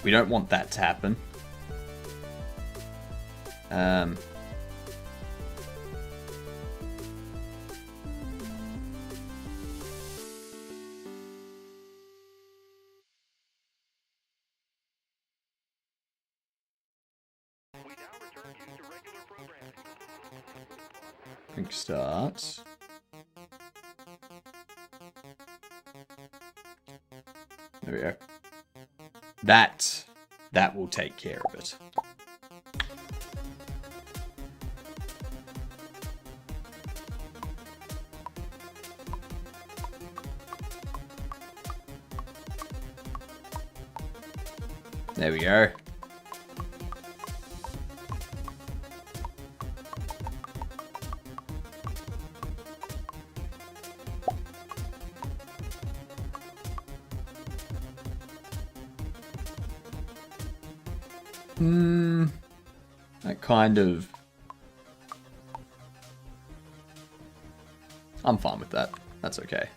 We don't want that to happen. Quick start. There we go. That will take care of it. There we go. That kind of... I'm fine with that. That's okay.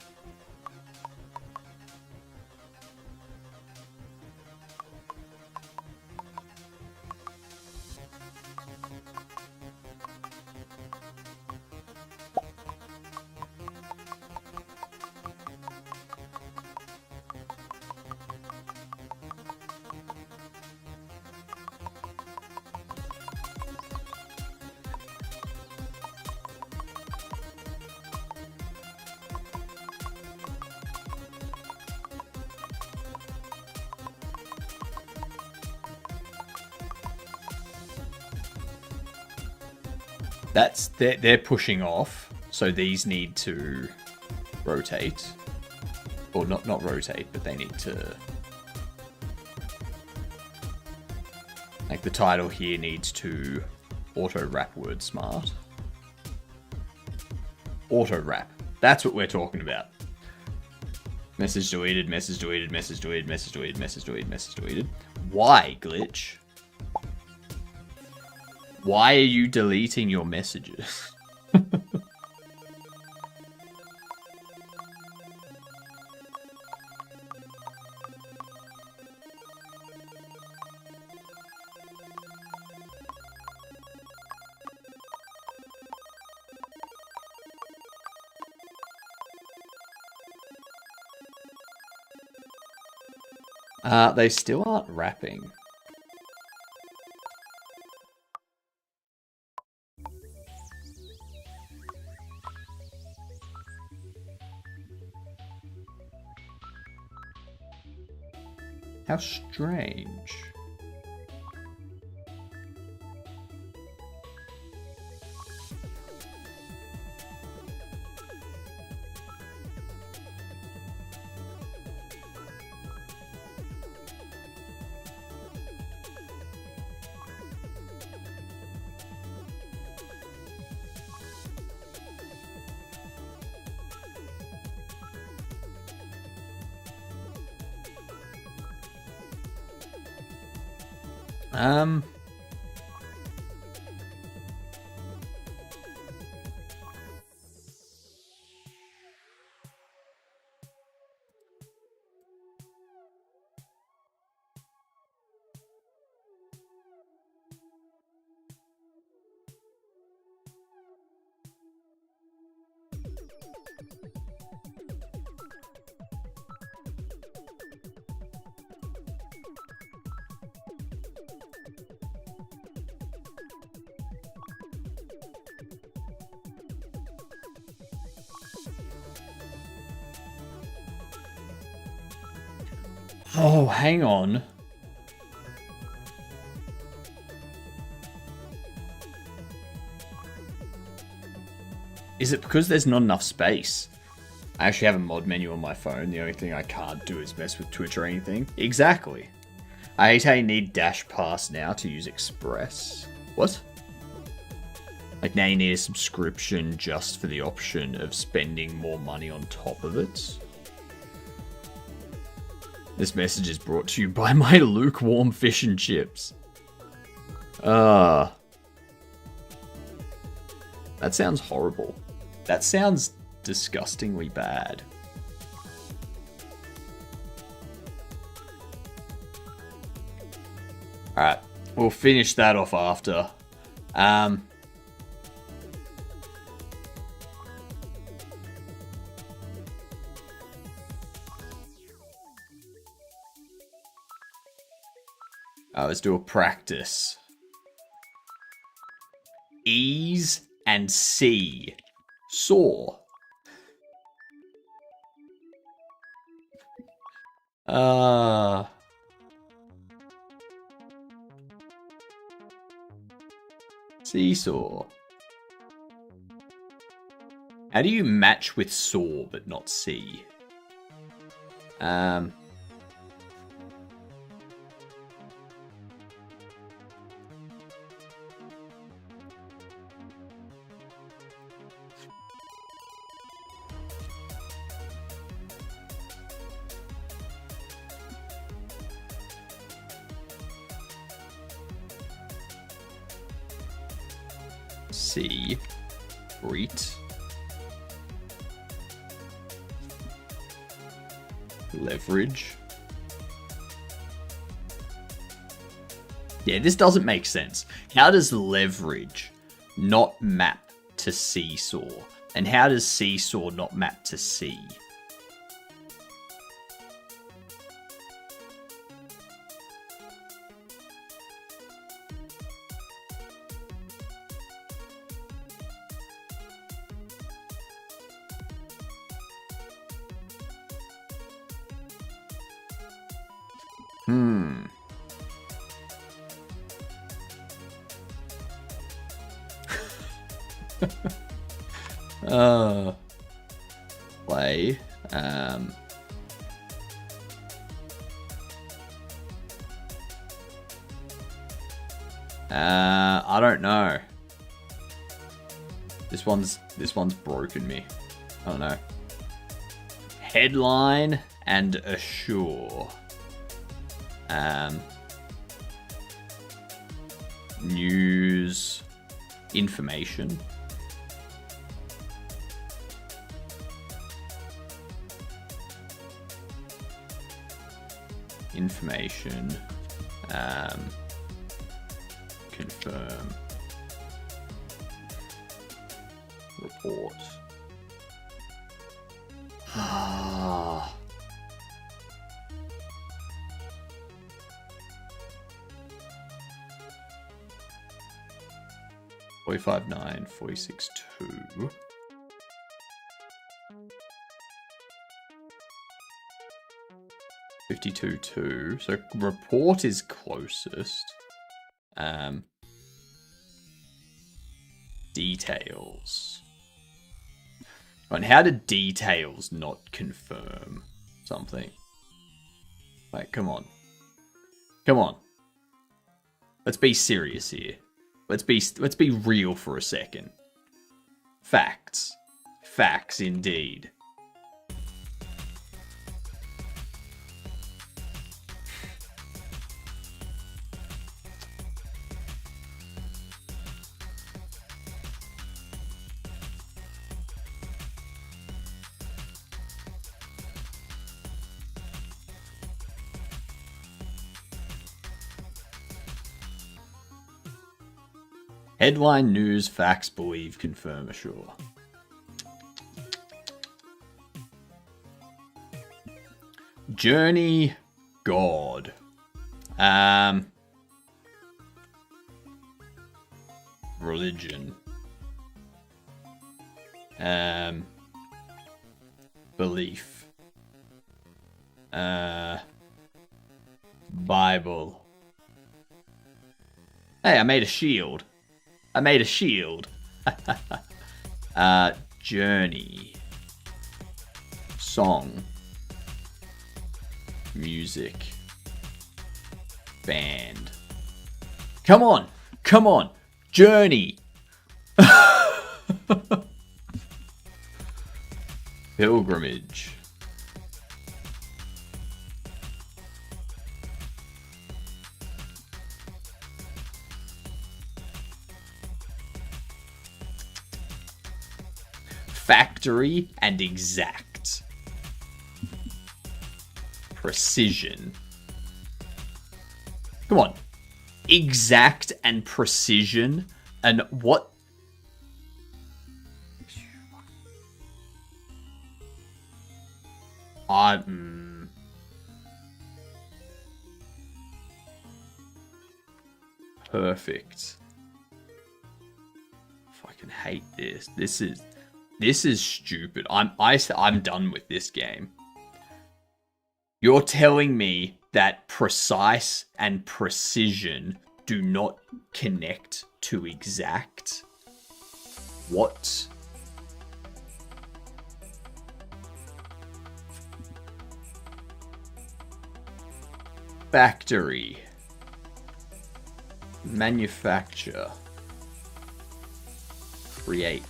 They're pushing off, so these need to rotate. Or not rotate, but they need to... Like the title here needs to auto-wrap word smart. Auto-wrap. That's what we're talking about. Message deleted, message deleted, message deleted, message deleted, message deleted, message deleted. Why, Glitch? Why are you deleting your messages? They still aren't wrapping. How strange. Um. Oh, hang on. Is it because there's not enough space? I actually have a mod menu on my phone. The only thing I can't do is mess with Twitch or anything. Exactly. I hate how you need Dash Pass now to use Express. What? Like now you need a subscription just for the option of spending more money on top of it. This message is brought to you by my lukewarm fish and chips. That sounds horrible. That sounds disgustingly bad. Alright, we'll finish that off after. Let's do a practice. Ease and C. Saw. Seesaw. How do you match with saw but not see? C. Greet. Leverage. Yeah, this doesn't make sense. How does leverage not map to seesaw? And how does seesaw not map to C? Play. I don't know. This one's broken me. I don't know. Headline and assure. News. Information. Information. Confirm. Report. Ah. 45.9, 46.2. $52.2. So report is closest. Details. And how do details not confirm something? Like, come on. Come on. Let's be serious here. Let's be real for a second. Facts. Facts indeed. Headline news, facts, believe, confirm, assure. Journey, God. Religion. Belief. Bible. Hey, I made a shield. Journey. Song. Music. Band. Come on. Journey. Pilgrimage. Factory and exact. Precision. Come on. Exact and precision. And what? Perfect. Fucking hate this. This is stupid. I'm done with this game. You're telling me that precise and precision do not connect to exact? What? Factory. Manufacture. Create.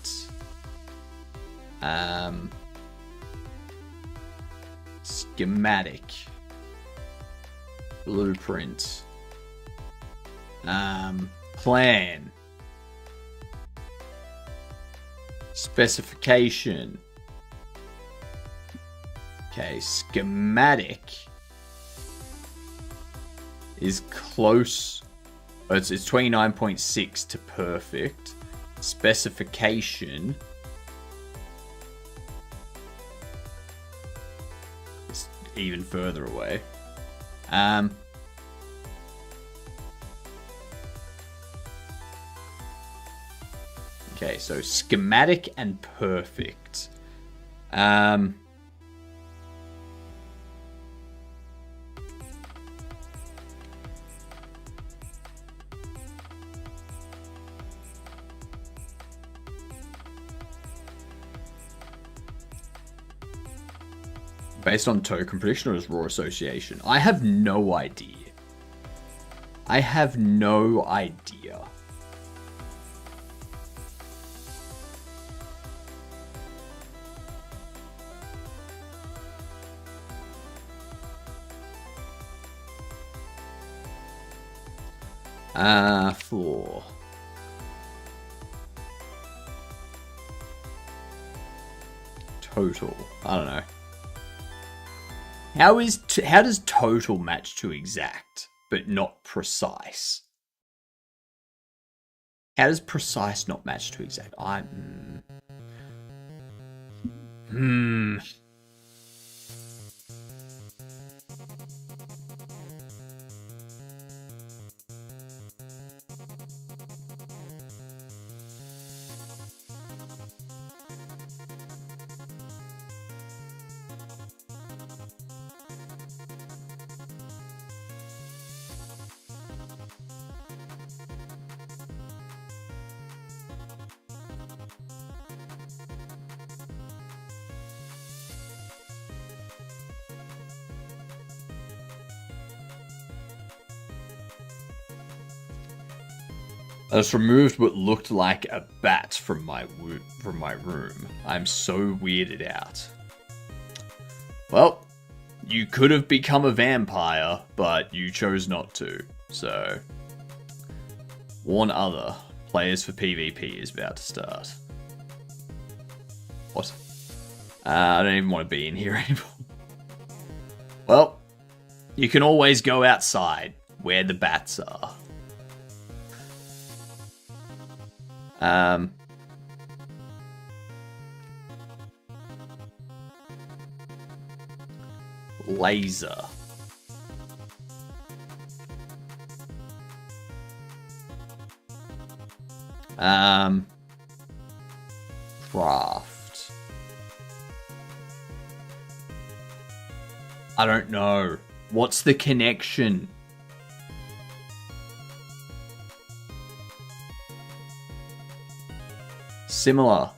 Schematic. Blueprint. Plan. Specification. Okay, schematic is close. It's 29.6 to perfect. Specification is even further away. Okay, so schematic and perfect. Based on token prediction or is raw association? I have no idea. Floor. Total. I don't know. How does total match to exact, but not precise? How does precise not match to exact? I just removed what looked like a bat from my room. I'm so weirded out. Well, you could have become a vampire, but you chose not to. So, warn other players for PvP is about to start. What? I don't even want to be in here anymore. Well, you can always go outside where the bats are. Um, laser. Craft. I don't know. What's the connection? Similar.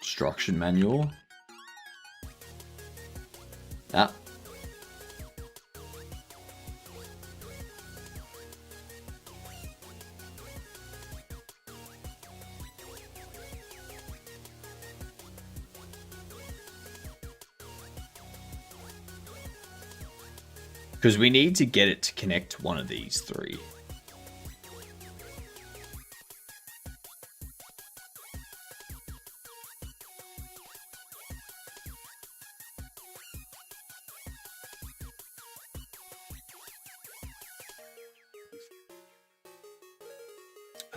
Instruction manual. Ah. Because we need to get it to connect to one of these three.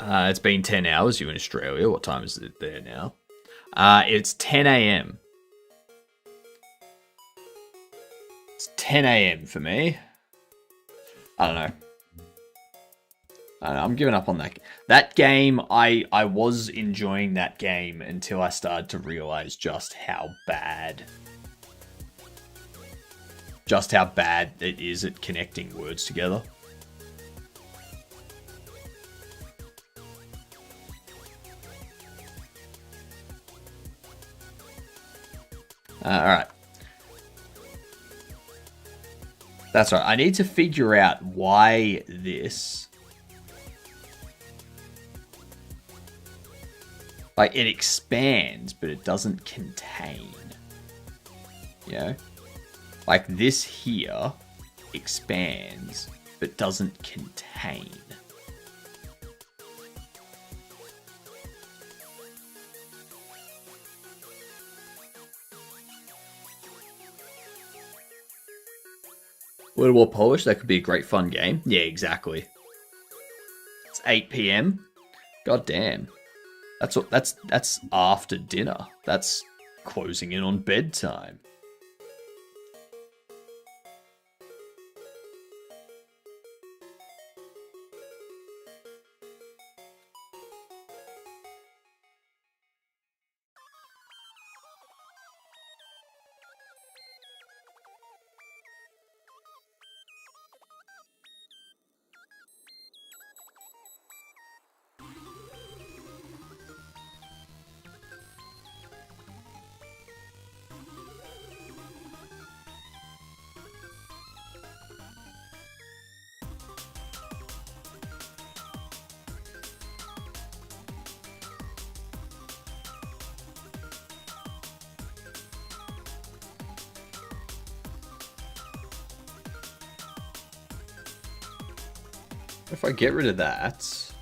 It's been 10 hours. You in Australia. What time is it there now? It's 10 a.m. It's 10 a.m. for me. I don't know. I'm giving up on that. That game, I was enjoying that game until I started to realize just how bad it is at connecting words together. Alright. That's right. I need to figure out why this... Like, it expands, but it doesn't contain. You know? Like, this here expands, but doesn't contain. A little more polished, that could be a great fun game. Yeah, exactly. It's 8 p.m. God damn. That's after dinner. That's closing in on bedtime. If I get rid of that...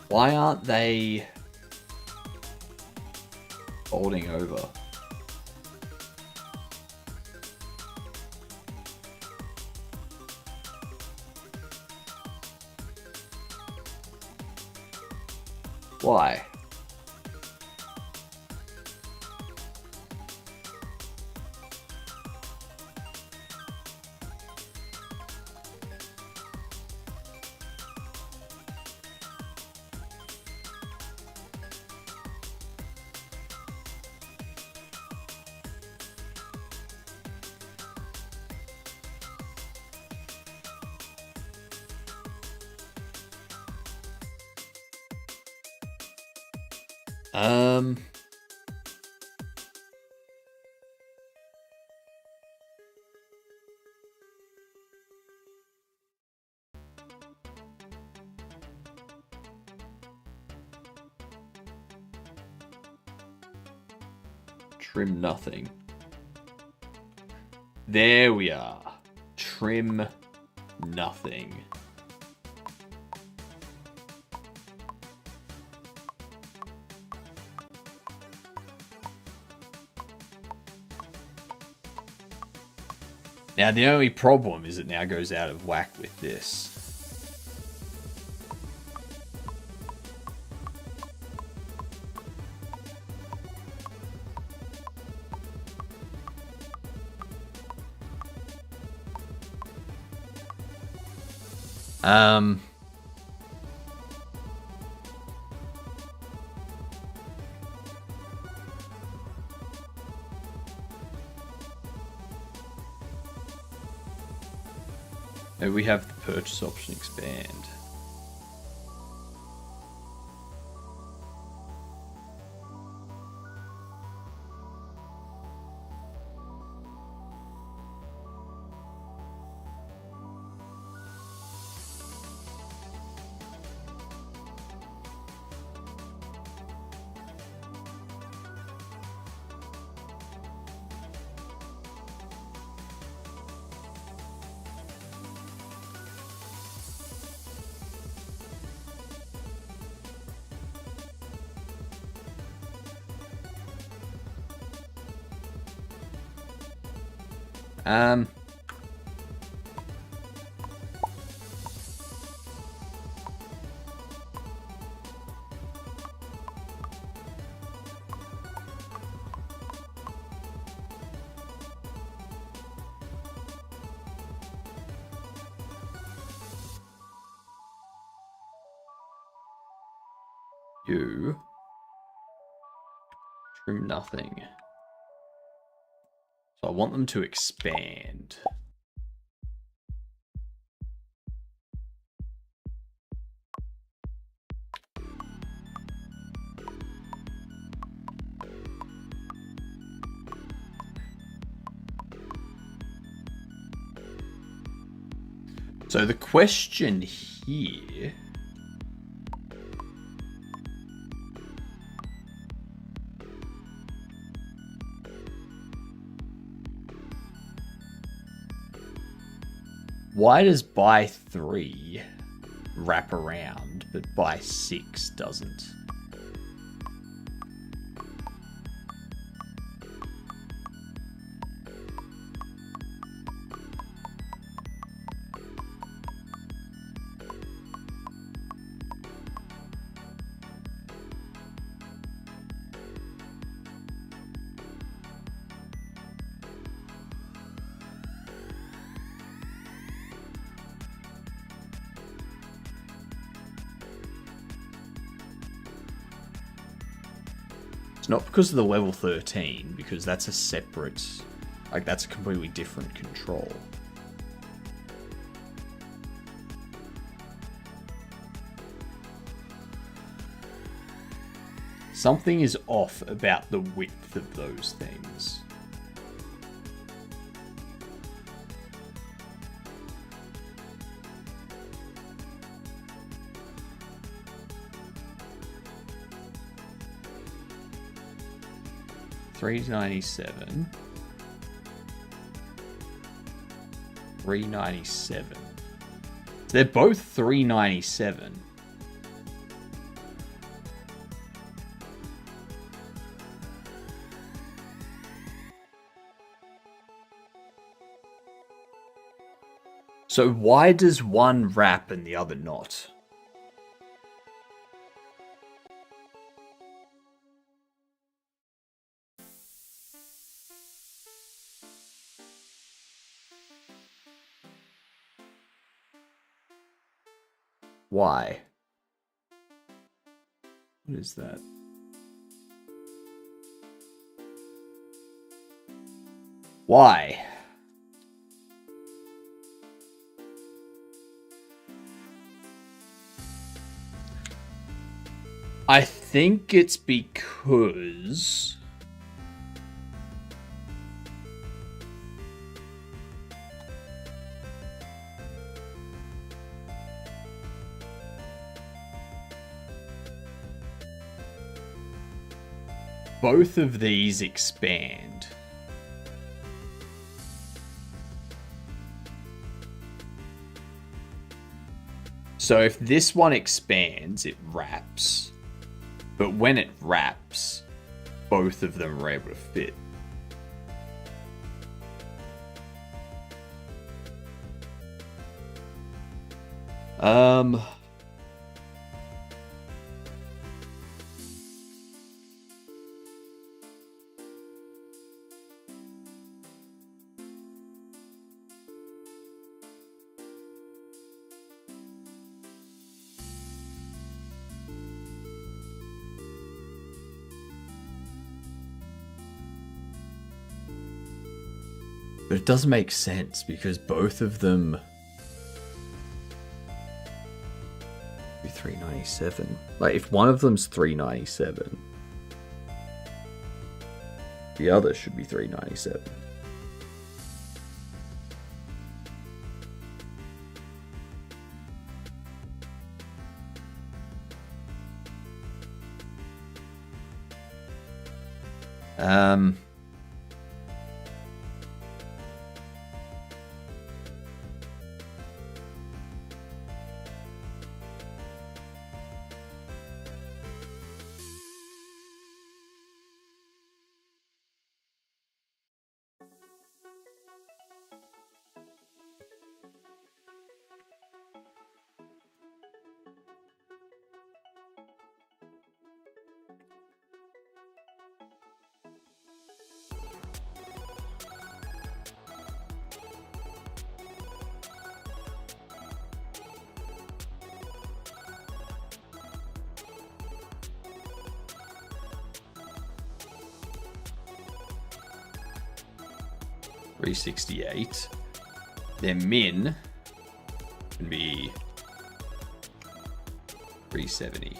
Why aren't they folding over? Why? Trim nothing. There we are. Trim nothing. Now, the only problem is it now goes out of whack with this. Maybe we have the purchase option expand. You trim nothing. So I want them to expand. So the question here why does buy 3 wrap around, but buy 6 doesn't? It's not because of the level 13, because that's a separate, like that's a completely different control. Something is off about the width of those things. $397. $397. They're both $397. So why does one wrap and the other not? Why? What is that? Why? I think it's because both of these expand. So if this one expands, it wraps. But when it wraps, both of them are able to fit. But it doesn't make sense because both of them be 397. Like if one of them's 397, the other should be 397. $368. Their min can be $370.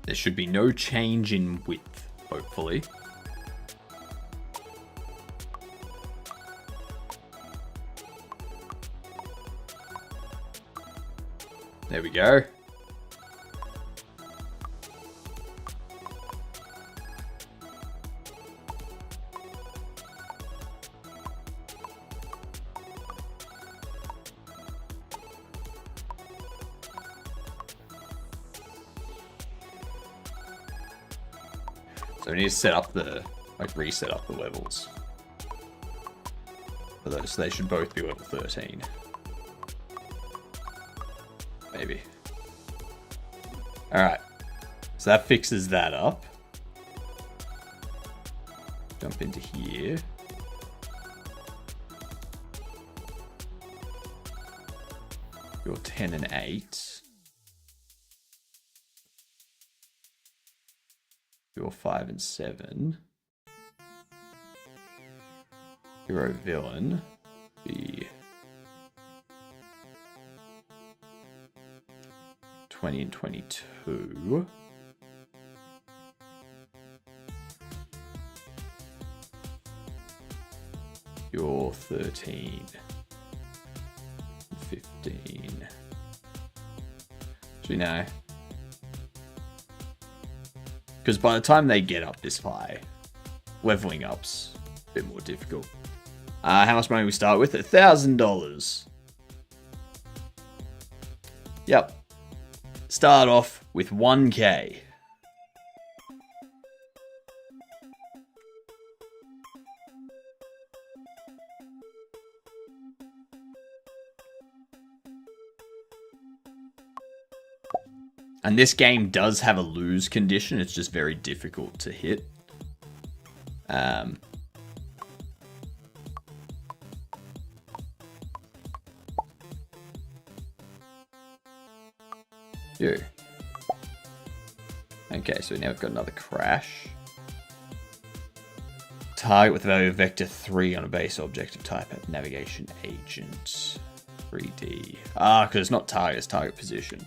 There should be no change in width, hopefully. There we go. So we need to set up the, reset up the levels for those. So they should both be level 13. Maybe. Alright. So that fixes that up. Jump into here. You're 10 and 8. You're 5 and 7. Hero villain. Be 20 and 22. You're 13. 15. Actually, no. Because by the time they get up this high, leveling up's a bit more difficult. How much money we start with? $1,000. Yep. start off with 1k. And this game does have a lose condition. It's just very difficult to hit. Okay, so now we've got another crash. Target with the value of vector 3 on a base object of type navigation agent. 3D. Ah, because it's not target, it's target position.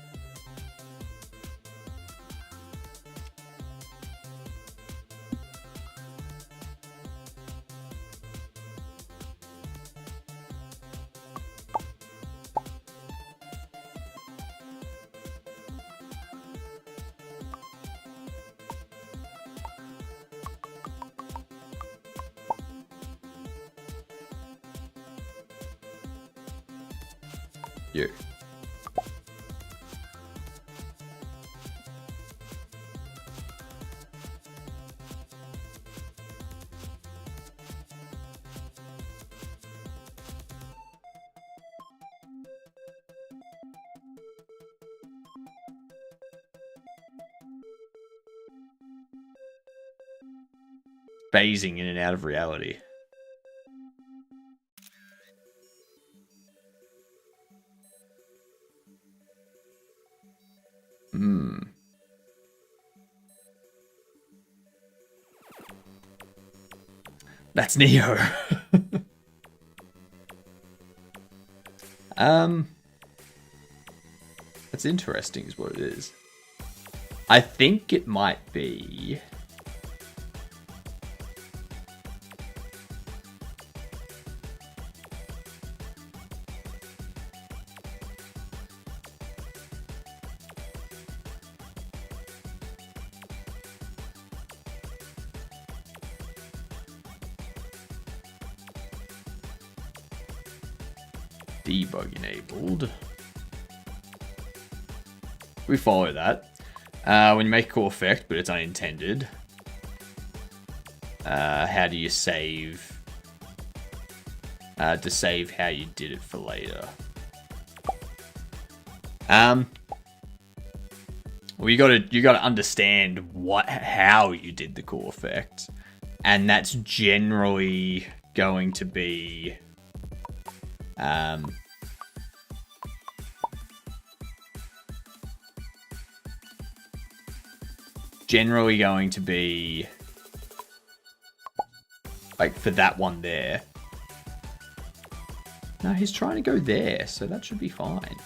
You. Phasing in and out of reality. That's Neo. That's interesting is what it is. I think it might be... debug enabled. We follow that. When you make a cool effect, but it's unintended. How do you save? To save how you did it for later. Well, you gotta understand how you did the cool effect, and that's generally going to be. Generally going to be like for that one there. No, he's trying to go there, so that should be fine.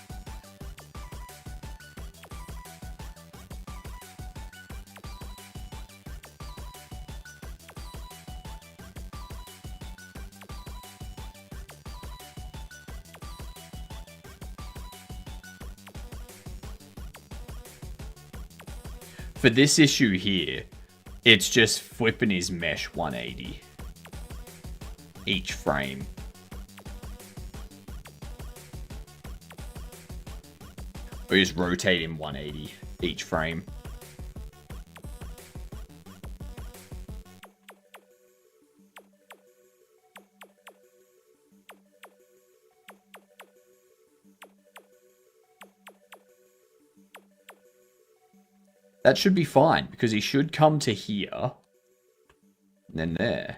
For this issue here, it's just flipping his mesh 180 each frame. Or just rotate him 180 each frame. That should be fine, because he should come to here, and then there.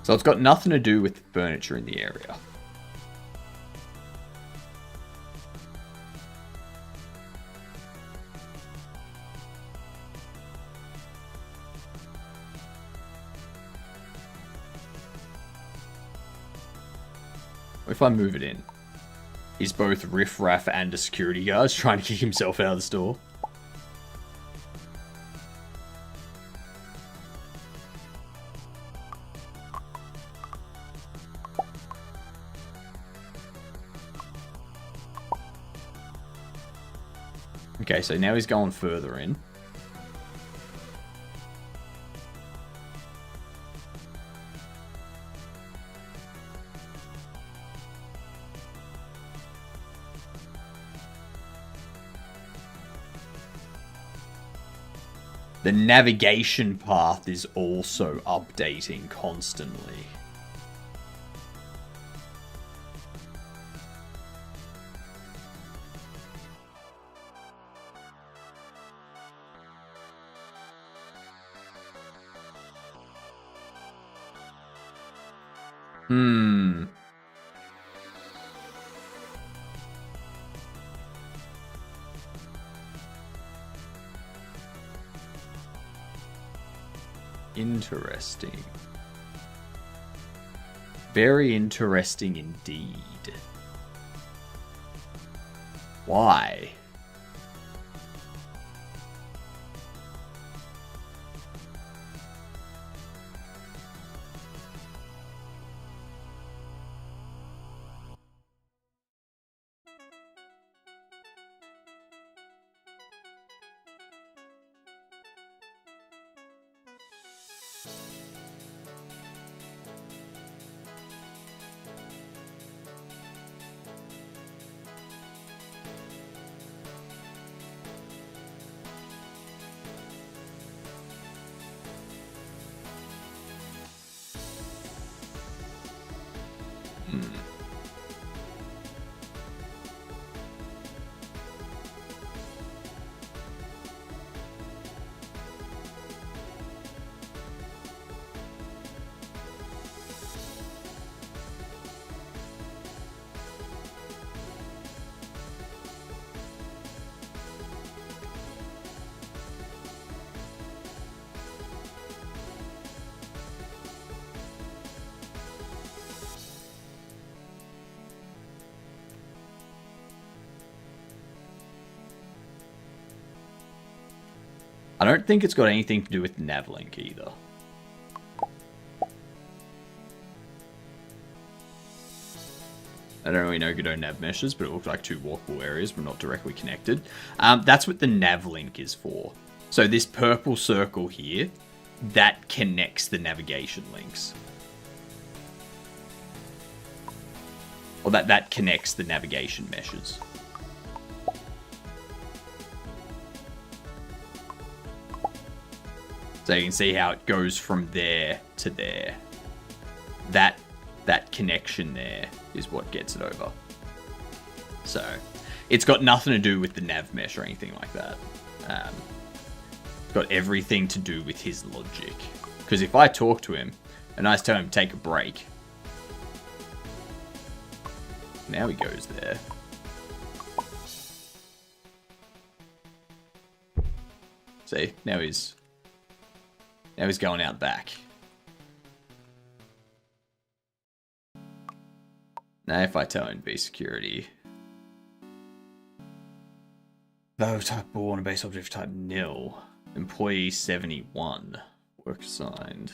So it's got nothing to do with the furniture in the area. If I move it in, he's both riff-raff and a security guard trying to kick himself out of the store. Okay, so now he's going further in. The navigation path is also updating constantly. Interesting. Very interesting indeed. Why? I don't think it's got anything to do with Navlink either. I don't really know Godot nav meshes, but it looked like two walkable areas but not directly connected. That's what the Navlink is for. So this purple circle here, that connects the navigation links. Or that connects the navigation meshes. So you can see how it goes from there to there. That connection there is what gets it over. So it's got nothing to do with the nav mesh or anything like that. It's got everything to do with his logic. Because if I talk to him and I tell him to take a break, now he goes there. See, now he's going out back. Now if I tell him to be security. Value type born, base object type nil. Employee 71. Work assigned.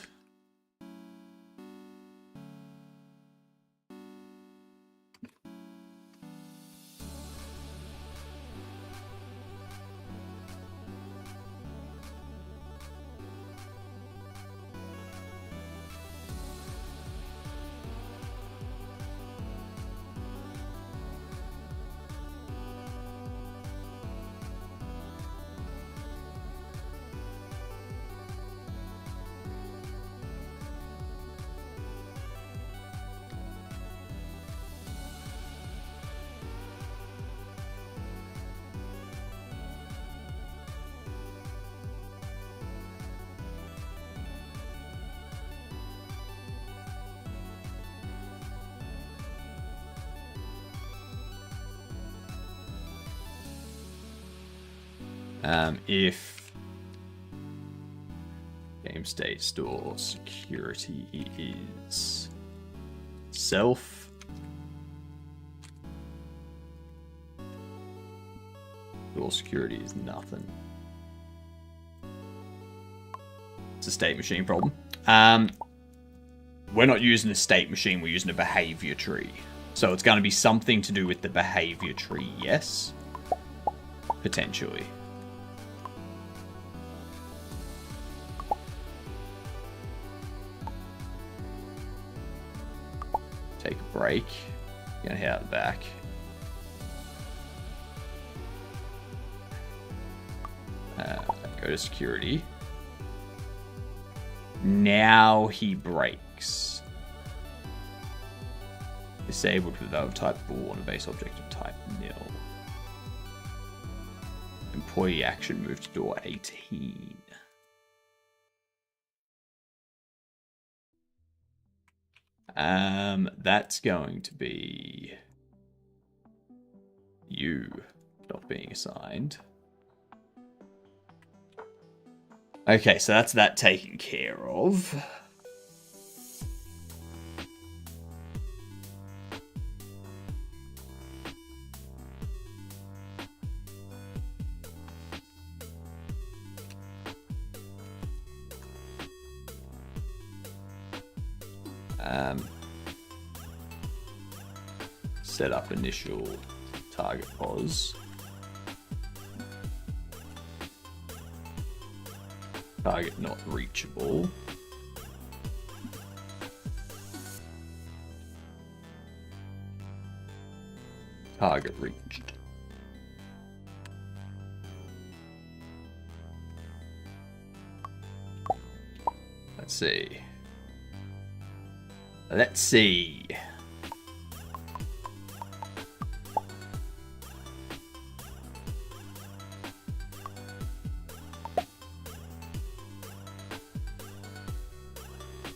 If game state store security is self, store security is nothing. It's a state machine problem. We're not using a state machine, we're using a behavior tree. So it's going to be something to do with the behavior tree, yes. Potentially. Take a break. Gonna head out the back. Go to security. Now he breaks. Disabled with valve type ball on a base object of type nil. Employee action move to door 18. That's going to be you not being assigned. Okay, so that's that taken care of. Set up initial target pos. Target not reachable. Target reached. Let's see. Let's see.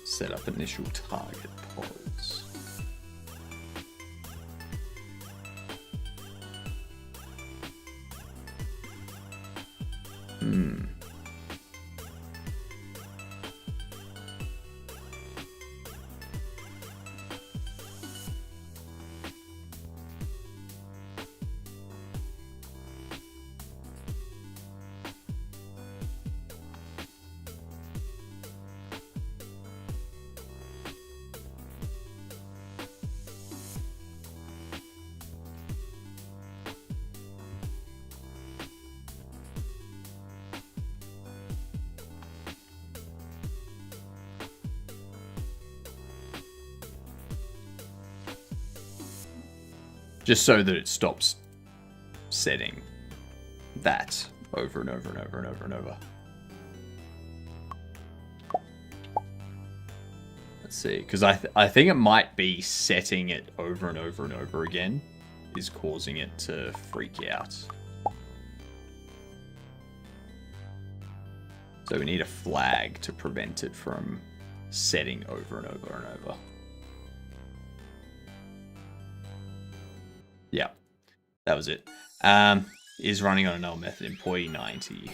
Set up initial target pods. Just so that it stops setting that over and over and over and over and over. Let's see, because I think it might be setting it over and over and over again is causing it to freak out. So we need a flag to prevent it from setting over and over and over. Yeah, that was it. Is running on a null method, employee 90.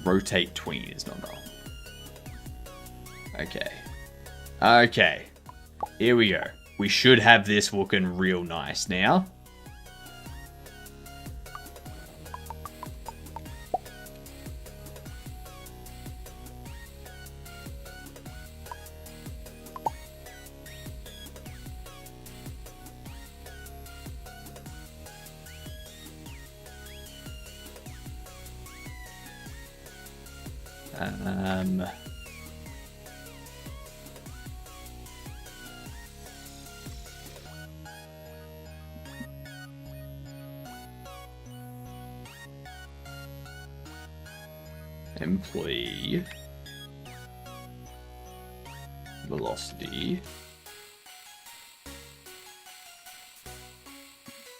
Rotate tween is not null. Okay. Okay. Here we go. We should have this looking real nice now. Employee velocity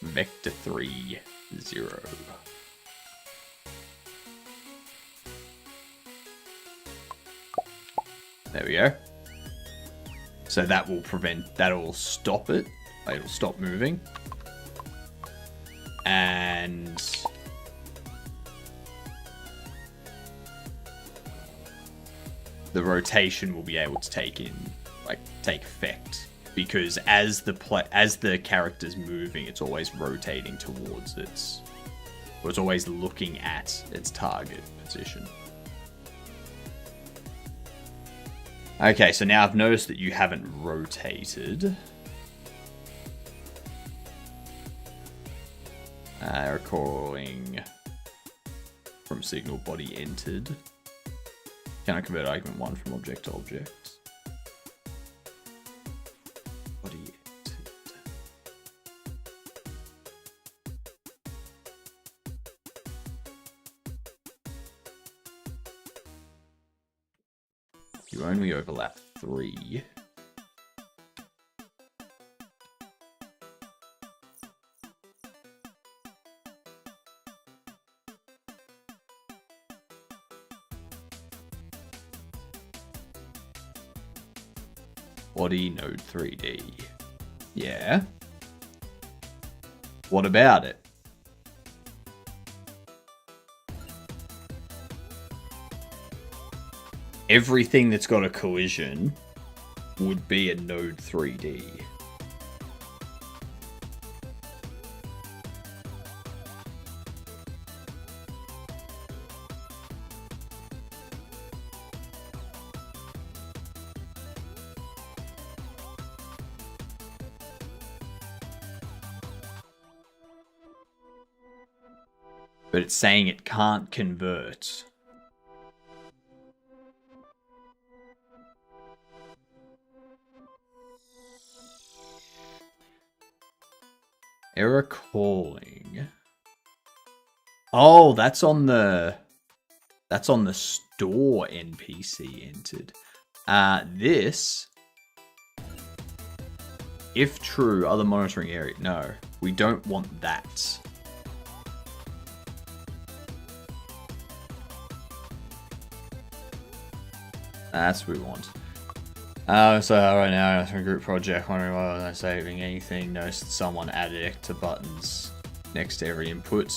vector 3 0. There we go. So that will prevent, that'll stop it. It'll stop moving. And the rotation will be able to take in like take effect, because as the character's moving, it's always rotating towards its, or it's always looking at its target position. Okay, so now I've noticed that you haven't rotated. Recalling from signal body entered. Can I convert argument 1 from object to object? Body entered. You only overlap 3. Body node 3D. Yeah. What about it? Everything that's got a collision would be a node 3D. But it's saying it can't convert. Error calling. Oh, that's on the store NPC entered. This, if true, other monitoring area. No, we don't want that. That's what we want. So right now, I'm a group project, wondering why I'm not saving anything. Noticed someone added extra buttons next to every input.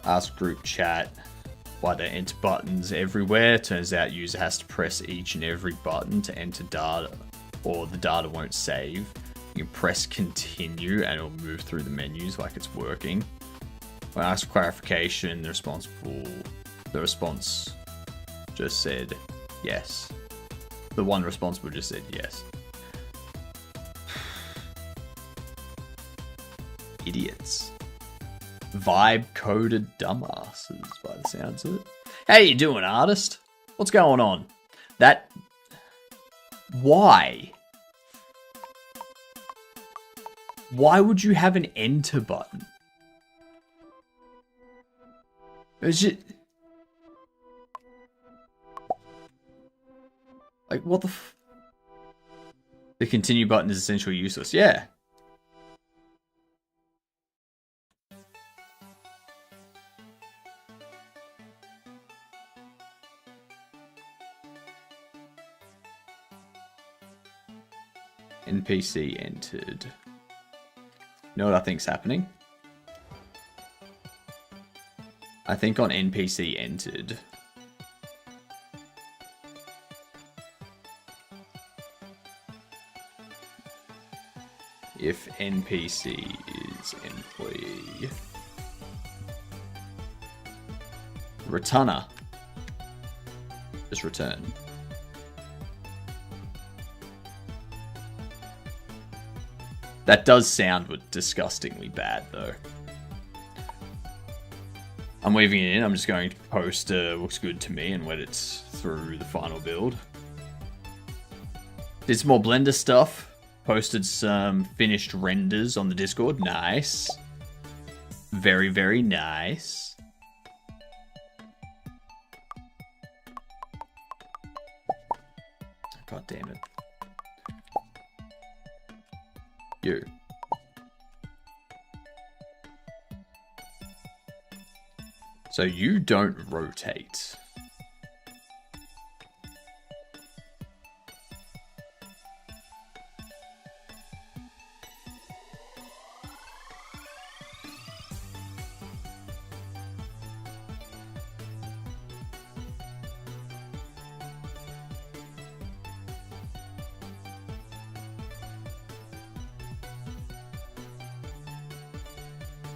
Ask group chat why they enter buttons everywhere. Turns out user has to press each and every button to enter data, or the data won't save. You can press continue and it'll move through the menus like it's working. When I asked for clarification, the response just said yes. The one responsible just said yes. Idiots. Vibe coded dumbasses by the sounds of it. How you doing, artist? What's going on? Why? Why would you have an enter button? It's just... Like, what the The continue button is essentially useless. Yeah. NPC entered. You know what I think's happening? I think on NPC entered, if NPC is employee, returner, just return. That does sound disgustingly bad, though. I'm leaving it in. I'm just going to post looks good to me and let it through the final build. Did some more Blender stuff. Posted some finished renders on the Discord. Nice. Very, very nice. God damn it. You. So you don't rotate.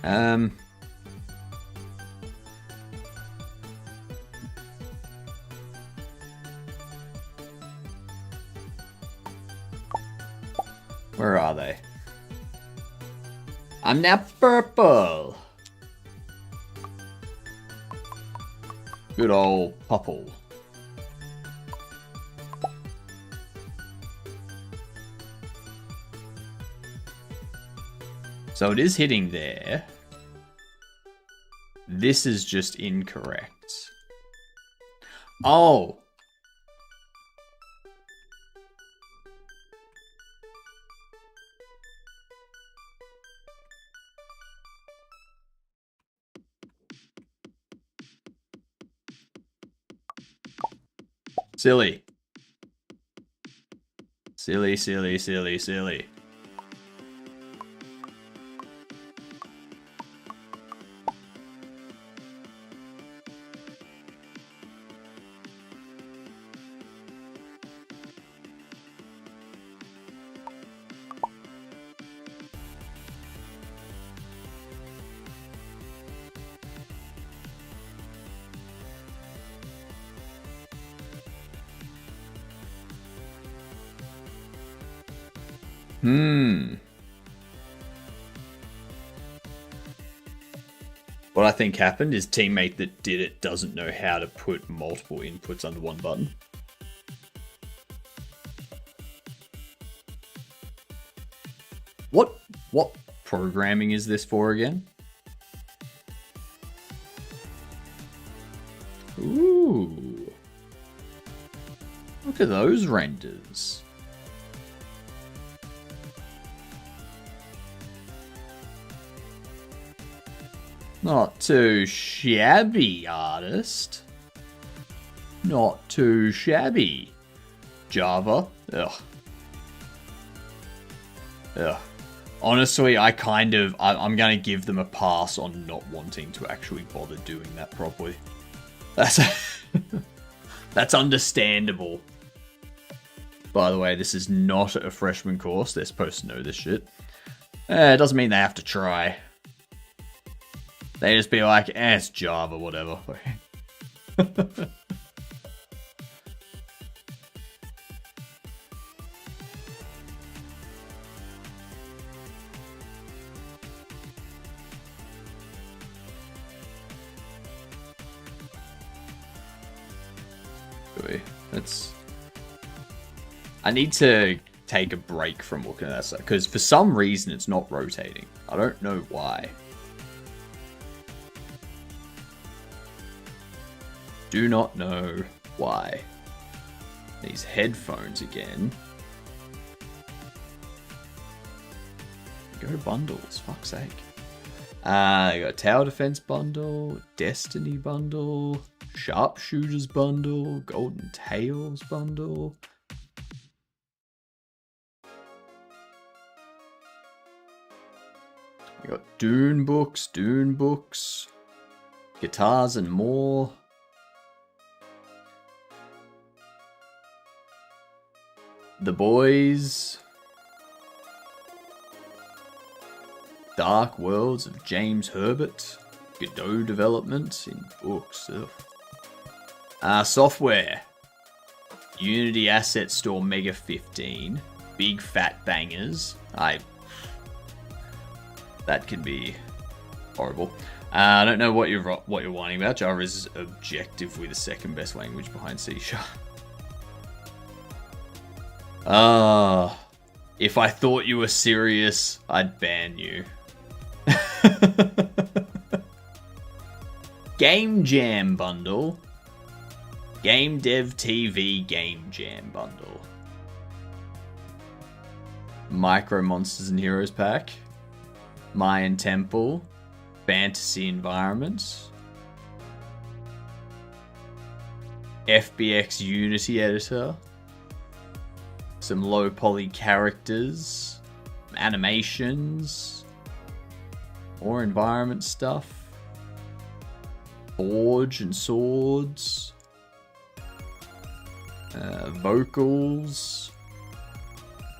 Um... Where are they? I'm now purple. Good old purple. So it is hitting there. This is just incorrect. Oh. Silly. Silly, silly, silly, silly. What I think happened is teammate that did it doesn't know how to put multiple inputs under one button. What programming is this for again? Ooh. Look at those renders. Not too shabby, artist. Not too shabby. Java. Ugh. Ugh. Honestly, I'm gonna give them a pass on not wanting to actually bother doing that properly. That's understandable. By the way, this is not a freshman course. They're supposed to know this shit. It doesn't mean they have to try. They just be like, it's Java, whatever. I need to take a break from looking at that stuff, because for some reason it's not rotating. I don't know why. Do not know why. These headphones again. Go bundles, fuck's sake. I got Tower Defense bundle, Destiny bundle, Sharpshooters bundle, Golden Tails bundle. I got Dune books, Guitars and More. The Boys. Dark Worlds of James Herbert. Godot development in books. Software. Unity Asset Store Mega 15. Big Fat Bangers. That can be horrible. I don't know what you're whining about. Java is objectively the second best language behind C#. If I thought you were serious, I'd ban you. Game Jam bundle. Game Dev TV Game Jam bundle. Micro Monsters and Heroes pack. Mayan Temple. Fantasy Environments. FBX Unity Editor. Some low poly characters. Animations. More environment stuff. Forge and Swords. Vocals.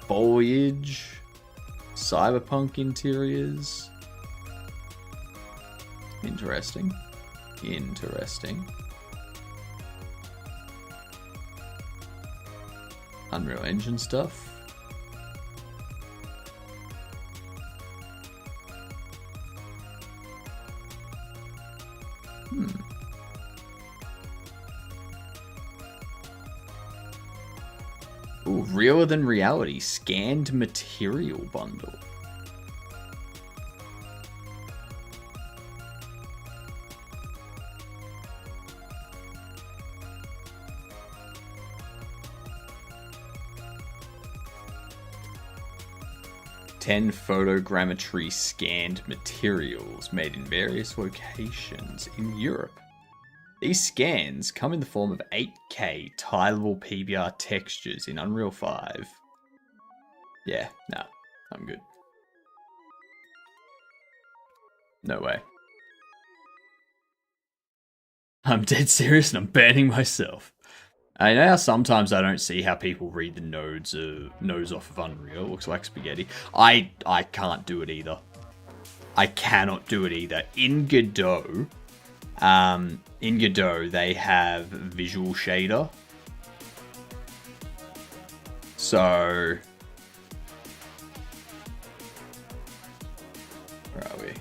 Foliage. Cyberpunk interiors. Interesting. Interesting. Unreal Engine stuff. Ooh, Realer Than Reality Scanned Material Bundle. Ten photogrammetry scanned materials made in various locations in Europe. These scans come in the form of 8K tileable PBR textures in Unreal 5. Yeah, nah, I'm good. No way. I'm dead serious and I'm banning myself. I know how sometimes I don't see how people read the nodes off of Unreal. It looks like spaghetti. I can't do it either. I cannot do it either. In Godot, they have visual shader. So where are we?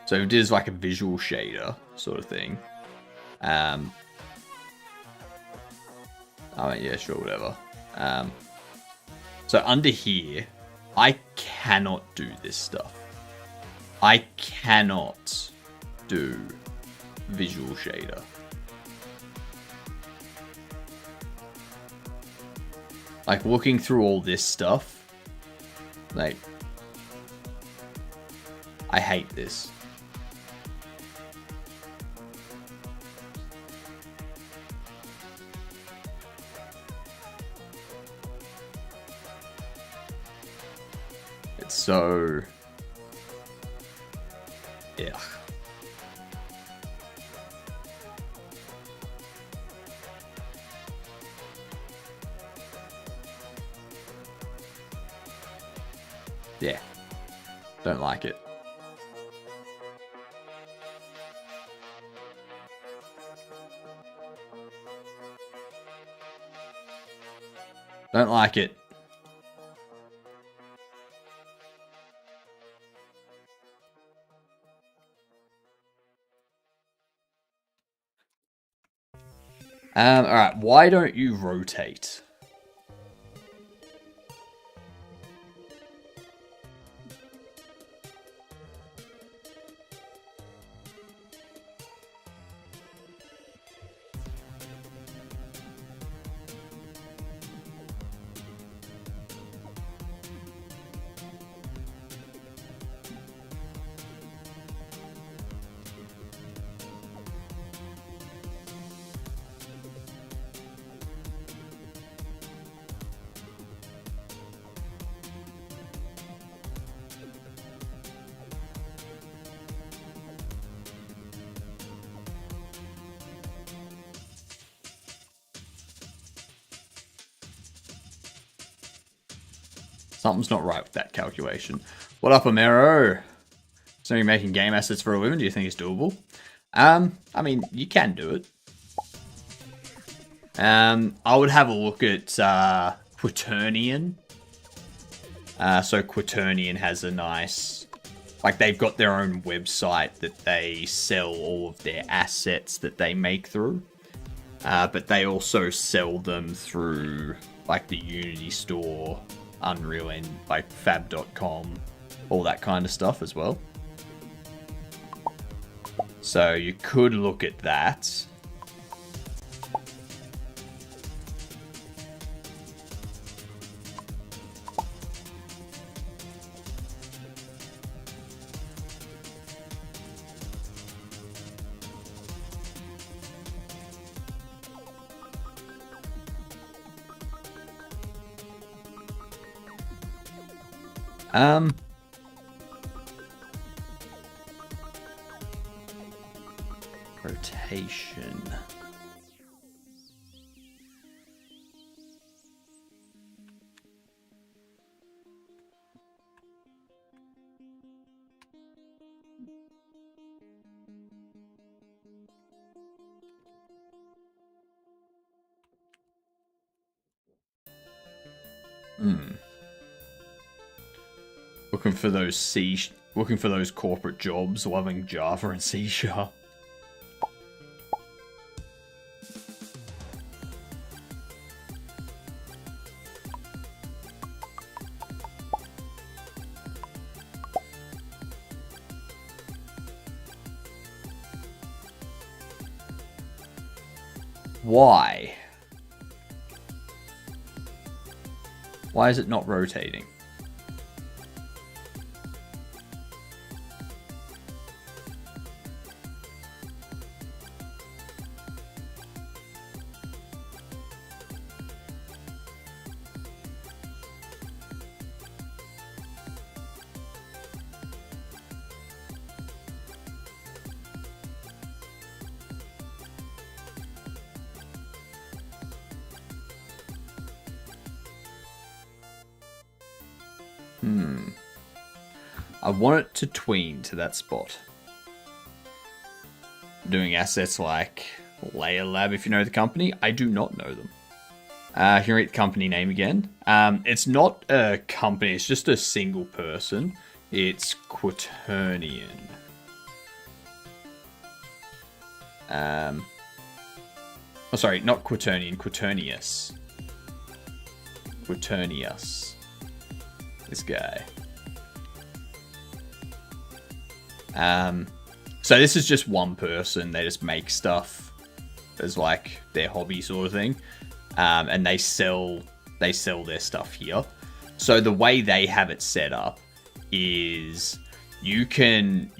So it is like a visual shader sort of thing. I mean, yeah, sure, whatever. So under here, I cannot do this stuff. I cannot do visual shader. Like, looking through all this stuff, like, I hate this. It's so... yeah. Yeah. Don't like it. Don't like it. Alright, why don't you rotate? Something's not right with that calculation. What up, Amero? So you're making game assets for a living? Do you think it's doable? I mean, you can do it. I would have a look at Quaternion. So Quaternion has a nice... like, they've got their own website that they sell all of their assets that they make through. But they also sell them through, like, the Unity store, Unreal, and, like, fab.com, all that kind of stuff as well. So you could look at that. rotation. Looking for those corporate jobs, loving Java and C#. Why? Why is it not rotating? I want it to tween to that spot. Doing assets like Layer Lab, if you know the company. I do not know them. Here at the company name again. It's not a company, it's just a single person. It's Quaternion. Oh, sorry, not Quaternion, Quaternius. Quaternius. This guy. So this is just one person. They just make stuff as like their hobby sort of thing. And they sell their stuff here. So the way they have it set up is you can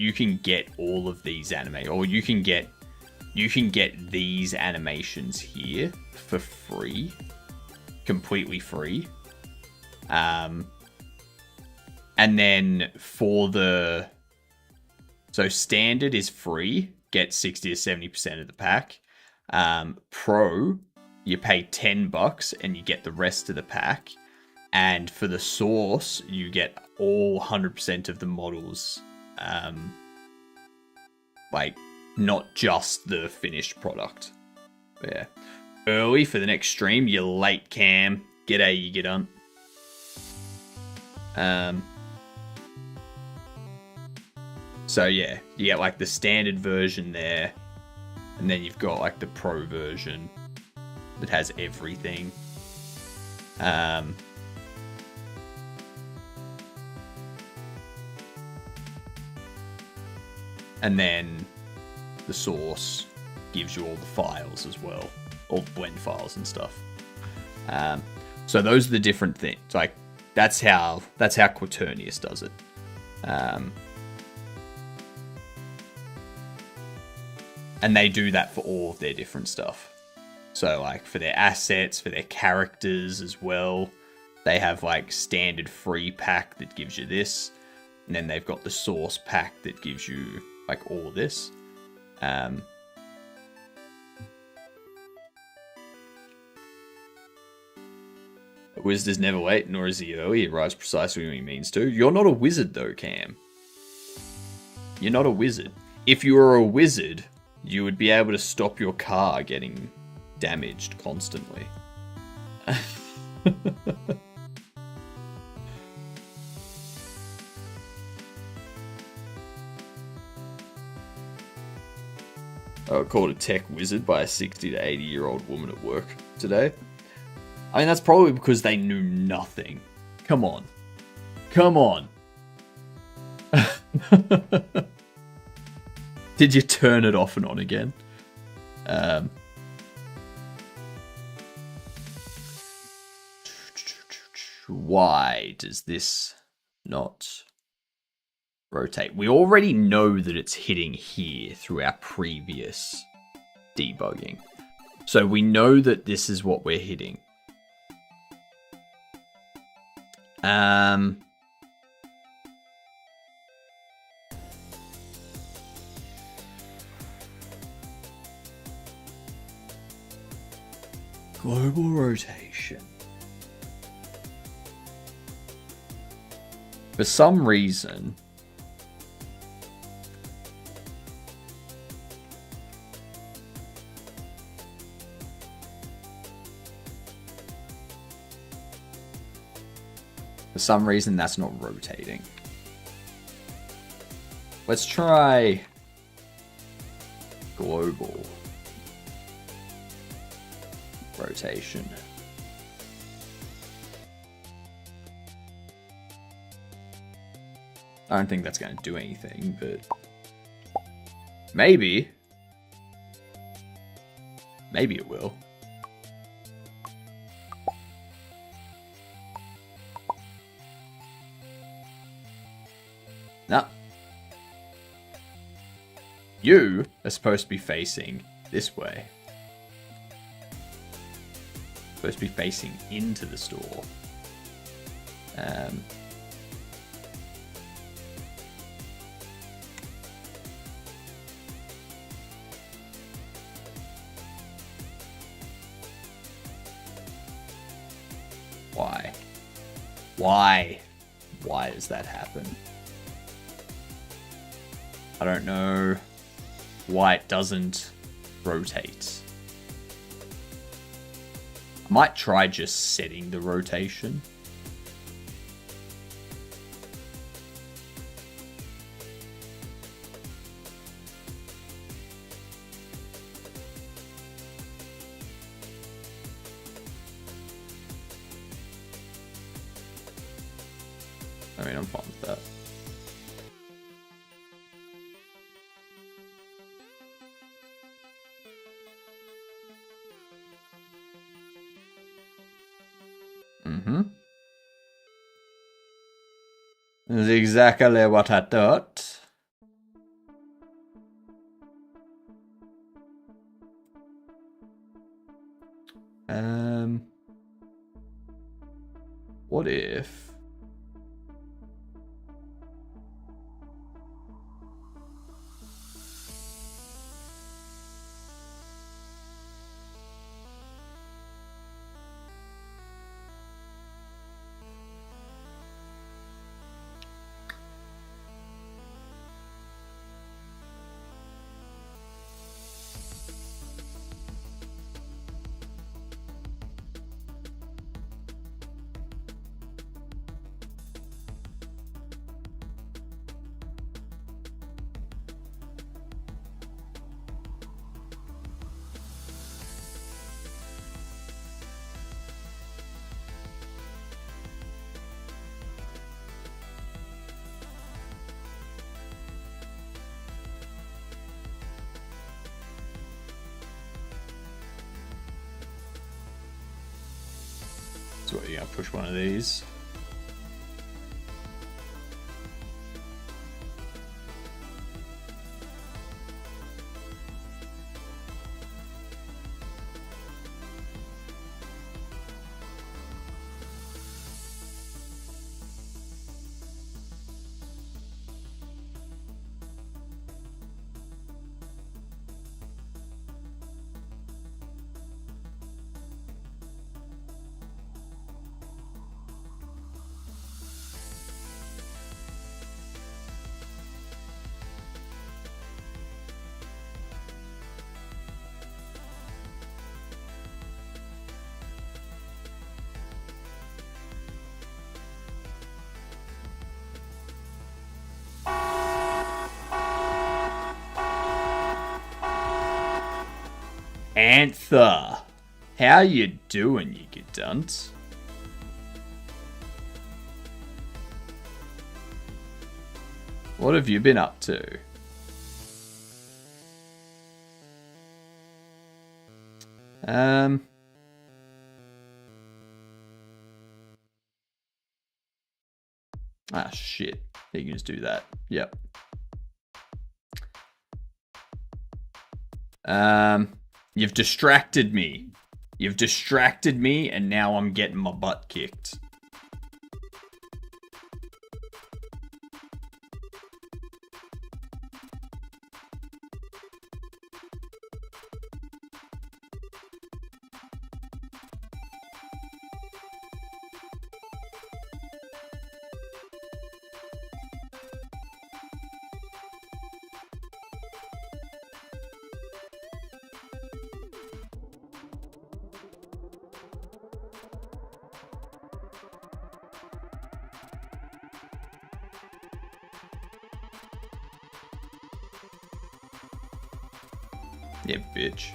get all of these anime, or you can get these animations here for free, completely free. And then so standard is free, get 60 to 70% of the pack. Pro, you pay $10 and you get the rest of the pack. And for the source, you get all 100% of the models. Like, not just the finished product. But yeah. Early for the next stream, you're late, Cam. G'day, you get on. So yeah, you get like the standard version there, and then you've got like the pro version that has everything. And then the source gives you all the files as well, all the blend files and stuff. So those are the different things. Like that's how Quaternius does it. And they do that for all of their different stuff. So like for their assets, for their characters as well, they have like standard free pack that gives you this. And then they've got the source pack that gives you like all of this. A wizard is never late, nor is he early. He arrives precisely when he means to. You're not a wizard though, Cam. You're not a wizard. If you were a wizard, you would be able to stop your car getting damaged constantly. I got called a tech wizard by a 60 to 80-year-old woman at work today. I mean, that's probably because they knew nothing. Come on. Come on. Did you turn it off and on again? Why does this not rotate? We already know that it's hitting here through our previous debugging. So we know that this is what we're hitting. Global rotation. For some reason, that's not rotating. Let's try global rotation. I don't think that's going to do anything, but maybe. Maybe it will. No. You are supposed to be facing this way. Supposed to be facing into the store. Why? Why does that happen? I don't know why it doesn't rotate. I might try just setting the rotation. I mean, I'm fine with that. That's exactly what I thought. What if... So what, you gotta push one of these? Anther, how you doing, you good dunce? What have you been up to? Ah, shit. You can just do that. Yep. You've distracted me. You've distracted me, and now I'm getting my butt kicked. Yeah, bitch.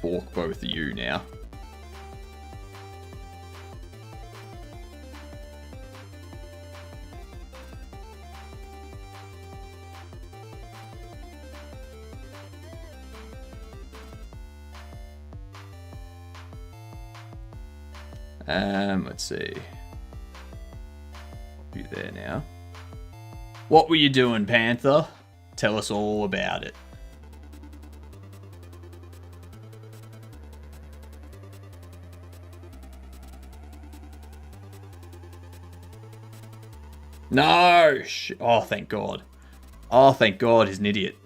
Fork both of you now. Let's see. You there now. What were you doing, Panther? Tell us all about it. No! Oh, thank God. Oh, thank God, he's an idiot.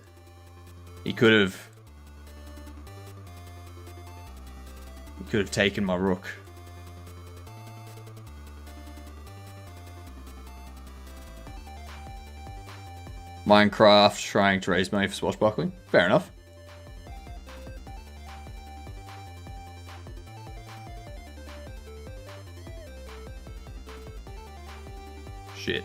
He could have taken my rook. Minecraft trying to raise money for swashbuckling. Fair enough. Shit.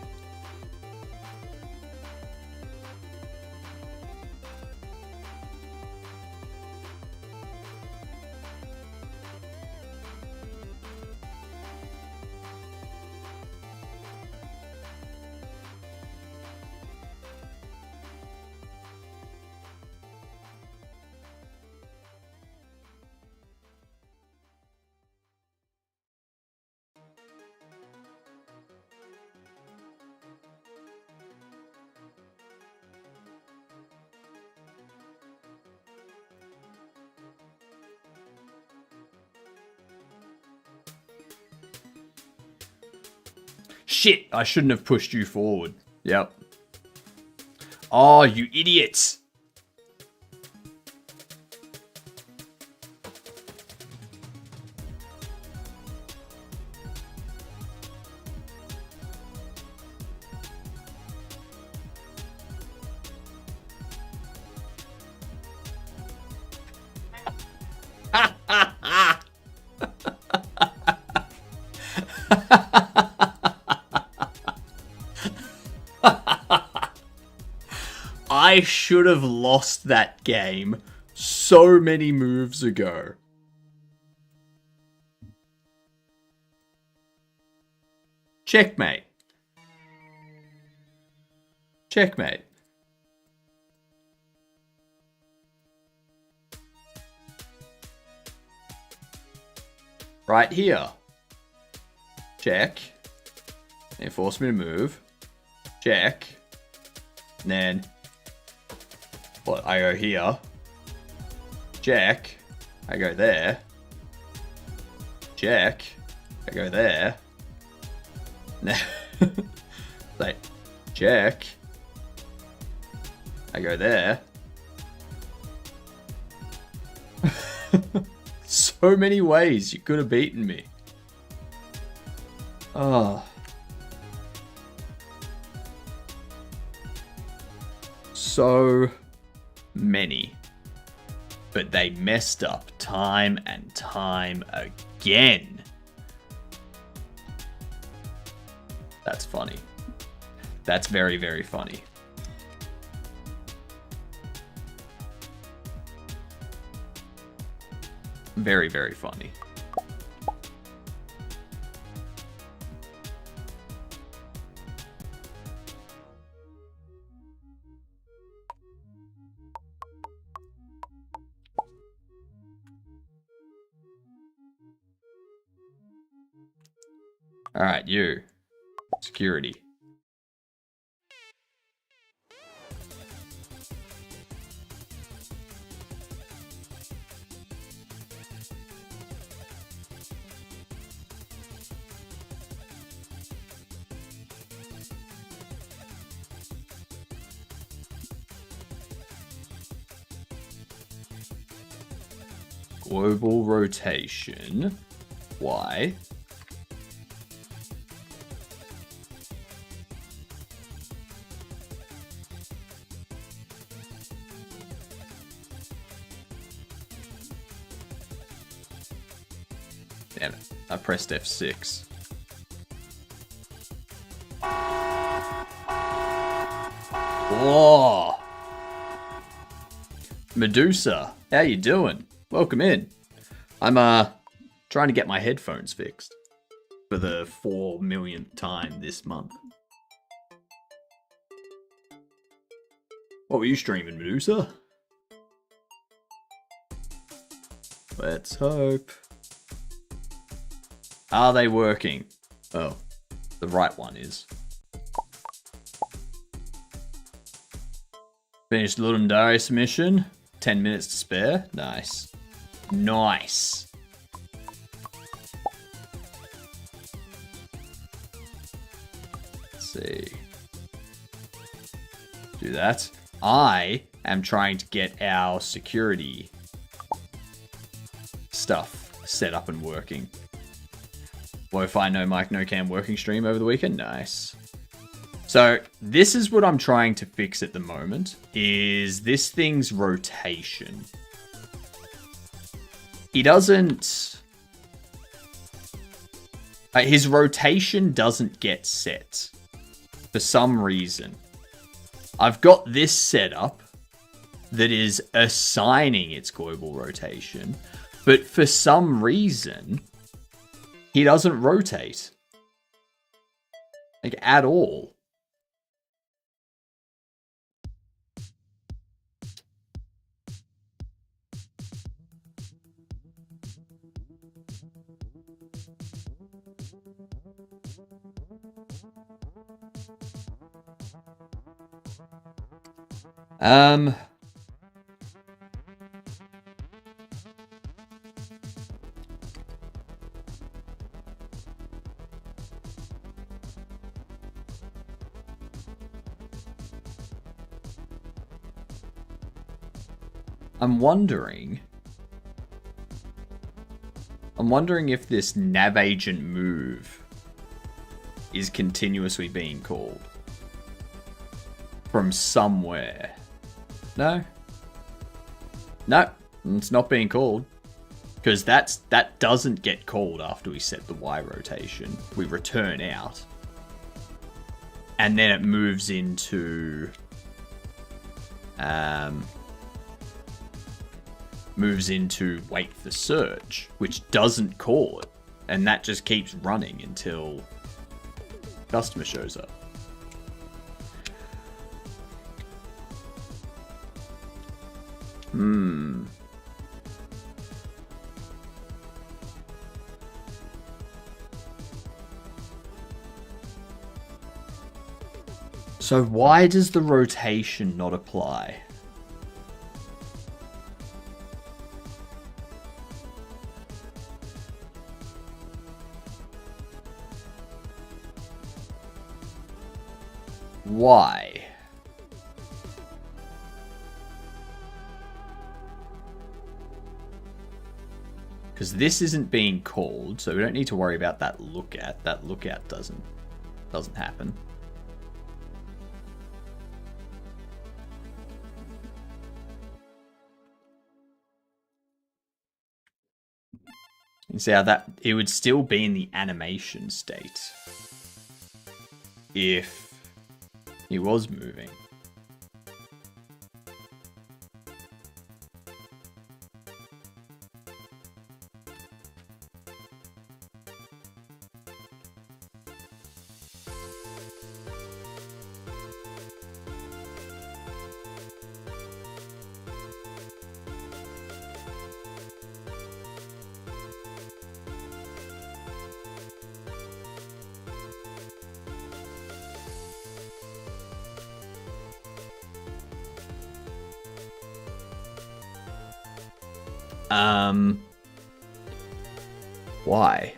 Shit, I shouldn't have pushed you forward. Yep. Oh, you idiots. I should have lost that game so many moves ago. Checkmate. Checkmate. Right here. Check. They force me to move. Check. And then... what? I go here. Check. I go there. Check. I go there. Like, check. I go there. So many ways you could have beaten me. Oh. So many. But they messed up time and time again. That's funny. That's very, very funny. Very, very funny. All right, you. Security. Global rotation. Why? Damn it. I pressed F6. Oh, Medusa, how you doing? Welcome in. I'm trying to get my headphones fixed for the 4 millionth time this month. What were you streaming, Medusa? Let's hope. Are they working? Oh, the right one is. Finished Ludum Darius mission. 10 minutes to spare. Nice. Nice. Let's see. Do that. I am trying to get our security stuff set up and working. Wi-Fi, no mic, no cam working stream over the weekend. Nice. So this is what I'm trying to fix at the moment, is this thing's rotation. He doesn't... his rotation doesn't get set for some reason. I've got this set up that is assigning its global rotation, but for some reason, he doesn't rotate. Like, at all. I'm wondering if this nav agent move is continuously being called from somewhere. No, it's not being called, because that doesn't get called after we set the Y rotation. We return out, and then it moves into wait for search, which doesn't call it, and that just keeps running until customer shows up. So why does the rotation not apply? Why? Because this isn't being called, so we don't need to worry about that lookout. That lookout doesn't happen. You see how that it would still be in the animation state if he was moving. Why?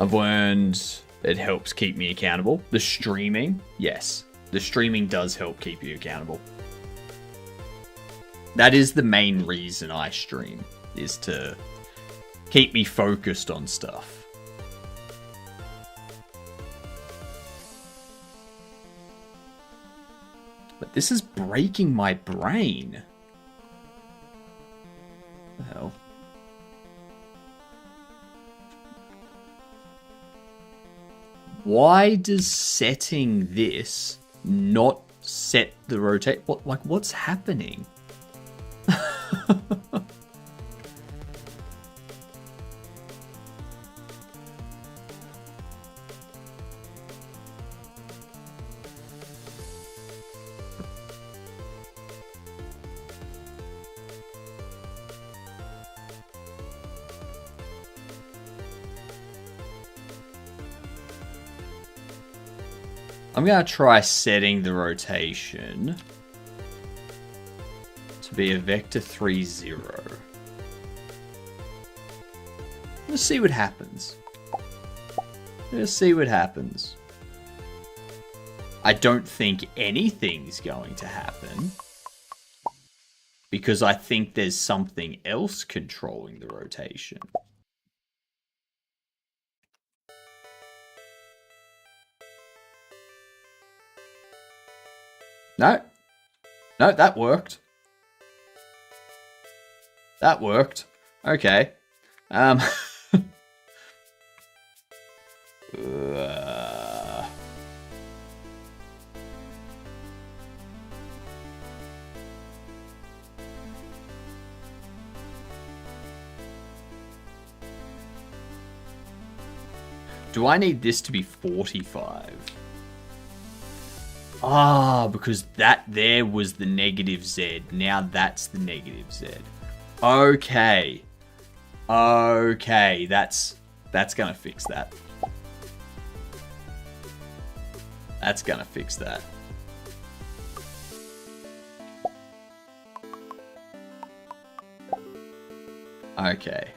I've learned it helps keep me accountable. The streaming, yes. The streaming does help keep you accountable. That is the main reason I stream, is to keep me focused on stuff. But this is breaking my brain. What the hell? Why does setting this not set the rotate? What's happening? I'm going to try setting the rotation to be a vector 3, 0. Let's see what happens. Let's see what happens. I don't think anything's going to happen, because I think there's something else controlling the rotation. No. No, that worked. That worked. Okay. Do I need this to be 45? Ah, because that there was the negative Z. Now that's the negative Z. Okay. Okay, that's gonna fix that. That's gonna fix that. Okay.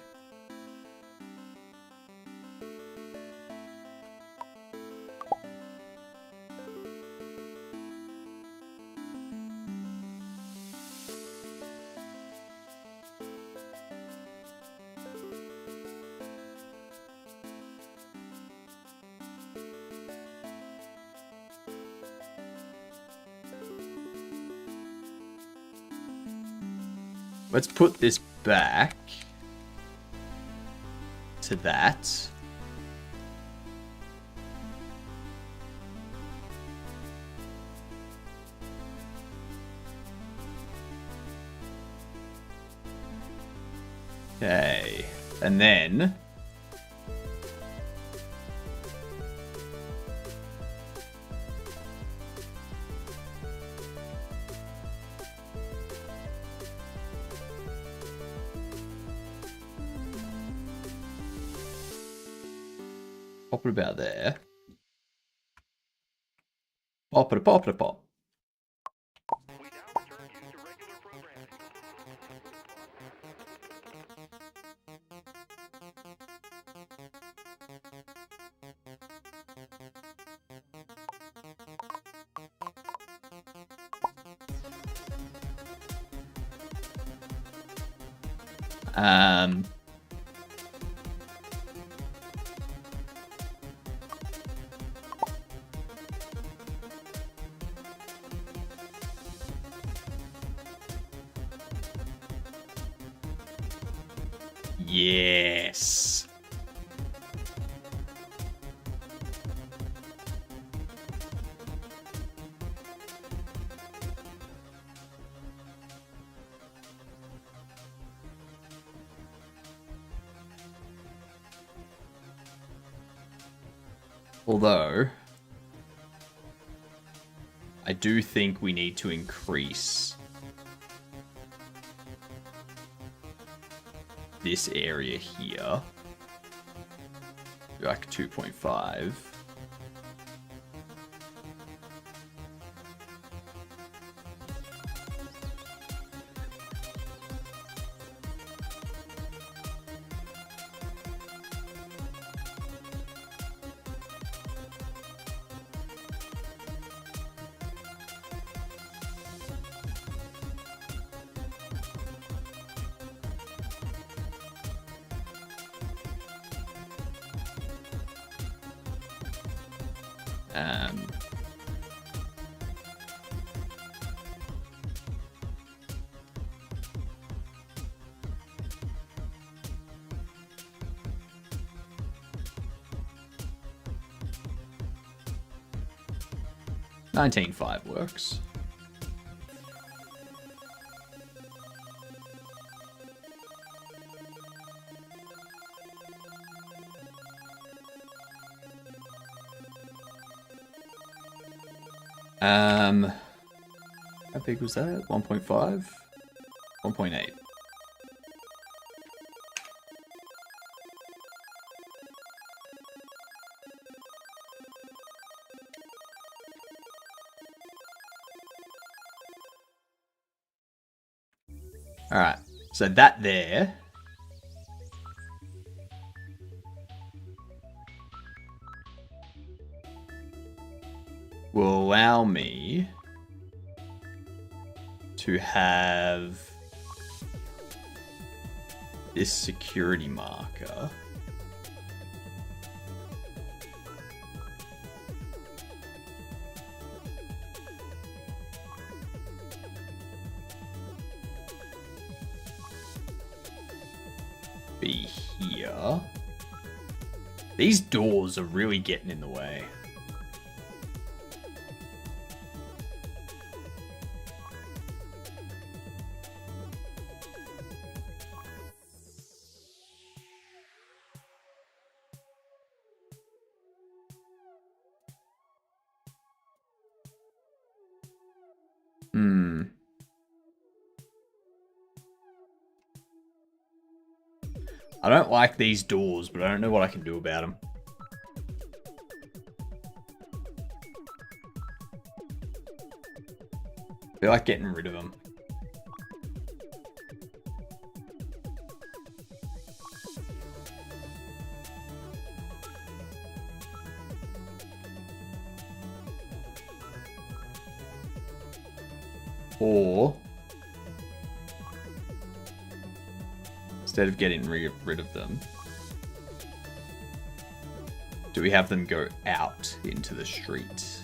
Let's put this back to that. Okay, and then pop it about there. Pop it, pop it, pop. Yes. Although, I do think we need to increase this area here, like 2.5. 19.5 works. How big was that? 1.5? 1.8. Alright, so that there will allow me to have this security marker be here. These doors are really getting in the way. I don't like these doors, but I don't know what I can do about them. I feel like getting rid of them. Or instead of getting rid of them, do we have them go out into the street?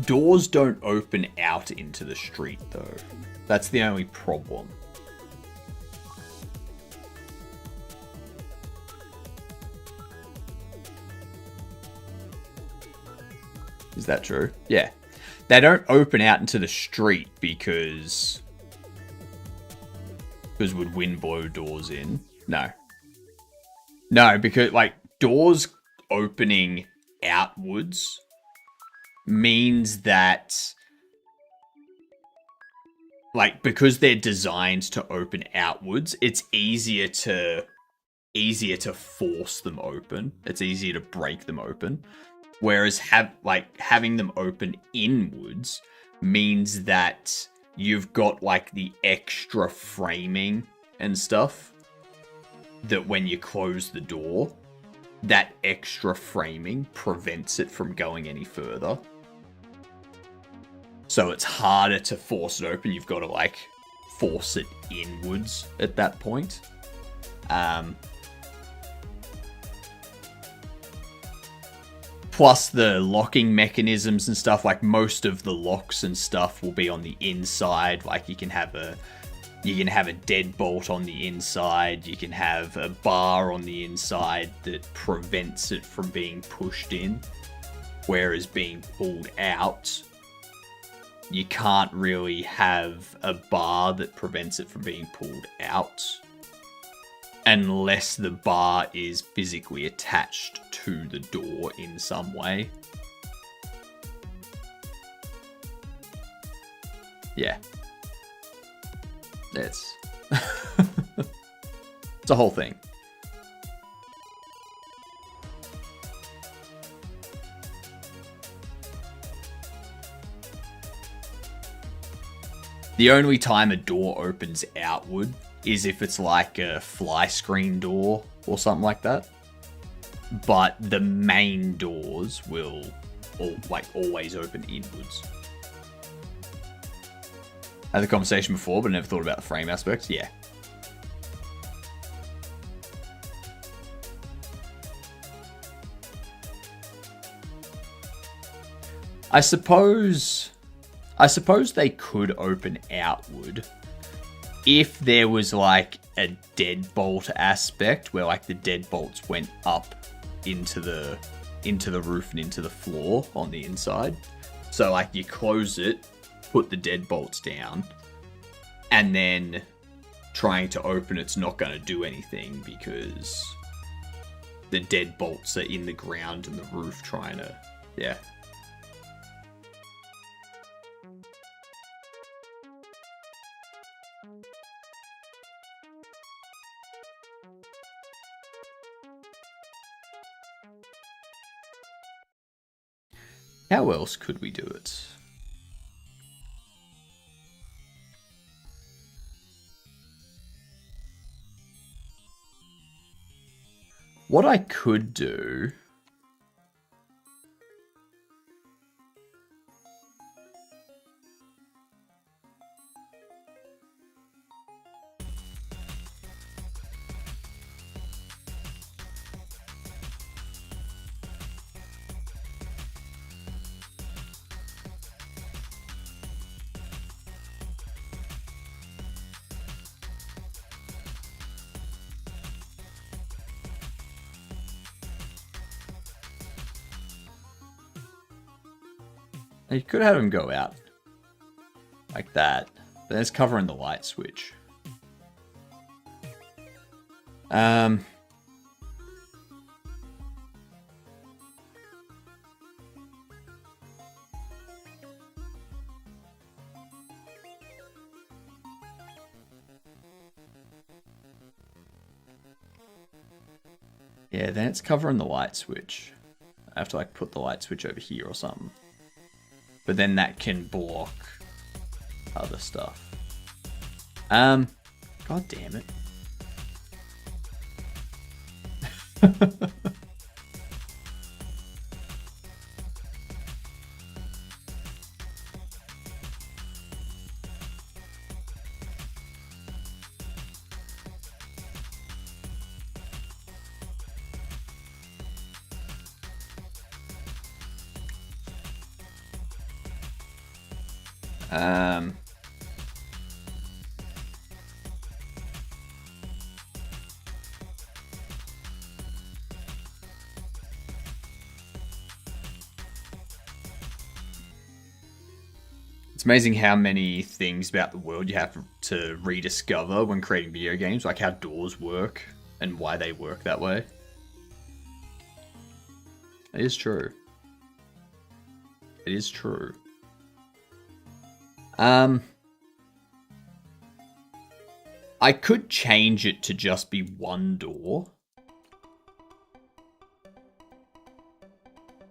Doors don't open out into the street, though. That's the only problem. Is that true? Yeah. They don't open out into the street because would wind blow doors in? No. No, because, like, doors opening outwards means that, like, because they're designed to open outwards, it's easier to force them open. It's easier to break them open. Whereas having them open inwards means that you've got, like, the extra framing and stuff that when you close the door, that extra framing prevents it from going any further. So it's harder to force it open. You've got to, like, force it inwards at that point. Plus the locking mechanisms and stuff, like most of the locks and stuff will be on the inside. Like you can have a deadbolt on the inside. You can have a bar on the inside that prevents it from being pushed in. Whereas being pulled out, you can't really have a bar that prevents it from being pulled out unless the bar is physically attached to the door in some way. Yeah. It's it's a whole thing. The only time a door opens outward is if it's like a fly screen door or something like that. But the main doors will always open inwards. I had the conversation before, but I never thought about the frame aspect. Yeah. I suppose they could open outward if there was like a deadbolt aspect where like the deadbolts went up into the roof and into the floor on the inside. So like you close it, put the deadbolts down, and then trying to open it's not going to do anything because the deadbolts are in the ground and the roof trying to, yeah. How else could we do it? What I could do... You could have him go out like that, but then it's covering the light switch. Yeah, then it's covering the light switch. I have to like put the light switch over here or something. But then that can block other stuff. God damn it. It's amazing how many things about the world you have to rediscover when creating video games, like how doors work and why they work that way. It is true. It is true. I could change it to just be one door.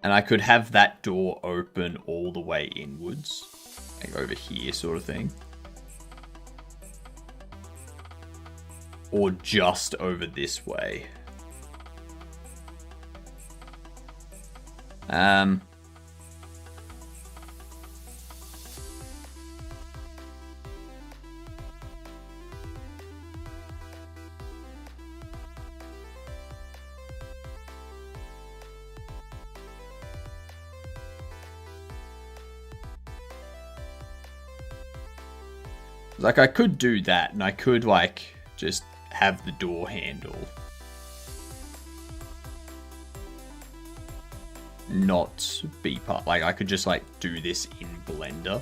And I could have that door open all the way inwards. Like over here sort of thing. Or just over this way. Like, I could do that, and I could, like, just have the door handle not be part... Like, I could just, like, do this in Blender.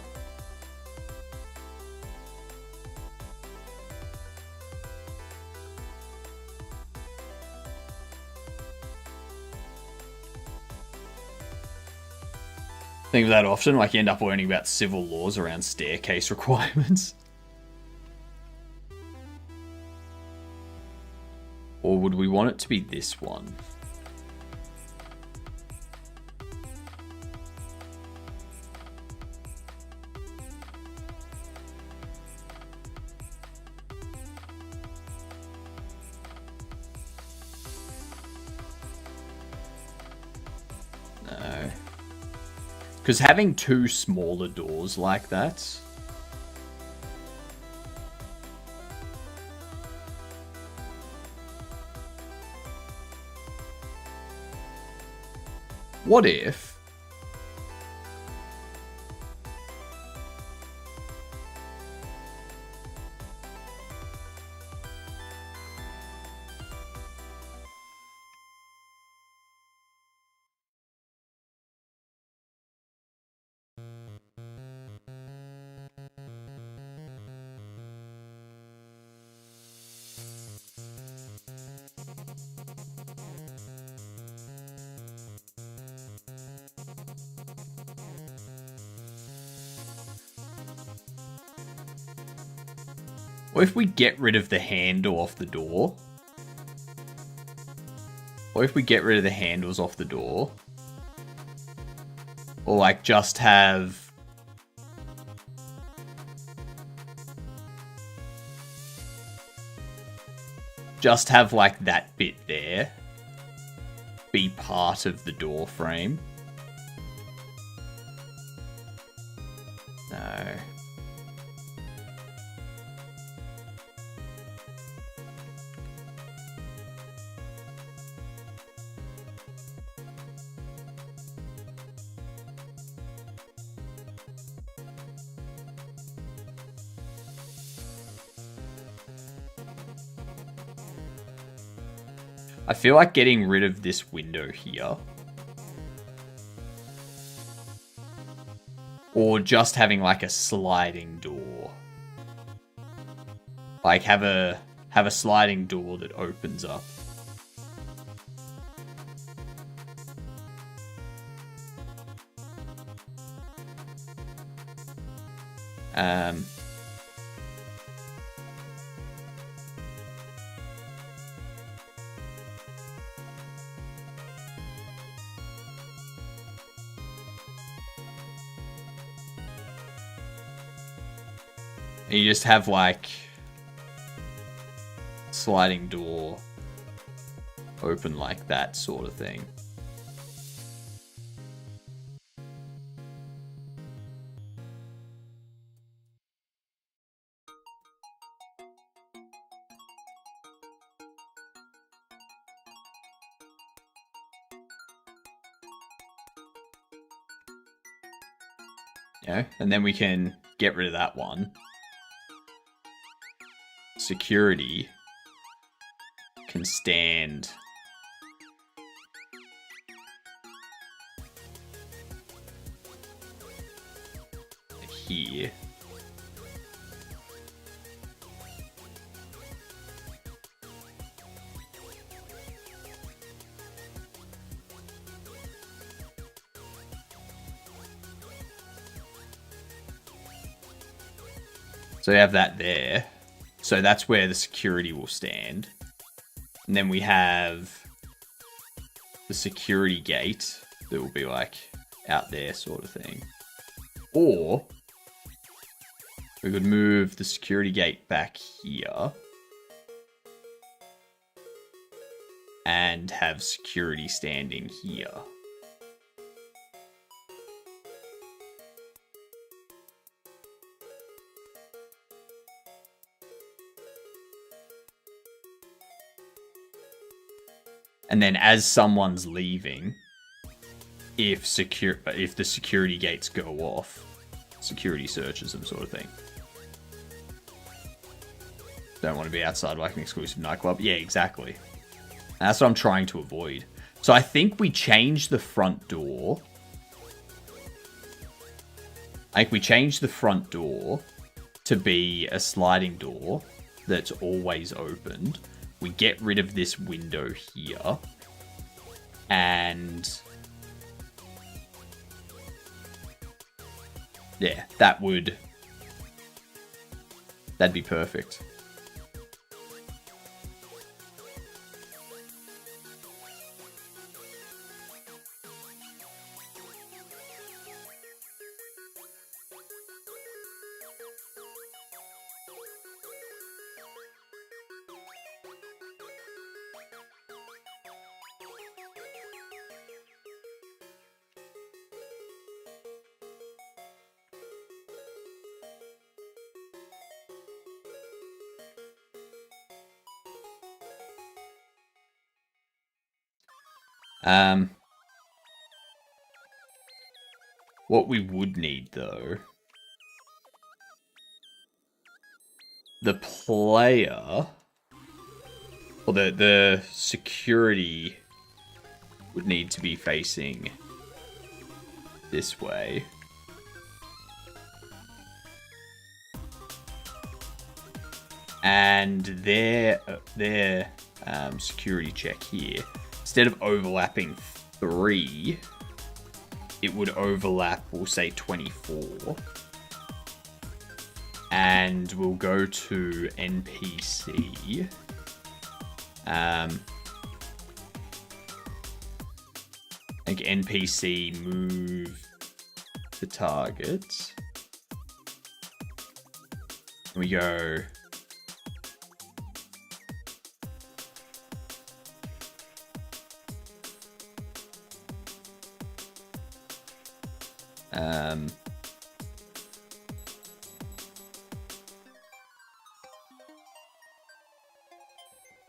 Think of that often, like, you end up learning about civil laws around staircase requirements. Or would we want it to be this one? No. Because having two smaller doors like that... What if Or if we get rid of the handle off the door. Or if we get rid of the handles off the door. Or like just have... Just have like that bit there be part of the door frame. No. I feel like getting rid of this window here. Or just having like a sliding door. Like have a sliding door that opens up. And you just have like sliding door open like that sort of thing. Yeah, and then we can get rid of that one. Security can stand here. So we have that there. So that's where the security will stand. And then we have the security gate that will be like out there sort of thing. Or we could move the security gate back here and have security standing here. And then as someone's leaving, if the security gates go off, security searches them sort of thing. Don't want to be outside like an exclusive nightclub. Yeah, exactly. And that's what I'm trying to avoid. So I think we change the front door. Like we change the front door to be a sliding door that's always opened. We get rid of this window here. And yeah, that'd be perfect. What we would need, though, the player, or the security would need to be facing this way. And their security check here, instead of overlapping 3, it would overlap, we'll say 24. And we'll go to NPC. Like NPC move the target. We go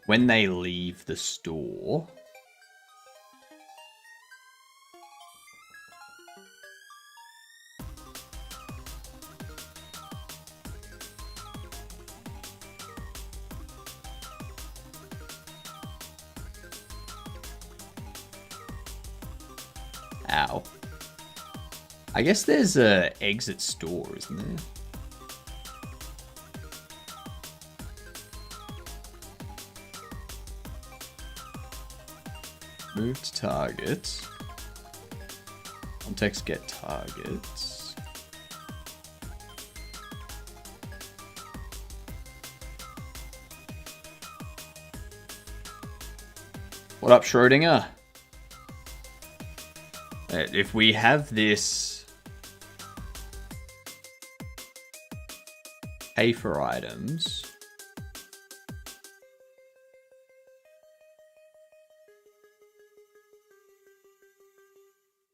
when they leave the store, ow. I guess there's a exit store, isn't there? Move to target. Context get targets. What up, Schrodinger? If we have this pay for items,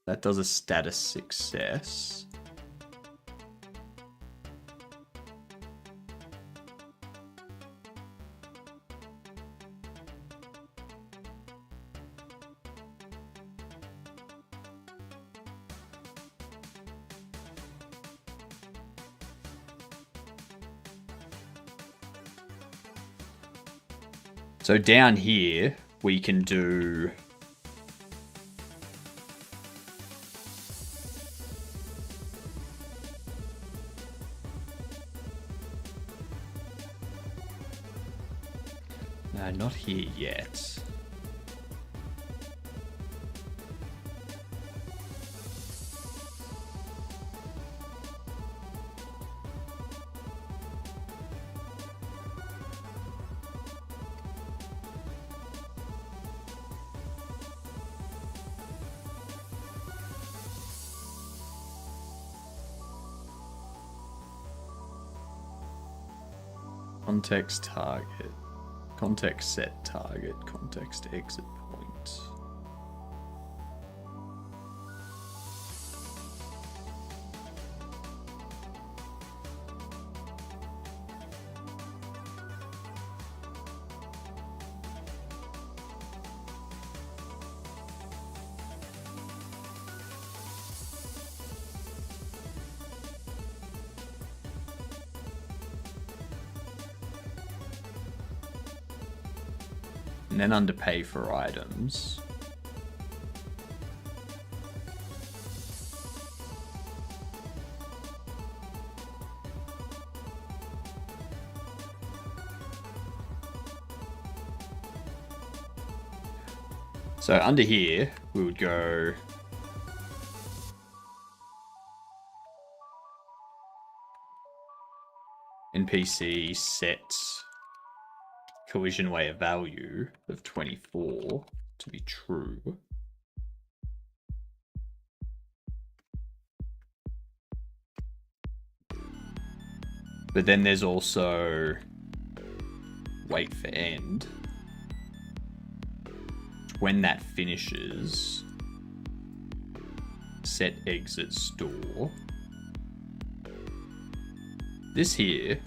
that does a status success. So down here, we can do no, not here yet. Context target, context set target, context exit point. And then under pay for items, so under here we would go NPC set collision weight of value of 24 to be true. But then there's also wait for end. When that finishes, set exit store. This here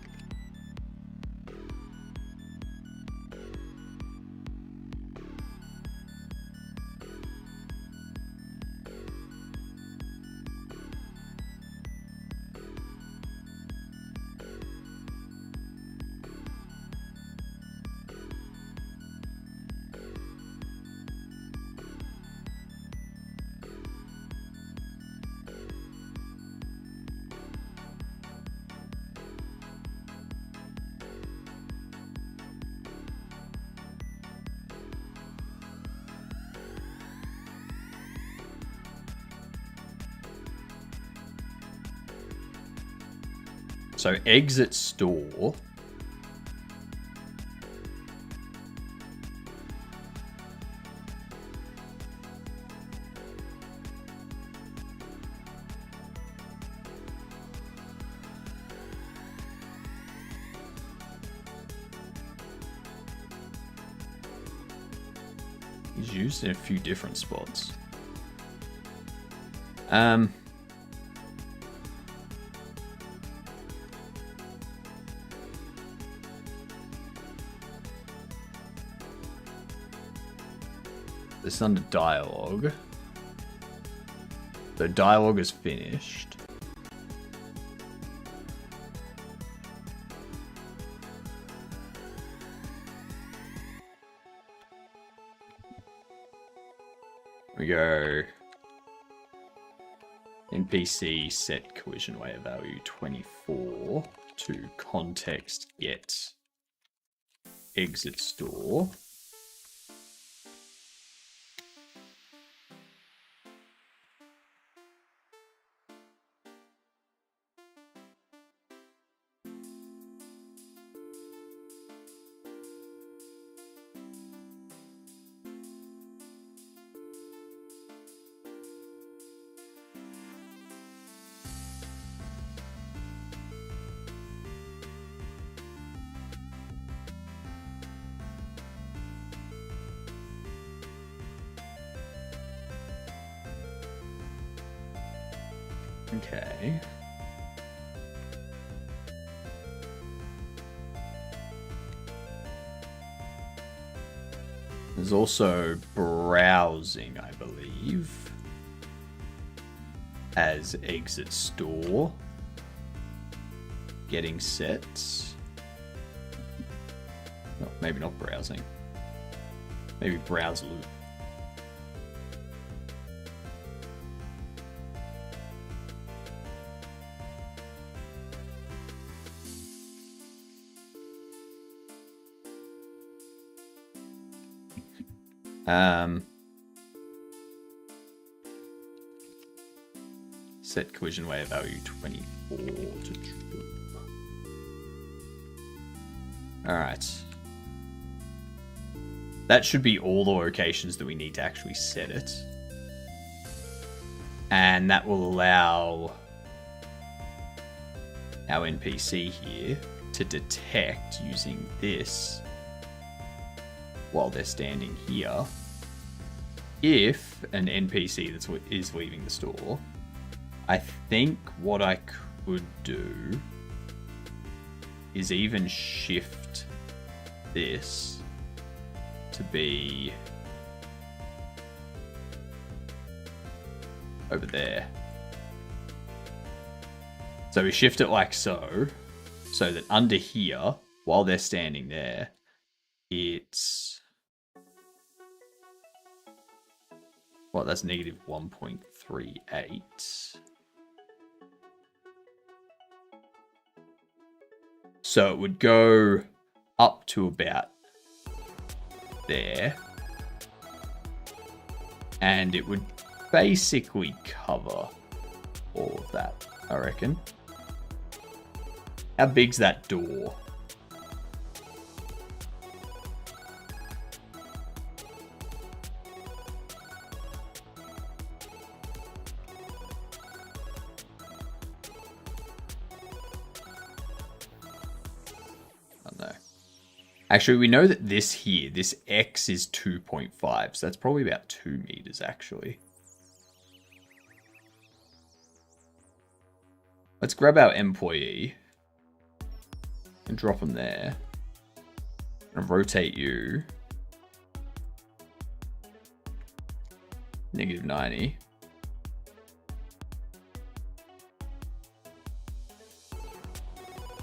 So exit store. Is used in a few different spots. This is under dialogue. So dialogue is finished. We go NPC set collision weight value 24 to context get exit store. Okay. There's also browsing, I believe, as exit store. Getting sets. No, maybe not browsing. Maybe browse loop. Set collision weight value 24 to true. Alright. That should be all the locations that we need to actually set it. And that will allow our NPC here to detect using this while they're standing here if an NPC is leaving the store. I think what I could do is even shift this to be over there. So we shift it like so that under here, while they're standing there, it's... Well, that's negative 1.38. So it would go up to about there. And it would basically cover all of that, I reckon. How big's that door? Actually, we know that this here, this X is 2.5, so that's probably about 2 meters, actually. Let's grab our employee and drop him there. And rotate you. Negative 90.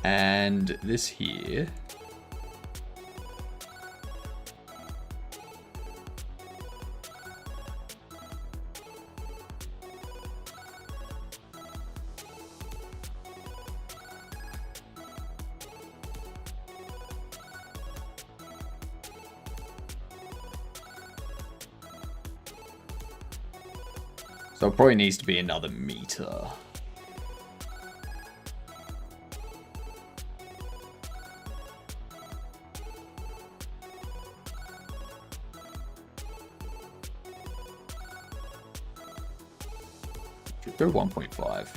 And this here... So it probably needs to be another meter. Go 1.5.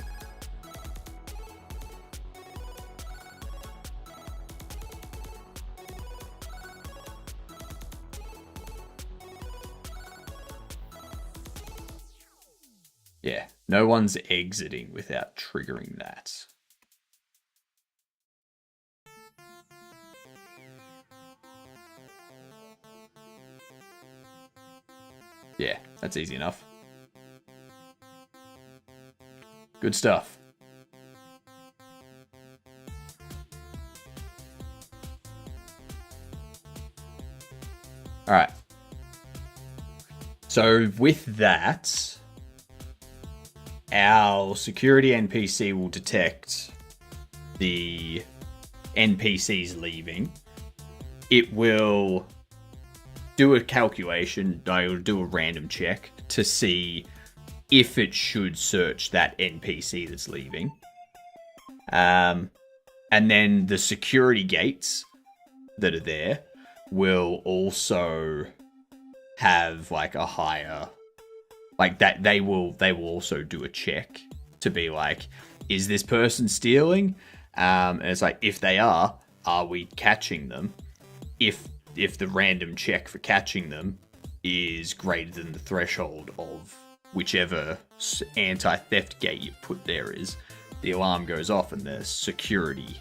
Yeah, no one's exiting without triggering that. Yeah, that's easy enough. Good stuff. All right. So with that, our security NPC will detect the NPCs leaving. It will do a calculation, it'll do a random check to see if it should search that NPC that's leaving. And then the security gates that are there will also have like a higher, like that they will also do a check to be like, is this person stealing? And it's like, if they are we catching them? If the random check for catching them is greater than the threshold of whichever anti-theft gate you put there is, the alarm goes off and the security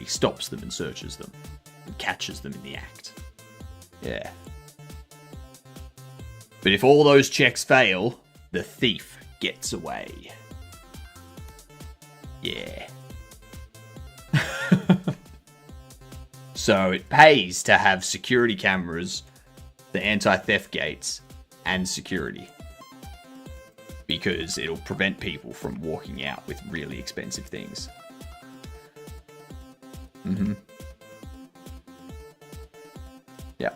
stops them and searches them and catches them in the act. Yeah. But if all those checks fail, the thief gets away. Yeah. So it pays to have security cameras, the anti-theft gates, and security. Because it'll prevent people from walking out with really expensive things. Mm-hmm. Yeah.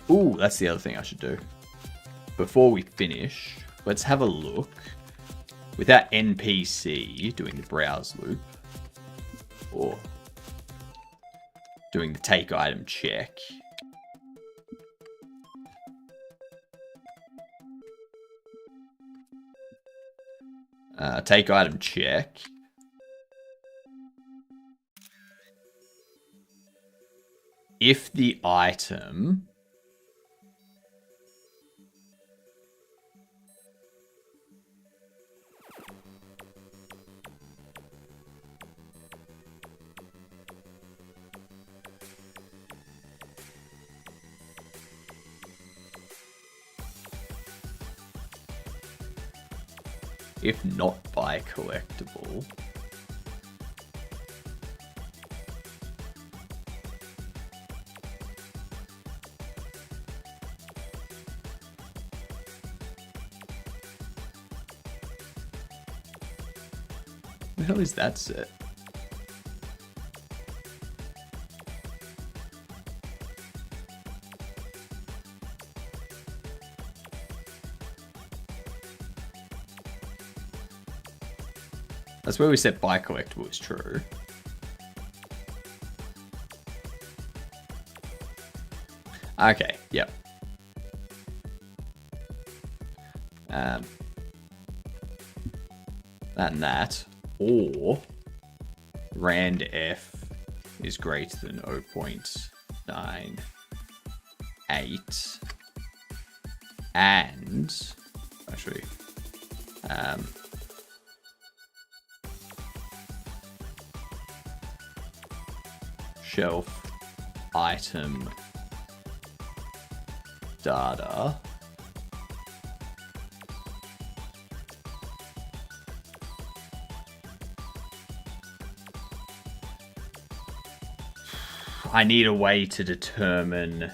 Ooh, that's the other thing I should do. Before we finish, let's have a look. With that NPC doing the browse loop, or doing the take item check, take item check. If the item if not buy collectible, the hell is that set? That's where we set buy collectible is true. Okay, yep. That and that. Or rand F is greater than 0.98. And actually shelf item data I need a way to determine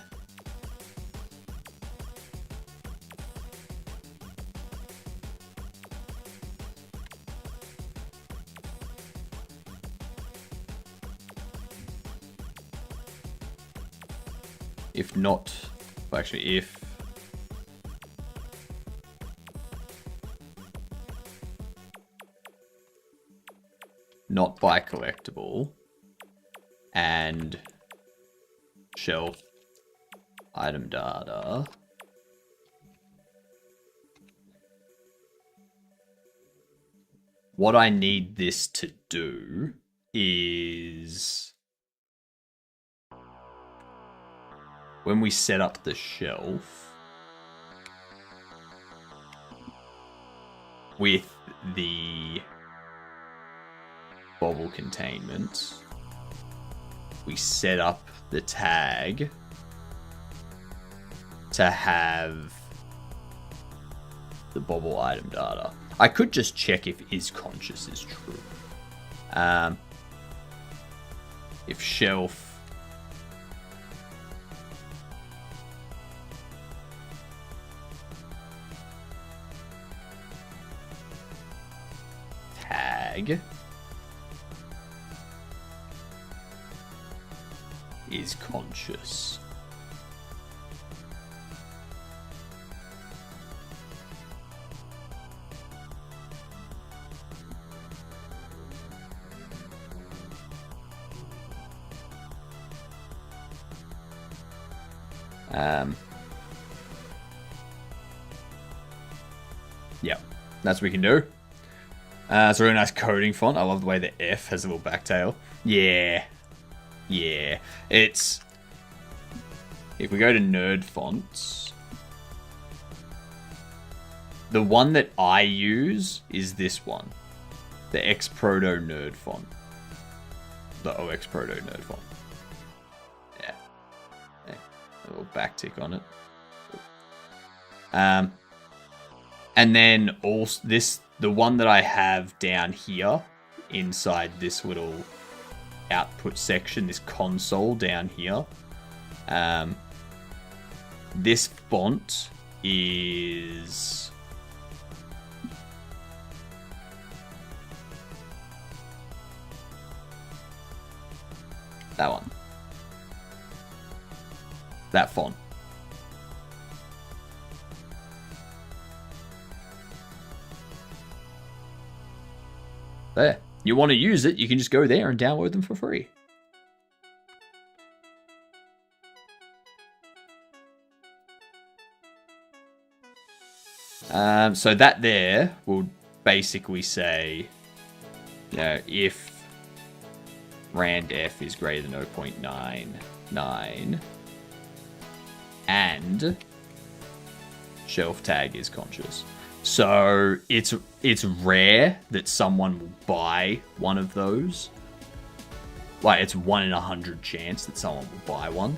if not, actually if not buy collectible and shelf item data what I need this to do is when we set up the shelf with the bobble containment, we set up the tag to have the bobble item data. I could just check if is conscious is true. If shelf tag is conscious. Yeah, that's what we can do. It's a really nice coding font. I love the way the F has a little backtail. Yeah. It's... If we go to nerd fonts, the one that I use is this one. The X Proto nerd font. The OX Proto nerd font. Yeah. A little backtick on it. And then also the one that I have down here inside this little output section, this console down here. This font is that one. That font. There. You want to use it, you can just go there and download them for free. So that there will basically say, you know, if randf is greater than 0.99 and shelf tag is conscious. So it's rare that someone will buy one of those. Like, it's 1 in 100 chance that someone will buy one.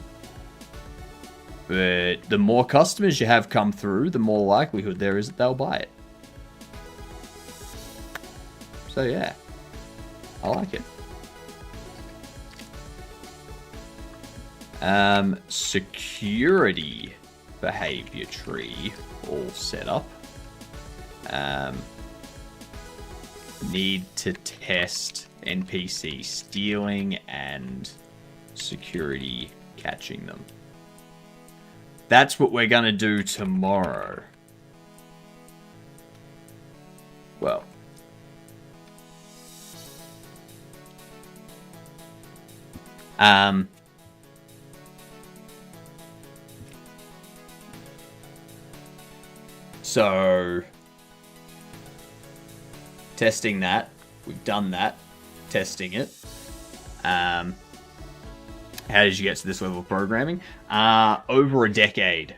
But the more customers you have come through, the more likelihood there is that they'll buy it. So yeah, I like it. Security behavior tree all set up. Need to test NPC stealing and security catching them. That's what we're gonna do tomorrow. Well, so testing that, we've done that, testing it. How did you get to this level of programming? Over a decade.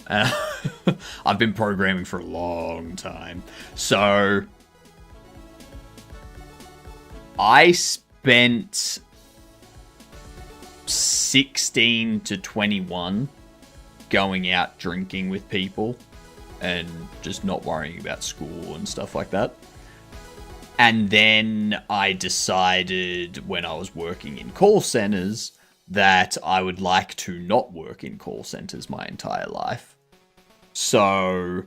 I've been programming for a long time. So I spent 16 to 21 going out drinking with people and just not worrying about school and stuff like that. And then I decided when I was working in call centers that I would like to not work in call centers my entire life. So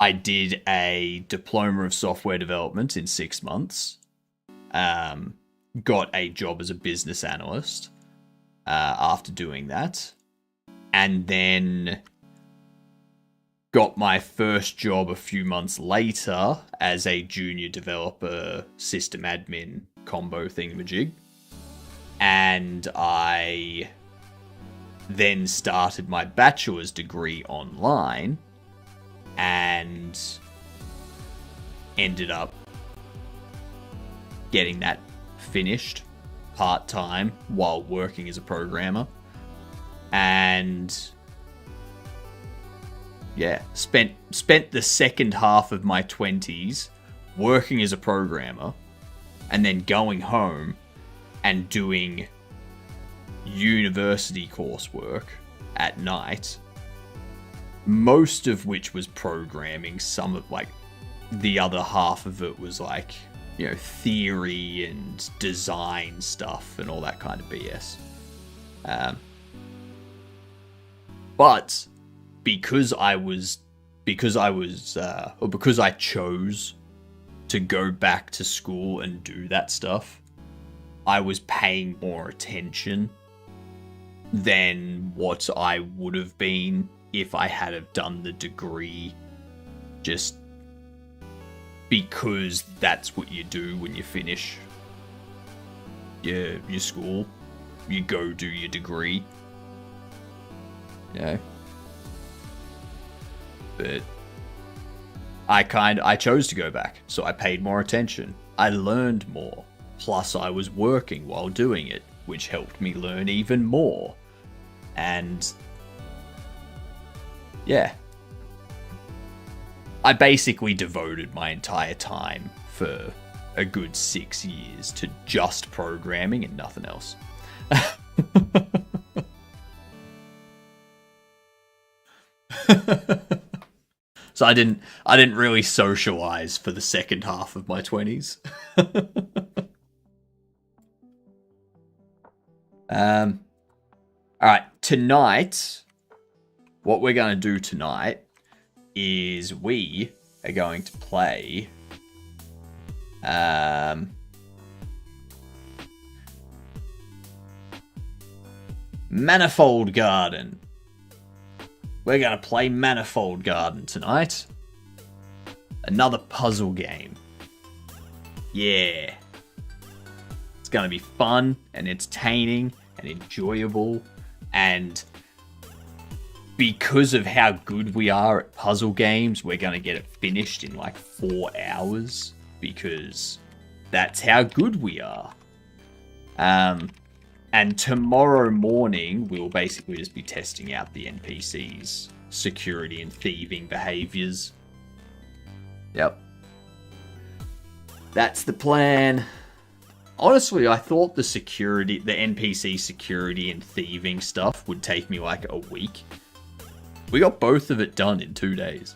I did a diploma of software development in 6 months. Got a job as a business analyst after doing that. And then got my first job a few months later as a junior developer, system admin combo thingamajig. And I then started my bachelor's degree online and ended up getting that finished part-time while working as a programmer. And yeah, spent the second half of my 20s working as a programmer and then going home and doing university coursework at night, most of which was programming. Some of, like, the other half of it was like, you know, theory and design stuff and all that kind of BS. But because I chose to go back to school and do that stuff, I was paying more attention than what I would have been if I had have done the degree, just because that's what you do when you finish your school. You go do your degree. Yeah. But I chose to go back, so I paid more attention. I learned more. Plus I was working while doing it, which helped me learn even more. And yeah, I basically devoted my entire time for a good 6 years to just programming and nothing else. So I didn't really socialize for the second half of my 20s. Alright, tonight, what we're going to do tonight is we are going to play Manifold Garden. We're going to play Manifold Garden tonight. Another puzzle game. Yeah. It's going to be fun and entertaining and enjoyable. And because of how good we are at puzzle games, we're going to get it finished in like 4 hours. Because that's how good we are. And tomorrow morning, we'll basically just be testing out the NPCs' security and thieving behaviors. Yep. That's the plan. Honestly, I thought the NPC security and thieving stuff would take me like a week. We got both of it done in 2 days.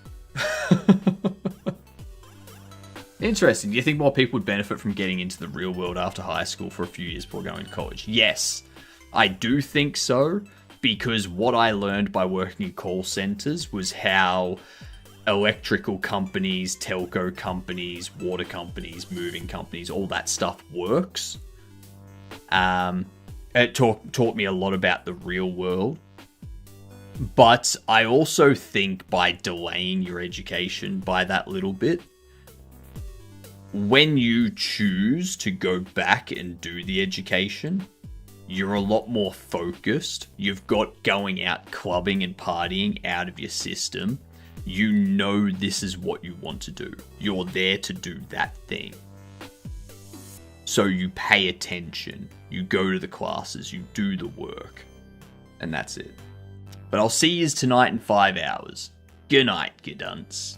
Interesting. Do you think more people would benefit from getting into the real world after high school for a few years before going to college? Yes, I do think so, because what I learned by working in call centers was how electrical companies, telco companies, water companies, moving companies, all that stuff works. It taught me a lot about the real world. But I also think by delaying your education by that little bit, when you choose to go back and do the education, you're a lot more focused. You've got going out clubbing and partying out of your system. You know this is what you want to do. You're there to do that thing. So you pay attention. You go to the classes. You do the work. And that's it. But I'll see yous tonight in 5 hours. Good night, good dunce.